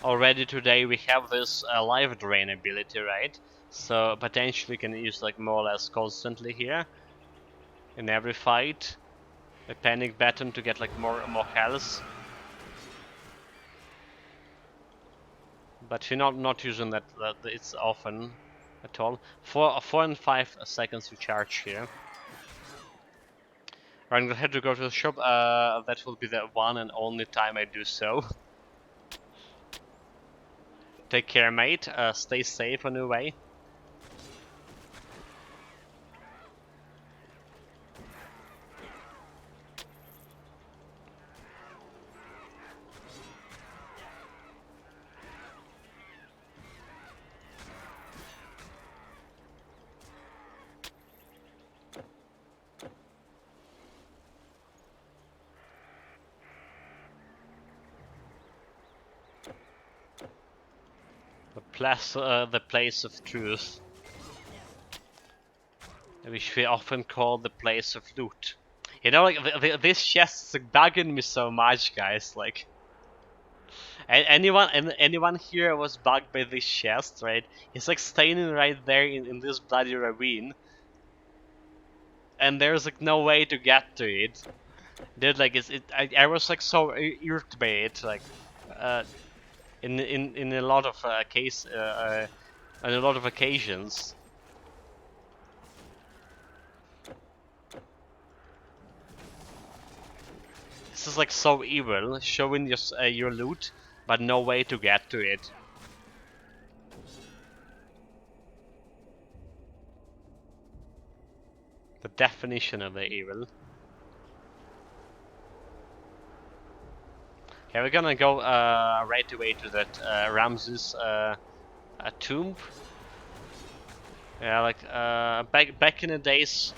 already today we have this life drain ability, right? So potentially we can use like more or less constantly here in every fight. A panic button to get like more health. But we're not using that it's often at all. 4 and 5 seconds recharge here. I'm gonna have to go to the shop. That will be the one and only time I do so. Take care, mate. Stay safe on your way. The place of truth, which we often call the place of loot. You know, like this chest is like, bugging me so much, guys. Like, anyone here was bugged by this chest, right? It's like standing right there in this bloody ravine, and there's like no way to get to it. Dude, like I was like so irritated by it, like in a lot of on a lot of occasions. This is like so evil, showing your loot, but no way to get to it. The definition of the evil. Okay, we're gonna go right away to that Ramses tomb. Yeah, like back in the days,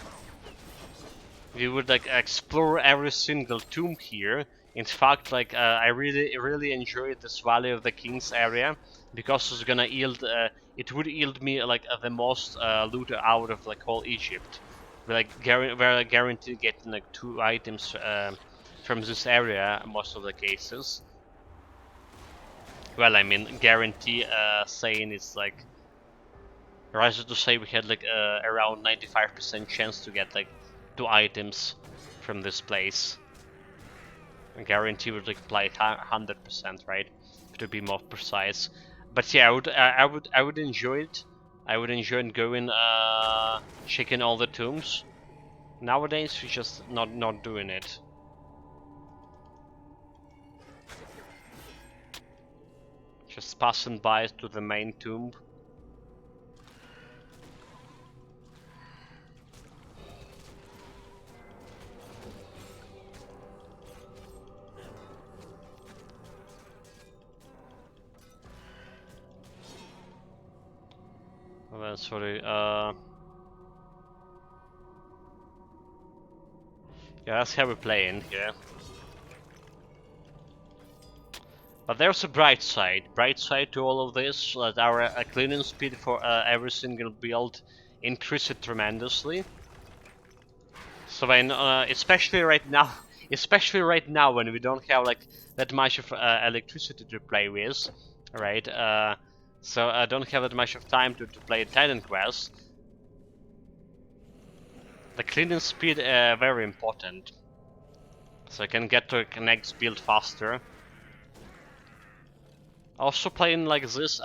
we would like explore every single tomb here. In fact, like I really enjoyed this Valley of the Kings area because it's gonna yield it would yield me like the most loot out of like whole Egypt. We're guaranteed getting like 2 items from this area most of the cases. Well, I mean guarantee saying it's like rather to say we had like around 95% chance to get like 2 items from this place. I guarantee would like apply 100%, right? To be more precise. But yeah, I would enjoy it. I would enjoy going checking all the tombs. Nowadays we're just not doing it. Just passing by to the main tomb. Well, sorry, yeah, that's how we're playing here. But there's a bright side to all of this, that our cleaning speed for every single build increased tremendously. So when, especially right now when we don't have like that much of electricity to play with, right? So I don't have that much of time to play Titan Quest. The cleaning speed very important, so I can get to the next build faster. Also playing like this,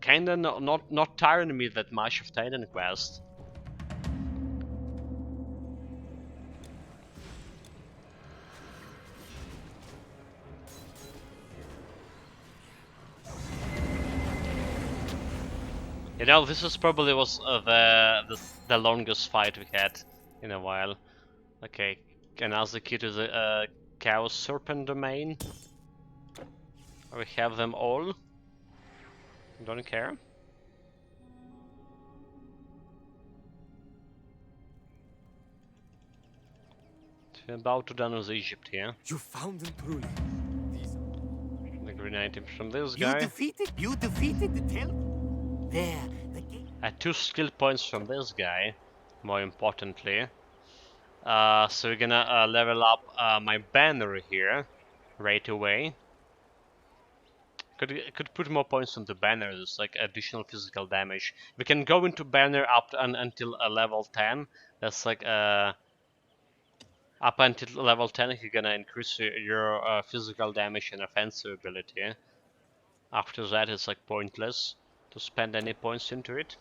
kinda not tiring me that much of Titan Quest. You know, this is probably was the longest fight we had in a while. Okay, and as the key to the Chaos Serpent domain. We have them all. Don't care. We're about to done with Egypt here. You found them truly. The green items from this guy. You defeated the Tel. There, the king. 2 skill points from this guy, more importantly. So we're gonna level up my banner here right away. Could put more points on the banner. It's like additional physical damage. We can go into banner up until level 10. That's like up until level 10 you're gonna increase your physical damage and offensive ability. After that it's like pointless to spend any points into it.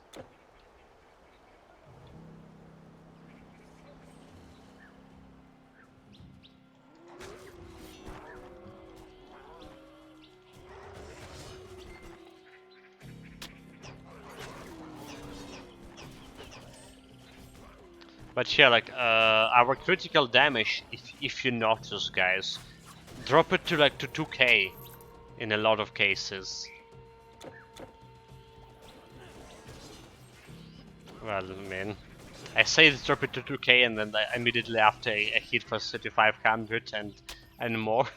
But yeah, like our critical damage, if you notice, guys, drop it to like to 2k in a lot of cases. Well, I mean, I say drop it to 2k and then immediately after I hit for 3500 and more.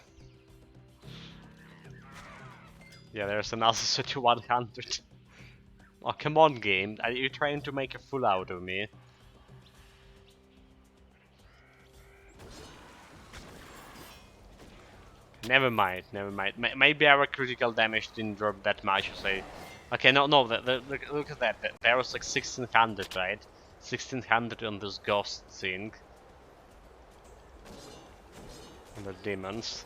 Yeah, there's another 3100. Oh, come on, game. Are you trying to make a fool out of me? Never mind, never mind. Maybe our critical damage didn't drop that much, so... Okay, no, look at that. There was like 1600, right? 1600 on this ghost thing. And the demons.